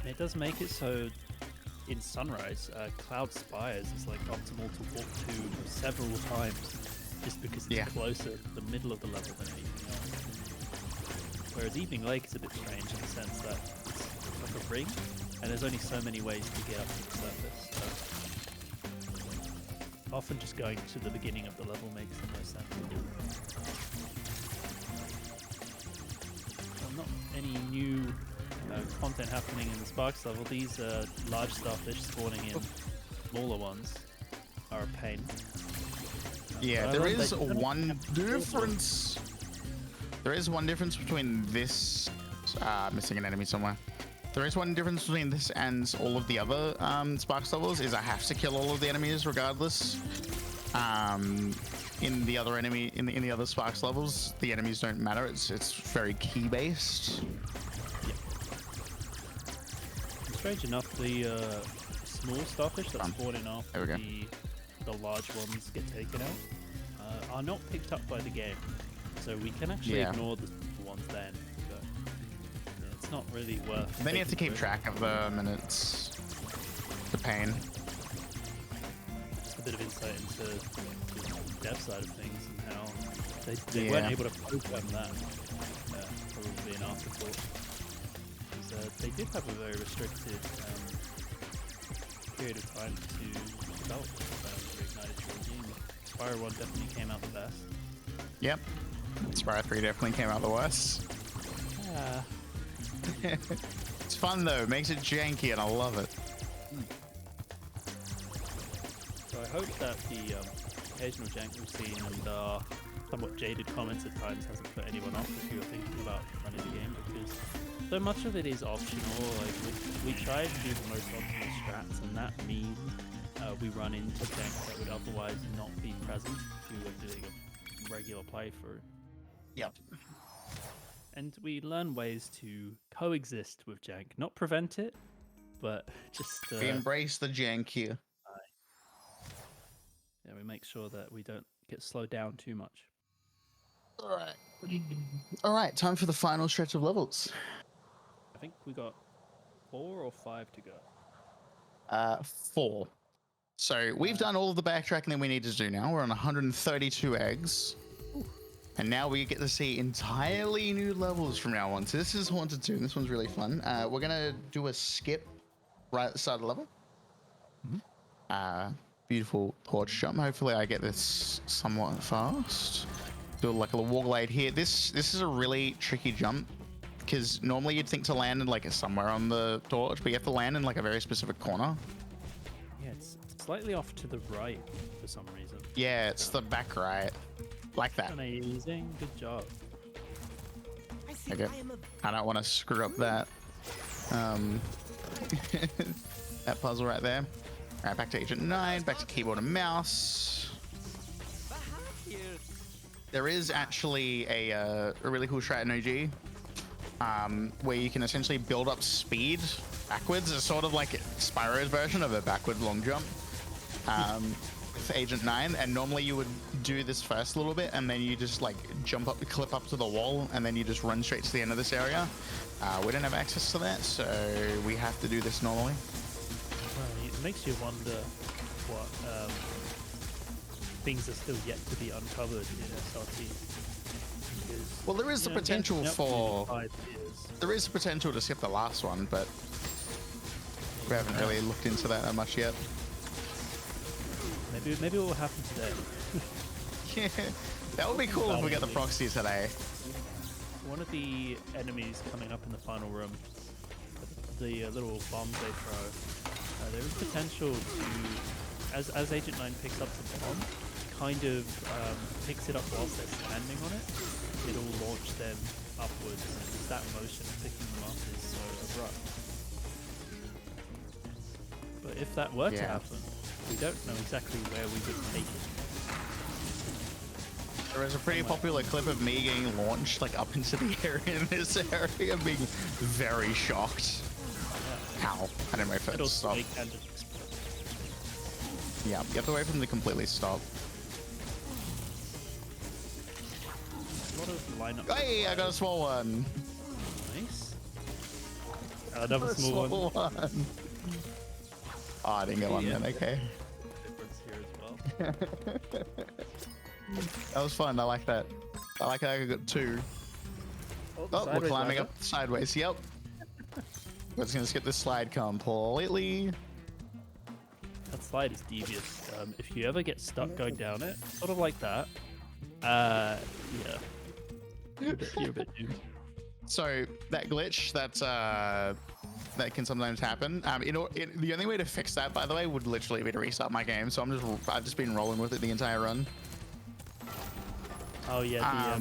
And it does make it so in Sunrise, Cloud Spires is like optimal to walk to several times just because it's closer to the middle of the level than anything else. Whereas Evening Lake is a bit strange in the sense that it's like a ring and there's only so many ways to get up to the surface. So often just going to the beginning of the level makes the most sense. Not any new content happening in the Sparks level. These large starfish spawning in smaller ones are a pain. Yeah, there is one difference. There is one difference between this. Missing an enemy somewhere. There is one difference between this and all of the other Sparks levels. Is I have to kill all of the enemies regardless. In the other in the other Sparks levels, the enemies don't matter. It's very key based. Strange enough, the small starfish that spawn in after the large ones get taken out are not picked up by the game, so we can actually ignore the small ones then. So, it's not really worth. Then you have to keep track of them, and it's the pain. Just a bit of insight into the dev side of things and how they weren't able to program that. Probably an afterthought. They did have a very restricted period of time to develop Reignited Trilogy. Spyro 1 definitely came out the best. Yep. Spyro 3 definitely came out the worst. It's fun though, makes it janky and I love it. So I hope that the occasional jank we've seen, and somewhat jaded comments at times hasn't put anyone off if you're thinking about running the game, because so much of it is optional. Like we try to do the most optimal strats, and that means we run into jank that would otherwise not be present if we were doing a regular playthrough. Yep. And we learn ways to coexist with jank, not prevent it, but just We embrace the jank here. yeah, we make sure that we don't get slowed down too much. All right, time for the final stretch of levels. I think we got 4 or 5 to go. 4. So we've done all of the backtracking that we need to do now. We're on 132 eggs. And now we get to see entirely new levels from now on. So this is Haunted 2, and this one's really fun. We're going to do a skip right at the start of the level. Beautiful torch jump. Hopefully I get this somewhat fast. Do like a little wall glide here. This is a really tricky jump, because normally you'd think to land in like somewhere on the torch, but you have to land in like a very specific corner. Yeah, it's slightly off to the right for some reason. Yeah, it's the back right. Like that. Amazing. Good job. Okay. I don't want to screw up that that puzzle right there. All right, back to Agent 9, back to keyboard and mouse. There is actually a really cool strat in OG where you can essentially build up speed backwards. It's sort of like Spyro's version of a backward long jump with Agent 9. And normally you would do this first a little bit, and then you just like jump up, clip up to the wall, and then you just run straight to the end of this area. We don't have access to that, so we have to do this normally. Well, it makes you wonder what things are still yet to be uncovered in SRT. Because, Well, there is the potential for... 5 years. There is the potential to skip the last one, but we haven't really looked into that much yet. Maybe it will happen today. Yeah, that would be cool if we get the proxy today. One of the enemies coming up in the final room, the little bombs they throw, there is potential to, as Agent 9 picks up the bomb, kind of picks it up whilst they're standing on it, it'll launch them upwards, and that motion of picking them up is so abrupt. But if that were to happen, we don't know exactly where we would take it. There is a pretty popular clip of me getting launched like up into the area in this area, being very shocked. Ow, I didn't wait for it to stop. Yeah, you have to wait for them to completely stop. A lot of lineup. Hey, I got a small one. Nice. Another small one. Oh, I didn't get one then, okay. Difference here as well. That was fun, I like that. I like how I got 2. Oh, we're climbing up sideways, yep. We're just gonna skip this slide completely. That slide is devious. If you ever get stuck going down it, sort of like that, yeah. You're a bit doomed. So, that glitch, that can sometimes happen. The only way to fix that, by the way, would literally be to restart my game. So I've just been rolling with it the entire run. Oh yeah,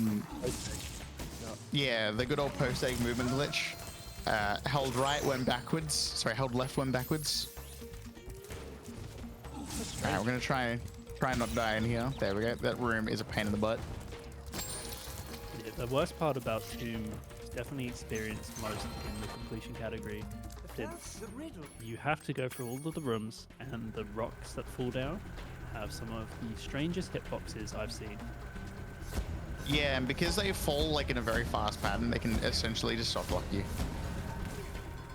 yeah, the good old post-egg movement glitch. Held right when backwards. Sorry, held left when backwards. Alright, we're gonna try not die in here. There we go. That room is a pain in the butt. Yeah, the worst part about Tomb is definitely experienced most in the completion category. Since you have to go through all of the rooms, and the rocks that fall down have some of the strangest hitboxes I've seen. Yeah, and because they fall like in a very fast pattern, they can essentially just soft lock you.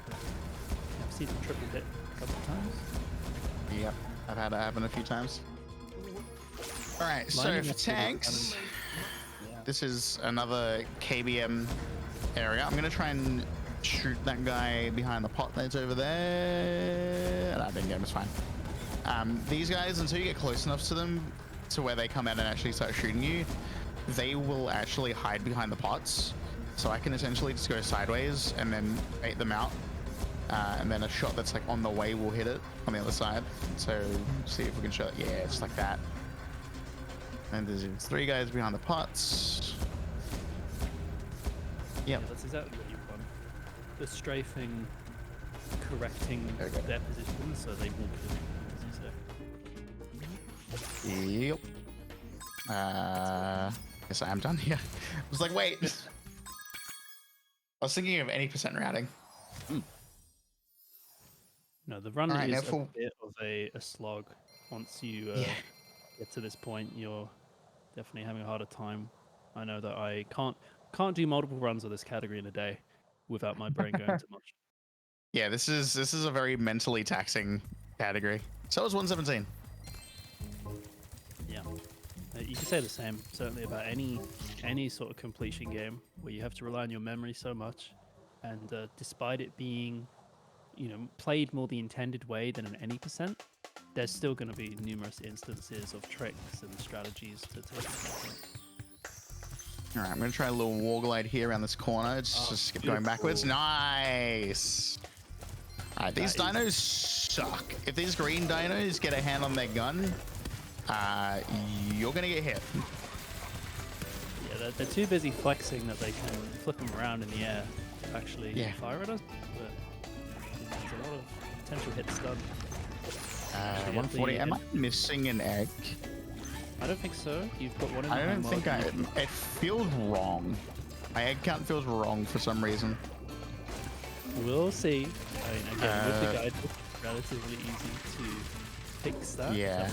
I've seen them triple hit a couple of times. Yep, I've had it happen a few times. Alright, so for tanks, this is another KBM area. I'm gonna try and shoot that guy behind the pot that's over there. I didn't get him, it's fine. These guys, until you get close enough to them to where they come out and actually start shooting you, they will actually hide behind the pots. So I can essentially just go sideways and then bait them out. And then a shot that's like on the way will hit it on the other side. So see if we can show it. Yeah, just like that. And there's 3 guys behind the pots. Yeah, Yep. that's exactly what you want. The strafing correcting Okay. their position so they will kill you, as you say. Yep. Yes, I am done here. I was like, wait. I was thinking of any percent routing. No, the run Alright, is now a for- bit of a slog. Once you Yeah. get to this point, you're definitely having a harder time. I know that I can't do multiple runs of this category in a day without my brain going too much. Yeah, this is a very mentally taxing category. So is 117. Yeah, you can say the same certainly about any sort of completion game where you have to rely on your memory so much, and despite it being, you know, played more the intended way than an any percent, there's still going to be numerous instances of tricks and strategies to take into account. All right, I'm gonna try a little wall glide here around this corner. Just keep going backwards. beautiful. Nice. All right, these That dinos suck. If these green dinos get a hand on their gun, you're gonna get hit. Yeah, they're too busy flexing that they can flip them around in the air to actually Yeah. fire at us. But there's a lot of potential hits done. 140. Am I missing an egg? I don't think so. You've got one in the I don't home think world. it feels wrong. My egg count feels wrong for some reason. We'll see. I mean, again, with the guide, it's relatively easy to fix that. Yeah.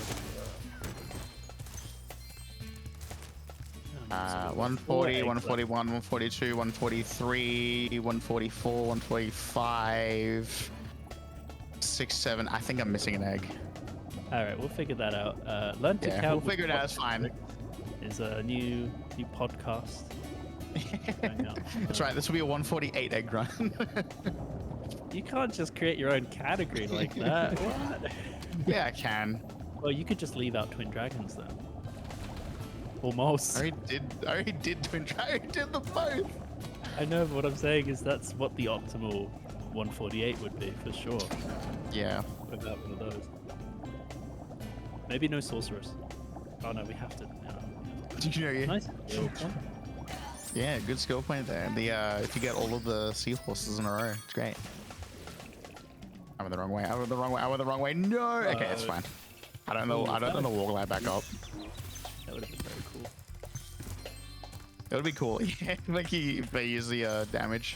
So 140, eggs 141, 142, 143, 144, 145, 6, 7. I think I'm missing an egg. All right, we'll figure that out. Learn to Yeah, count. we'll with figure it out. It's fine. Clockdistrict Is a new podcast. going out. That's right. This will be a 148 egg run. You can't just create your own category like that. What? Yeah, I can. Well, you could just leave out Twin Dragons then. Almost. I already did Twin Dragon. I did them both. I know, but what I'm saying is that's what the optimal 148 would be for sure. Yeah. Without one of those. Maybe no sorceress. Oh no, we have to. Did you know you? Nice. Yeah, good skill point there. The if you get all of the seahorses in a row, it's great. I went the wrong way. I went the wrong way. I went the wrong way. No. Okay, it's fine. I don't know. I don't know the wall glide back up. That would have been very cool. It would be cool. Yeah, like if they use the damage.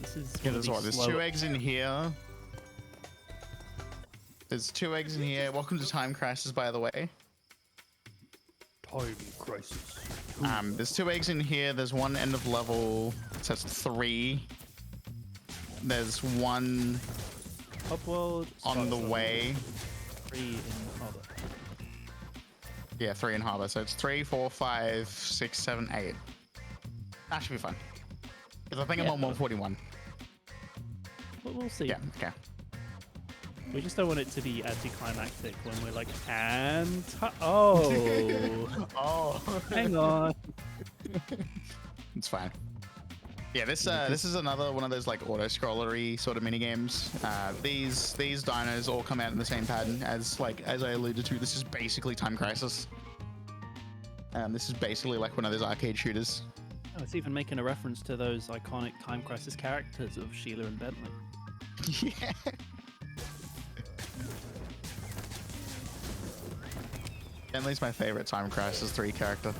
This is Yeah, one of there's what? these There's slow- 2 eggs in here. There's 2 eggs in here. Welcome to Time Crisis, by the way. Time crisis. There's 2 eggs in here. There's 1 end of level. So that's 3. There's 1 Upworld on the starts way. 3 in Harbor. Yeah, 3 in Harbor. So it's 3, 4, 5, 6, 7, 8. That should be fun. Because I think I'm on 141. But we'll see. Yeah, okay. We just don't want it to be anticlimactic when we're like, and oh, Oh, hang on. it's fine. Yeah, this is another one of those like auto-scrollery sort of mini games. These dinos all come out in the same pattern as I alluded to. This is basically Time Crisis. This is basically like one of those arcade shooters. Oh, it's even making a reference to those iconic Time Crisis characters of Sheila and Bentley. Yeah. Bentley's my favorite Time Crisis 3 character.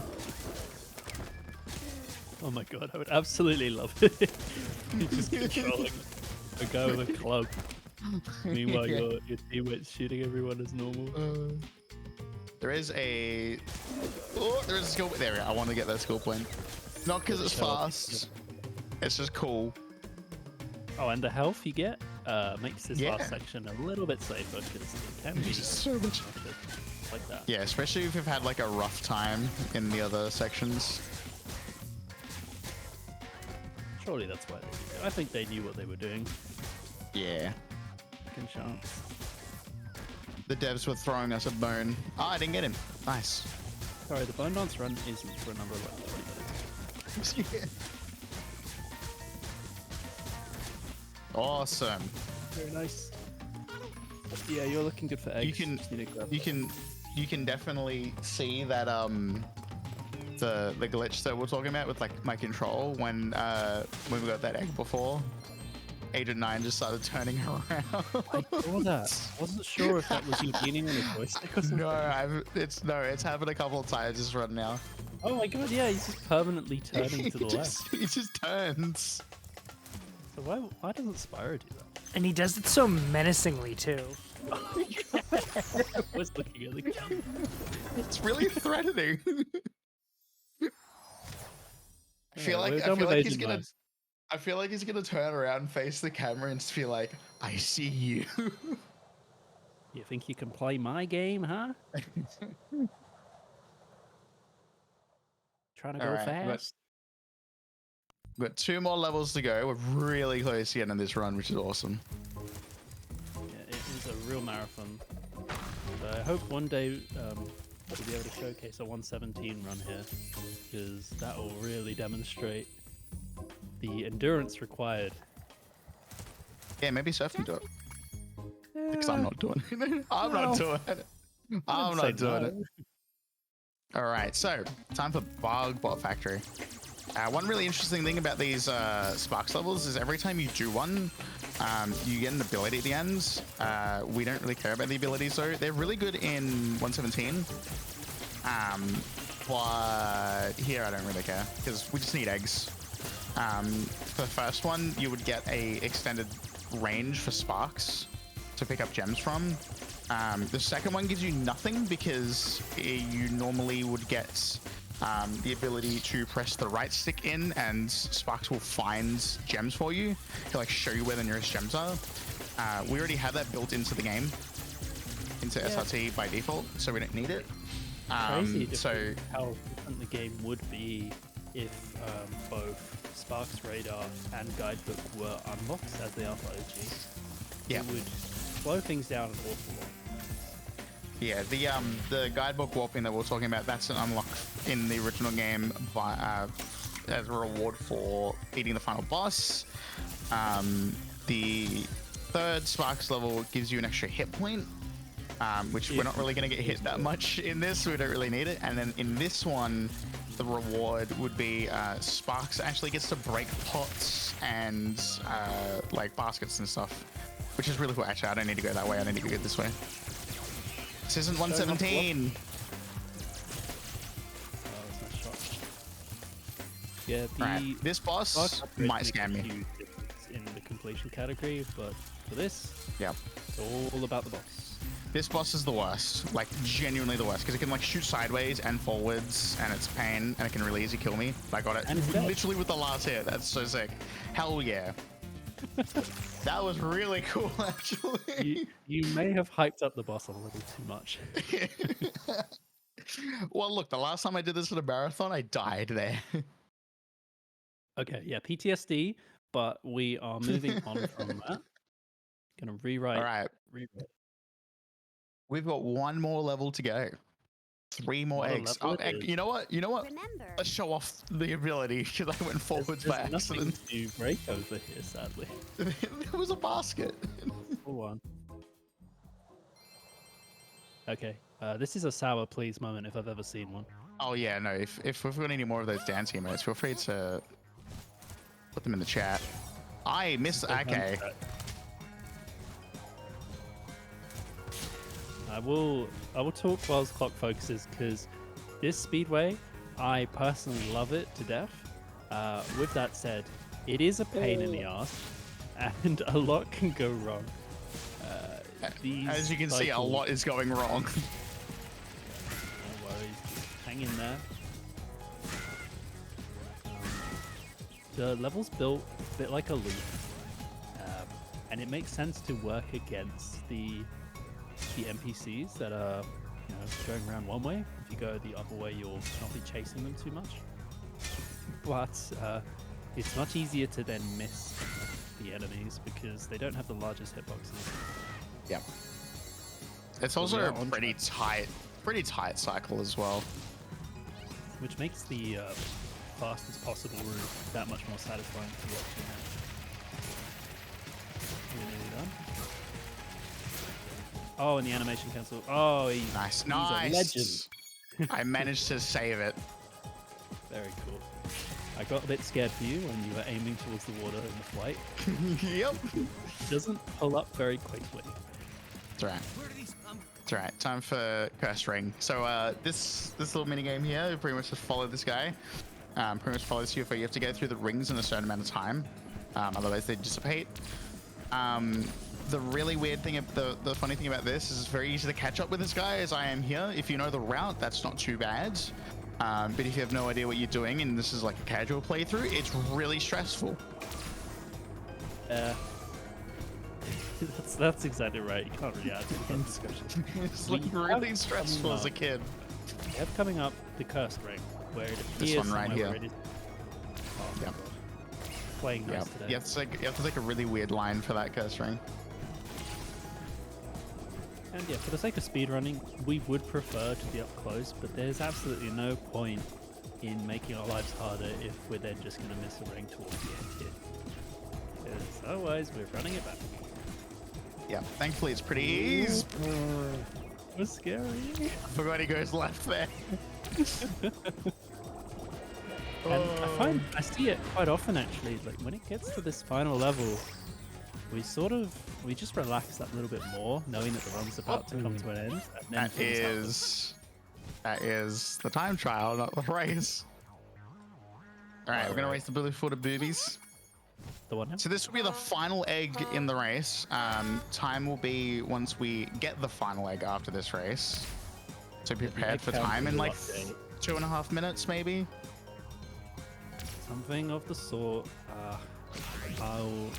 Oh my god, I would absolutely love it. You're just controlling a guy with a club. Meanwhile, Yeah. your teammate's shooting everyone as normal. There is a skill. There we go. I want to get that skill point. Not because it's fast. It's just cool. Oh, and the health you get makes this Yeah. last section a little bit safer because it can be So much. like that. Yeah, especially if you've had like a rough time in the other sections. Surely that's why they did it. I think they knew what they were doing. Yeah. Second chance. The devs were throwing us a bone. Oh, I didn't get him. Nice. Sorry, the Bone Dance run isn't for a number of like 20 minutes. Yeah. Awesome. Very nice. Yeah, you're looking good for eggs. You can Just need to grab you them. can you can definitely see that the glitch that we're talking about with like my control when we got that egg before. Agent 9 just started turning around. I saw that. I wasn't sure if that was you leaning on a joystick or something. No, it's happened a couple of times just right now. Oh my god, yeah, he's just permanently turning to the left. He just turns. So why doesn't Spyro do that? And he does it so menacingly too. I was looking at the camera. It's really threatening. I feel we're like done with he's Agent gonna. 9. I feel like he's gonna turn around, face the camera, and just be like, "I see you." You think you can play my game, huh? Trying to go Alright, fast? we've got 2 more levels to go. We're really close to the end of this run, which is awesome. Yeah, it is a real marathon. So I hope one day we'll be able to showcase a 117 run here, because that will really demonstrate the endurance required. Yeah, maybe Surf can do it. Because I'm not doing it. I'm not doing it. I'm not doing it. All right, so time for Bug Bot Factory. One really interesting thing about these Sparks levels is every time you do one, you get an ability at the end. We don't really care about the abilities though. They're really good in 117. But here I don't really care because we just need eggs. For the first one, you would get a extended range for Sparks to pick up gems from. The second one gives you nothing because you normally would get the ability to press the right stick in and Sparks will find gems for you to like show you where the nearest gems are. We already have that built into the game, into SRT by default, so we don't need it. Crazy So how different the game would be if both Sparks Radar and Guidebook were unlocked as they are for OG. yeah. It would slow things down an awful lot. Yeah, the guidebook warping that we're talking about, that's an unlock in the original game by, as a reward for beating the final boss. The third Sparks level gives you an extra hit point, which we're not really going to get hit that much in this, so we don't really need it. And then in this one, the reward would be Sparks actually gets to break pots and like baskets and stuff, which is really cool. Actually, I don't need to go that way. I need to go this way. This isn't 117. Oh, that's a nice shot. Yeah, the Right. This boss Sparks upgrade might makes a scam me. huge difference in the completion category, but for this, Yeah. it's all about the boss. This boss is the worst. Like, genuinely the worst. Because it can, like, shoot sideways and forwards, and it's pain, and it can really easy kill me. I got it And it's dead. literally with the last hit. That's so sick. Hell yeah. That was really cool, actually. You may have hyped up the boss a little too much. Well, look, the last time I did this in a marathon, I died there. Okay, yeah, PTSD, but we are moving on from that. Gonna rewrite. All right. We've got 1 more level to go. 3 more What a eggs. level Oh, it is. you know what? Remember, Let's show off the ability because I went forwards by There's nothing accident. to break over here, sadly. There was a basket. Hold on. Okay, this is a sour please moment if I've ever seen one. Oh yeah, no. If we've got any more of those dance emotes, feel free to put them in the chat. I missed. Okay. I will talk whilst clock focuses because this speedway, I personally love it to death. With that said, it is a pain in the ass, and a lot can go wrong. As you can see, a lot is going wrong. No worries, just hang in there. The level's built a bit like a loop, and it makes sense to work against the NPCs that are, you know, going around one way. If you go the other way, you'll not be chasing them too much. But it's much easier to then miss the enemies because they don't have the largest hitboxes. Yeah. It's also we are a on pretty tight cycle as well. Which makes the fastest possible route that much more satisfying to watch. We're nearly done. Oh, and the animation cancel. Oh, Nice, he's nice. a legend. I managed to save it. Very cool. I got a bit scared for you when you were aiming towards the water in the flight. Yep. It doesn't pull up very quickly. That's right. That's right. Time for Cursed Ring. So this little mini game here, you pretty much just follow this guy. Pretty much follows you. You have to go through the rings in a certain amount of time, otherwise they dissipate. The really weird thing, the funny thing about this is it's very easy to catch up with this guy as I am here. If you know the route, that's not too bad. But if you have no idea what you're doing and this is like a casual playthrough, it's really stressful. That's exactly right. You can't really add to that discussion. It's like really stressful as a kid. We have coming up the Cursed Ring, where it appears This one right somewhere here. where it is. Oh, Yep. God. Playing nice Yep. today. You have to take a really weird line for that Cursed Ring. And yeah, for the sake of speedrunning, we would prefer to be up close, but there's absolutely no point in making our lives harder if we're then just going to miss a ring towards the end here. Because otherwise, we're running it back. Yeah, thankfully it's pretty easy. It was scary. Forgot he goes left there. And I see it quite often actually, like when it gets to this final level, we just relax that little bit more, knowing that the run's about to come to an end. And then That is the time trial, not the race. All right, we're gonna race the blue footed boobies. The one now? So this will be the final egg in the race. Time will be once we get the final egg after this race. So be prepared for time in like 2.5 minutes, maybe. Something of the sort. I'll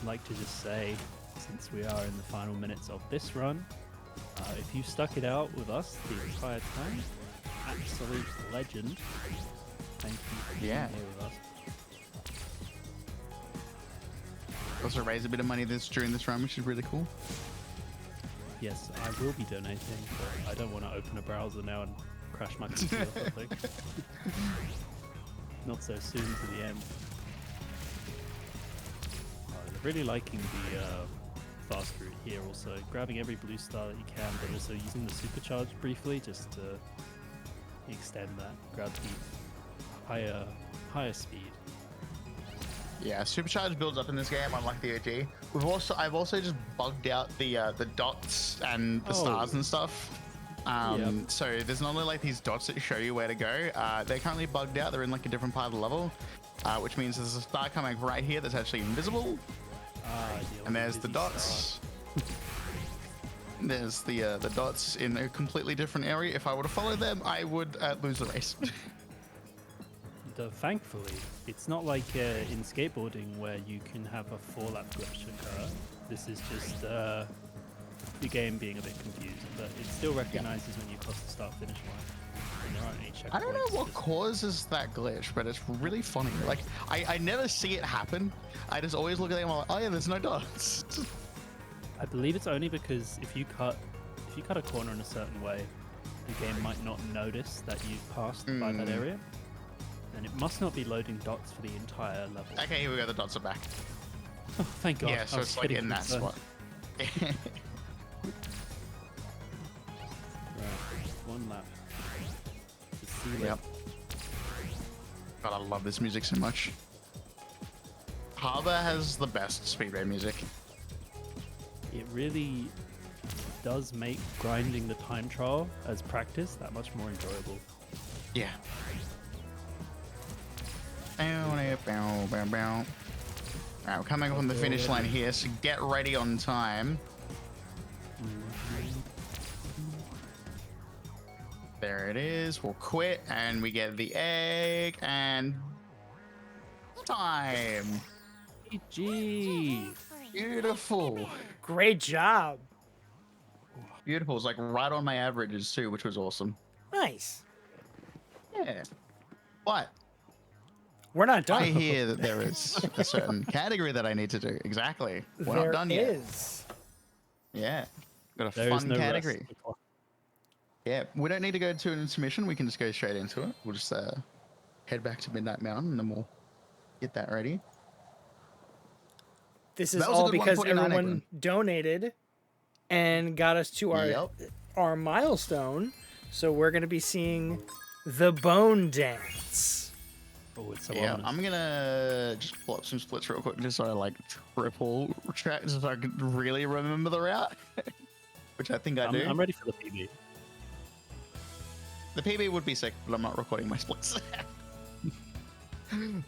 like to just say, since we are in the final minutes of this run, if you stuck it out with us the entire time, absolute legend. Thank you for being here with us. Also raise a bit of money during this run, which is really cool. Yes, I will be donating, but I don't want to open a browser now and crash my computer or something. Not so soon to the end. I'm really liking the fast route here also. Grabbing every blue star that you can, but also using the supercharge briefly just to extend that. Grab the higher speed. Yeah, supercharge builds up in this game, unlike the OG. I've also just bugged out the dots and the stars and stuff. So there's not only like these dots that show you where to go. They're currently bugged out. They're in like a different part of the level, which means there's a star coming right here that's actually invisible. And there's the dots. There's the dots in a completely different area. If I were to follow them, I would lose the race. Thankfully, it's not like in skateboarding where you can have a 4-lap glitch occur. This is just the game being a bit confused, but it still recognizes when you cross the start-finish line. And there aren't any checkpoints. I don't know what causes that glitch, but it's really funny. Like, I never see it happen. I just always look at it and I'm like, oh yeah, there's no dots. I believe it's only because if you cut a corner in a certain way, the game might not notice that you've passed by that area. And it must not be loading dots for the entire level. Okay, here we go. The dots are back. Oh, thank God. Yeah, so it's like in that spot. Right, 1 lap. Yep. God, I love this music so much. Harbor has the best speedway music. It really does make grinding the time trial as practice that much more enjoyable. Yeah. Alright, we're coming up on the finish line here, so get ready on time. There it is. We'll quit and we get the egg and time. GG. Beautiful. Great job. Beautiful. It's like right on my averages too, which was awesome. Nice. Yeah. But We're not done. I hear that there is a certain category that I need to do. Exactly. We're not done yet. There is. Yeah. Got a There is fun no category. rest. Yeah. We don't need to go to an intermission. We can just go straight into it. We'll just head back to Midnight Mountain and then we'll get that ready. This is That was a all good because 149 everyone Eglin. donated and got us to our milestone. So we're going to be seeing the Bone Dance. Oh, it's so Yeah, ominous. I'm gonna just pull up some splits real quick just so I like triple track so I can really remember the route, which I think I do. I'm ready for the PB. The PB would be sick, but I'm not recording my splits.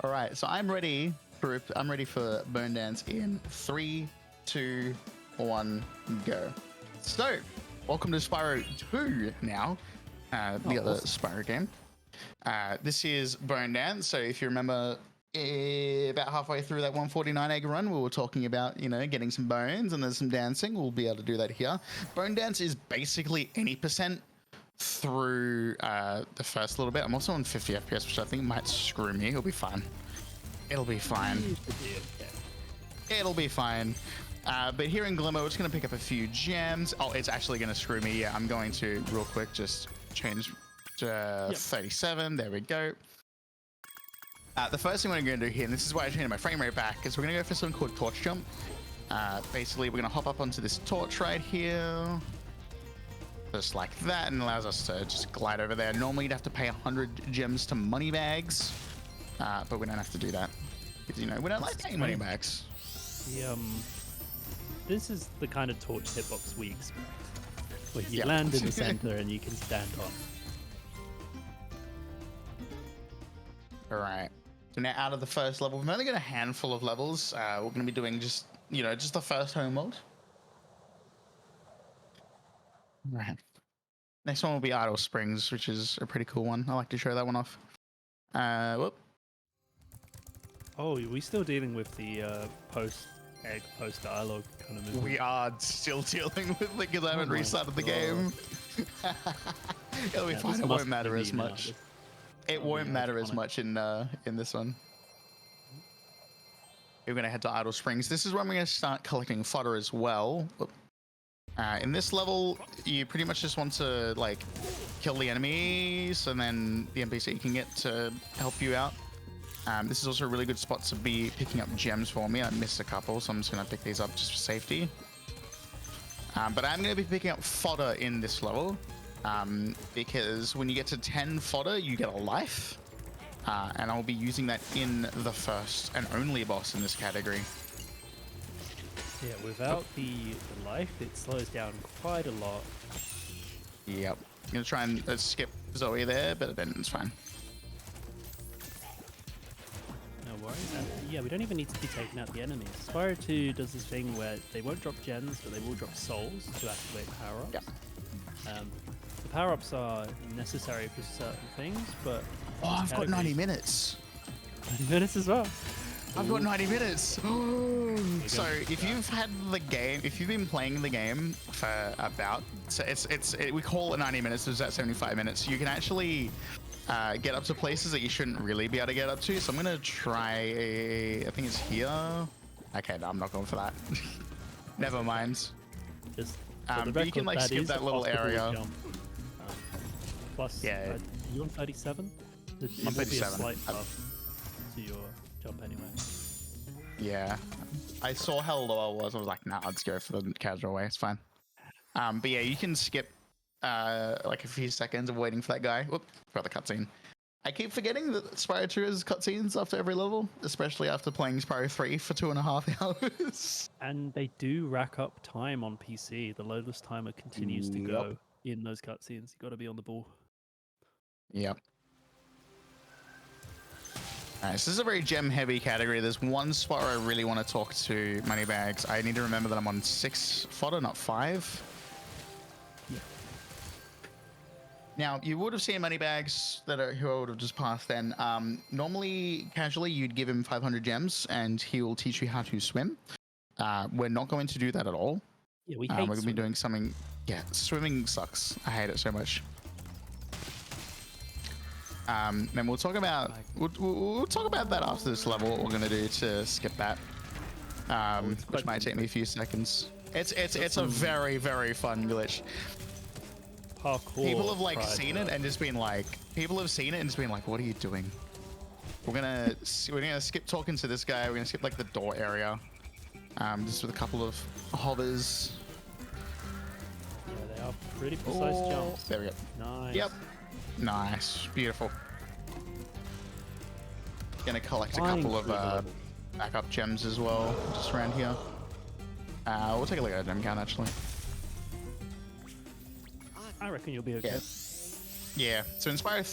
All right, so I'm ready for Bone Dance in 3, 2, 1, go. So, welcome to Spyro 2 now, the other Spyro game. This is Bone Dance. So if you remember, about halfway through that 149 egg run, we were talking about, getting some bones and there's some dancing. We'll be able to do that here. Bone Dance is basically any percent through the first little bit. I'm also on 50 FPS, which I think might screw me. It'll be fine. It'll be fine. It'll be fine. But here in Glimmer, we're just going to pick up a few gems. Oh, it's actually going to screw me. Yeah, I'm going to, real quick, just change to 37. There we go. The first thing we're going to do here, and this is why I changed my frame rate back, is we're going to go for something called Torch Jump. Basically, we're going to hop up onto this torch right here. Just like that, and allows us to just glide over there. Normally, you'd have to pay 100 gems to money bags, but we don't have to do that. Because, we don't like paying money bags. This is the kind of torch hitbox we expect, where you land in the center and you can stand on. All right. So now out of the first level, we've only got a handful of levels. We're going to be doing just the first home mode. All right. Next one will be Idle Springs, which is a pretty cool one. I like to show that one off. Whoop. Oh, are we still dealing with the post-egg, post-dialogue kind of movie? We are still dealing with it because I haven't restarted the game. It'll be fine. It won't matter as much. It won't matter as much in this one. We're going to head to Idle Springs. This is when we're going to start collecting fodder as well. In this level, you pretty much just want to kill the enemies, and then the NPC can get to help you out. This is also a really good spot to be picking up gems for me. I missed a couple, so I'm just going to pick these up just for safety. But I'm going to be picking up fodder in this level. Because when you get to 10 fodder, you get a life. And I'll be using that in the first and only boss in this category. Yeah, without the life, it slows down quite a lot. Yep. I'm going to try and skip Zoe there, but then it's fine. No worries. And yeah, we don't even need to be taking out the enemies. Spyro 2 does this thing where they won't drop gems, but they will drop souls to activate power-ups. Yeah. The power-ups are necessary for certain things, but... Oh, I've got 90 minutes. 90 minutes as well. I've got 90 minutes. So if you've had the game, if you've been playing the game for about, so we call it 90 minutes, so it's at 75 minutes. You can actually get up to places that you shouldn't really be able to get up to. So I'm gonna try. I think it's here. Okay, no, I'm not going for that. Never mind. Just but you can skip that little area. Plus, yeah. You're on 37. It I'm will be a 37. slight buff to your jump anyway. Yeah, I saw how low I was. I was like, nah, let's go for the casual way. It's fine. But yeah, you can skip a few seconds of waiting for that guy. Whoop, forgot the cutscene. I keep forgetting that Spyro 2 has cutscenes after every level, especially after playing Spyro 3 for 2.5 hours. And they do rack up time on PC. The loadless timer continues to go in those cutscenes. You got to be on the ball. Yep. Alright, so this is a very gem-heavy category. There's one spot where I really want to talk to Moneybags. I need to remember that I'm on 6 fodder, not 5. Yeah. Now, you would have seen Moneybags who I would have just passed then. Normally, casually, you'd give him 500 gems, and he will teach you how to swim. We're not going to do that at all. Yeah, we hate We're going to be doing something... Yeah, swimming sucks. I hate it so much. And we'll talk about we'll talk about that after this level. What we're gonna do to skip that, which might take me a few seconds. It's a very fun glitch. Parkour. People have seen it and just been like, what are you doing? We're gonna skip talking to this guy. We're gonna skip the door area, just with a couple of hovers. pretty precise Oh, jumps. there we go. Nice. Yep. Nice. Beautiful. Gonna collect a Flying couple through the of level. backup gems as well, just around here. We'll take a look at our gem count actually. I reckon you'll be okay. Yeah. So Inspire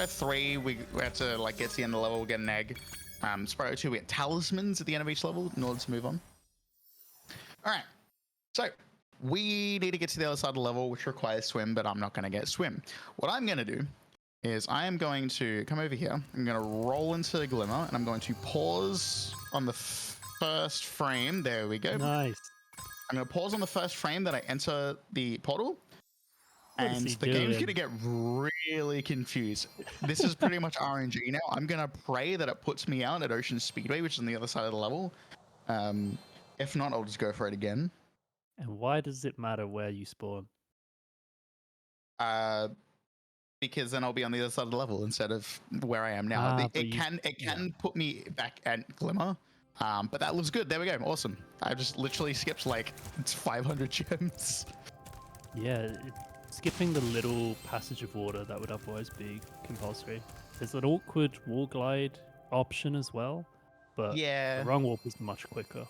3, we had to like get to the end of the level, get an egg. Spyro 2, we get talismans at the end of each level in order to move on. All right. So we need to get to the other side of the level, which requires swim, but I'm not going to get swim. What I'm going to do is I am going to come over here. I'm going to roll into the Glimmer, and I'm going to pause on the first frame. There we go. Nice. I'm going to pause on the first frame that I enter the portal. What is And he the game's doing? going to get really confused. This is pretty much RNG now. I'm going to pray that it puts me out at Ocean Speedway, which is on the other side of the level. If not, I'll just go for it again. And why does it matter where you spawn? Because then I'll be on the other side of the level instead of where I am now. Ah, but It can put me back at Glimmer, but that looks good. There we go. Awesome. I just literally skipped like 500 gems. Yeah, skipping the little passage of water that would otherwise be compulsory. There's an awkward wall glide option as well, but Yeah. the wrong warp is much quicker.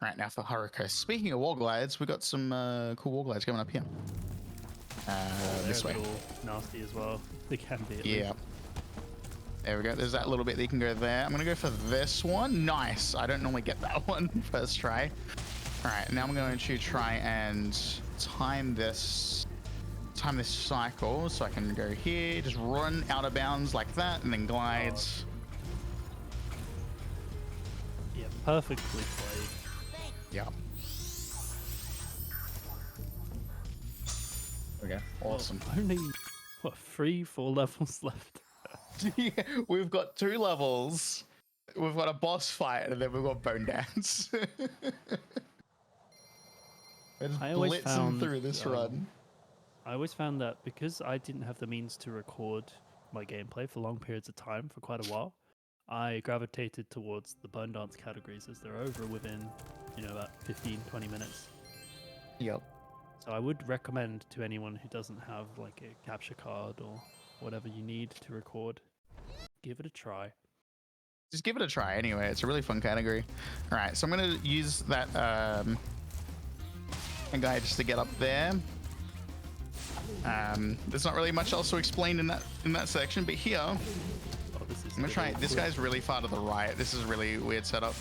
Right, now for Haruko. Speaking of wall glides, we got some cool wall glides coming up here. This They're way. a little nasty as well. They can be. At Yeah. least. There we go. There's that little bit that you can go there. I'm going to go for this one. Nice. I don't normally get that one first try. All right, now I'm going to try and time this cycle so I can go here, just run out of bounds like that, and then glides. Yeah, perfectly played. Yeah. Okay. Awesome. Only, what, 3-4 levels left? Yeah, we've got 2 levels. We've got a boss fight, and then we've got bone dance. It's I always blitzing found, through this run. I always found that because I didn't have the means to record my gameplay for long periods of time for quite a while, I gravitated towards the bone dance categories as they're over within, about 15-20 minutes. Yep. So I would recommend to anyone who doesn't have like a capture card or whatever you need to record, give it a try. Just give it a try anyway. It's a really fun category. All right, so I'm going to use that guy just to get up there. There's not really much else to explain in that section, but here Oh, this is I'm gonna try. This guy's really far to the right. This is a really weird setup.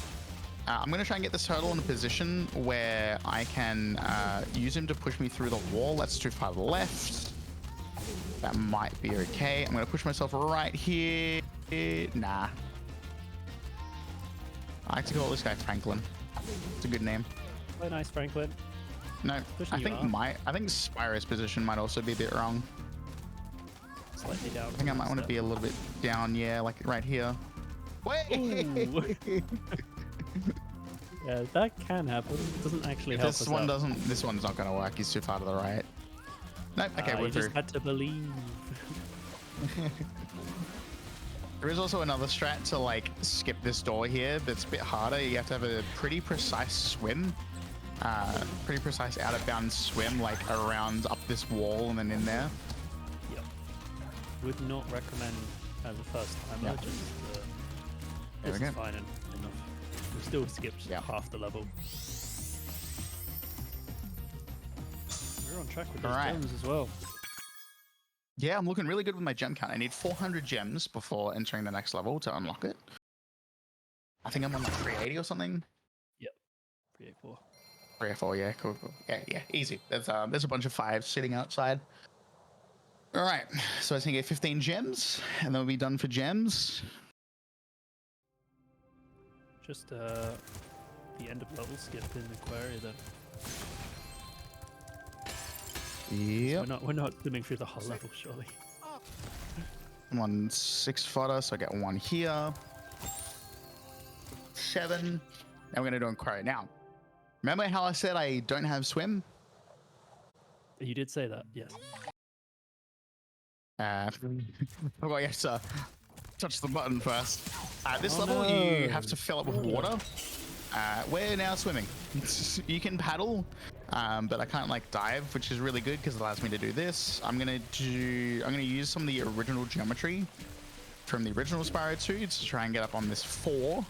I'm gonna try and get this turtle in a position where I can use him to push me through the wall. That's too far left. That might be okay. I'm gonna push myself right here. Nah. I like to call this guy Franklin. It's a good name. Oh, nice, Franklin. No, Pushing I you think up. I think Spyro's position might also be a bit wrong. Slightly down. I think I might want to be a little bit down, yeah, like right here. Wait! Yeah, that can happen. It doesn't actually help us This one out. doesn't. This one's not gonna work. He's too far to the right. Nope. Okay, we're you through. just had to believe. There is also another strat to like skip this door here. That's a bit harder. You have to have a pretty precise swim. Pretty precise out of bounds swim, like around up this wall and then in there. Yep. Would not recommend as a first timer. Yeah. Just There this we is go. fine enough. We still skipped Yeah. half the level. We're on track with these Alright. gems as well. Yeah, I'm looking really good with my gem count. I need 400 gems before entering the next level to unlock it. I think I'm on like 380 or something. 384. 3 or 4, yeah, cool. Yeah, easy. There's a bunch of 5s sitting outside. All right, so I just need to get 15 gems, and then we'll be done for gems. Just the end of level skip in Aquaria then. Yep. We're not swimming through the whole level, surely. I'm on 6 fodder, so I get 1 here. 7. Now we're gonna do Aquaria. Now, remember how I said I don't have swim? You did say that, yes. Oh, yes, touch the button first. At this Oh, level, you no. have to fill it with water. We're now swimming. You can paddle, but I can't like dive, which is really good because it allows me to do this. I'm gonna use some of the original geometry from the original Spyro 2 to try and get up on this 4. Oh,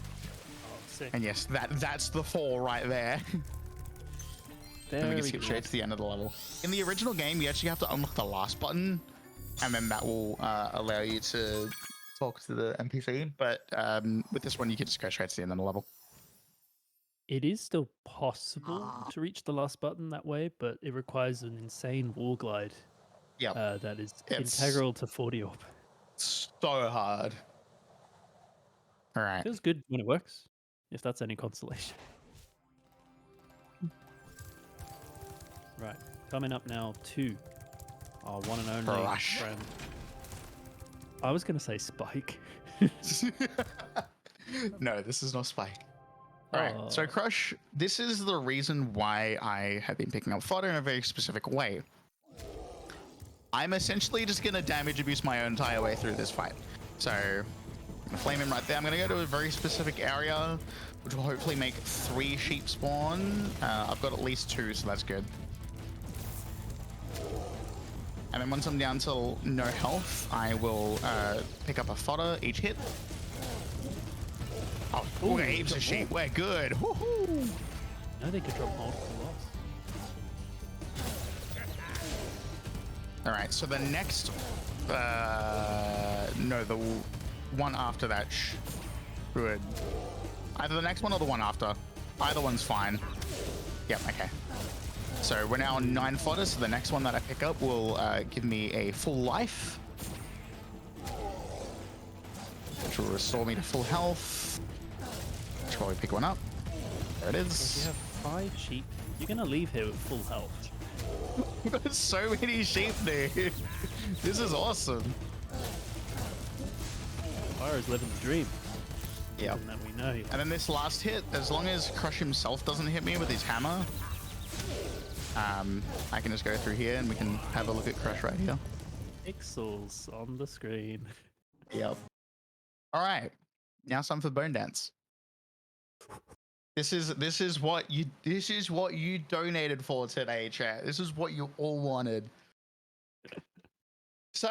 sick. And yes, that's the 4 right there. And we can skip straight to the end of the level. In the original game, you actually have to unlock the last button, and then that will allow you to talk to the NPC. But with this one, you can just go straight to the end of the level. It is still possible to reach the last button that way, but it requires an insane wall glide. Yeah, That is It's- integral to 40 orb. so hard. All right. Feels good when it works, if that's any consolation. Right, coming up now to our one and only Rush. friend. I was going to say Spike. No, this is not Spike. All right, so Oh. Crush, this is the reason why I have been picking up fodder in a very specific way. I'm essentially just going to damage abuse my entire way through this fight. So, I'm going to flame him right there. I'm going to go to a very specific area, which will hopefully make 3 sheep spawn. I've got at least 2, so that's good. And then once I'm down to no health, I will pick up a fodder each hit. Oh, Ooh, we're heaps of sheep. We're good. Woohoo! No, they could drop multiple lots. All right, so the next, no, the one after that should, either the next one or the one after. Either one's fine. Yep, okay. So we're now on 9 fodder, so the next one that I pick up will give me a full life, which will restore me to full health. Should probably pick one up. There it If you is. have 5 sheep, you're going to leave here with full health. There's so many sheep, dude. This is awesome. Spyro's living the dream. Yep. And that we know. And then this last hit, as long as Crush himself doesn't hit me with his hammer, I can just go through here and we can have a look at Crush right here. Pixels on the screen. Yep. All right. Now it's time for Bone Dance. This is what you donated for today, chat. This is what you all wanted. So,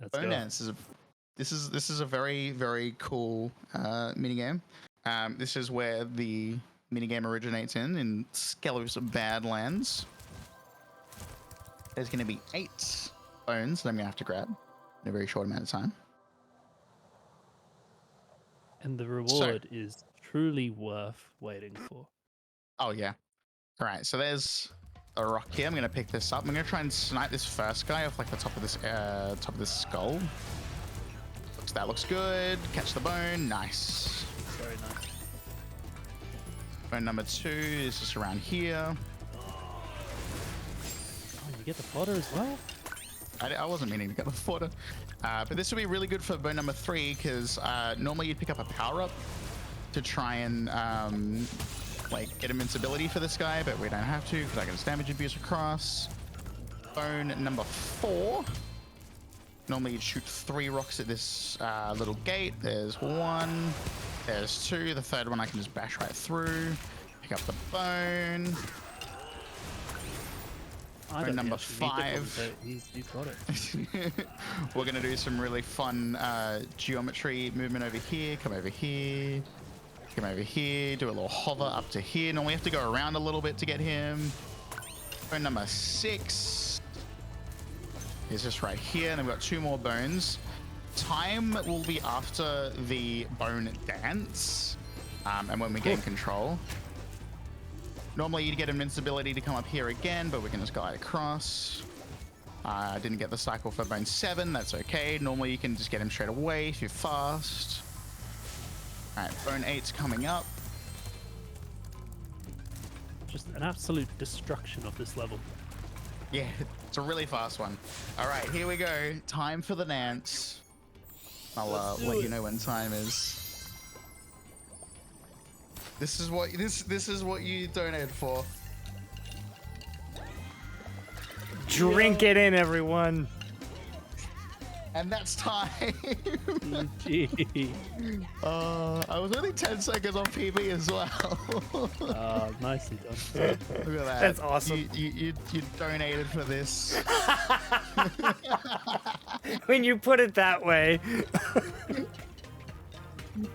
Let's Bone go. Dance is a very, very cool mini game. This is where the minigame originates in Skellos Badlands. There's going to be 8 bones that I'm going to have to grab in a very short amount of time. And the reward is truly worth waiting for. Oh, yeah. All right, so there's a rock here. I'm going to pick this up. I'm going to try and snipe this first guy off like the top of this skull. That looks good. Catch the bone. Nice. Very nice. Bone number 2 is just around here. Oh, you get the fodder as well? I wasn't meaning to get the fodder. But this would be really good for bone number 3 because normally you'd pick up a power up to try and like get invincibility for this guy, but we don't have to because I can just damage abuse across. Bone number 4. Normally you'd shoot 3 rocks at this little gate. There's 1, there's 2. The third one I can just bash right through. Pick up the bone. I don't number actually need the 5. fodder, but he's got it. We're gonna do some really fun geometry movement over here. Come over here. Come over here. Do a little hover up to here. Normally we have to go around a little bit to get him. Bone number 6 is just right here, and then we've got 2 more bones. Time will be after the bone dance, and when we gain control. Normally you'd get invincibility to come up here again, but we can just glide across. I didn't get the cycle for bone 7, that's okay. Normally you can just get him straight away if you're fast. All right, bone 8's coming up. Just an absolute destruction of this level. Yeah, it's a really fast one. All right, here we go. Time for the dance. I'll Let's do let you it. know when time is. This is what you donated for. Drink it in, everyone. And that's time. Gee. I was only 10 seconds off PB as well. Nicely done. Look at that. That's awesome. You donated for this. When you put it that way.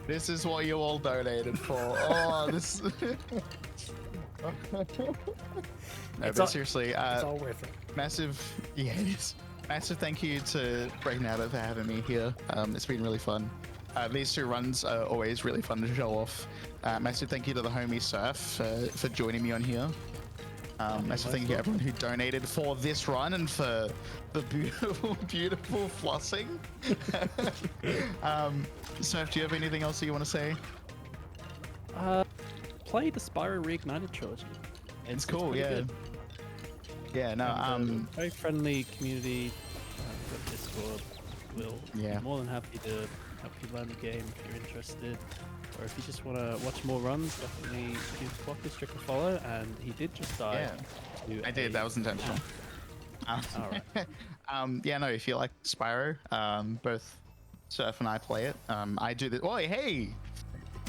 This is what you all donated for. Oh, this. No, but seriously, It's all worth it. massive, yeah, it is. Massive thank you to Reignited for having me here. It's been really fun. These 2 runs are always really fun to show off. Massive thank you to the homie Surf for joining me on here. Massive thank you to everyone who donated for this run and for the beautiful, beautiful flossing. Surf, do you have anything else that you want to say? Play the Spyro Reignited Trilogy. It's cool, pretty yeah. good. Yeah, no, And, very friendly community. We've got Discord. We'll Yeah. be more than happy to help you learn the game if you're interested. Or if you just want to watch more runs, definitely give Clockdistrict a follow. And he did just die. I did, that was intentional. Alright. Yeah, no, if you like Spyro, both Surf and I play it. I do this. Oh, hey!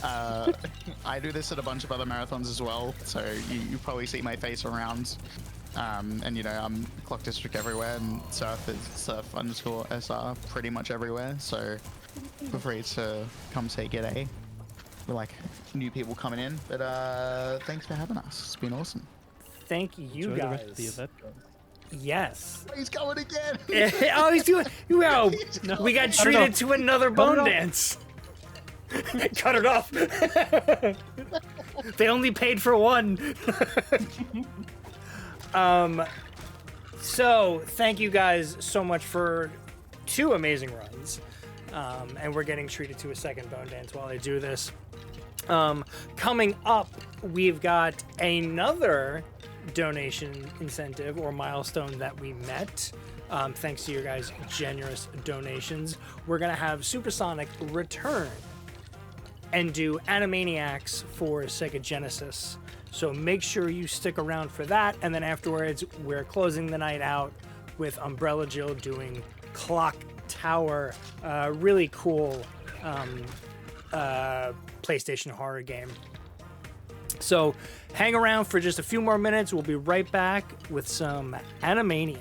I do this at a bunch of other marathons as well, so you probably see my face around. And you know, I'm Clockdistrict everywhere, and Surf is Surf_SR pretty much everywhere, so feel free to come say g'day. We're like new people coming in, but thanks for having us. It's been awesome. Thank you Enjoy the rest guys. of the event, guys. Yes. He's going again! Oh, he's doing. Wow. No, We got cut it treated off. to another Cut it bone off. dance. Cut it off. They only paid for one. So thank you guys so much for 2 amazing runs. And we're getting treated to a second bone dance while I do this. Coming up, we've got another donation incentive or milestone that we met. Thanks to your guys' generous donations. We're going to have Supersonic return and do Animaniacs for Sega Genesis. So make sure you stick around for that. And then afterwards, we're closing the night out with Umbrella Jill doing Clock Tower. Really cool PlayStation horror game. So hang around for just a few more minutes. We'll be right back with some Animaniacs.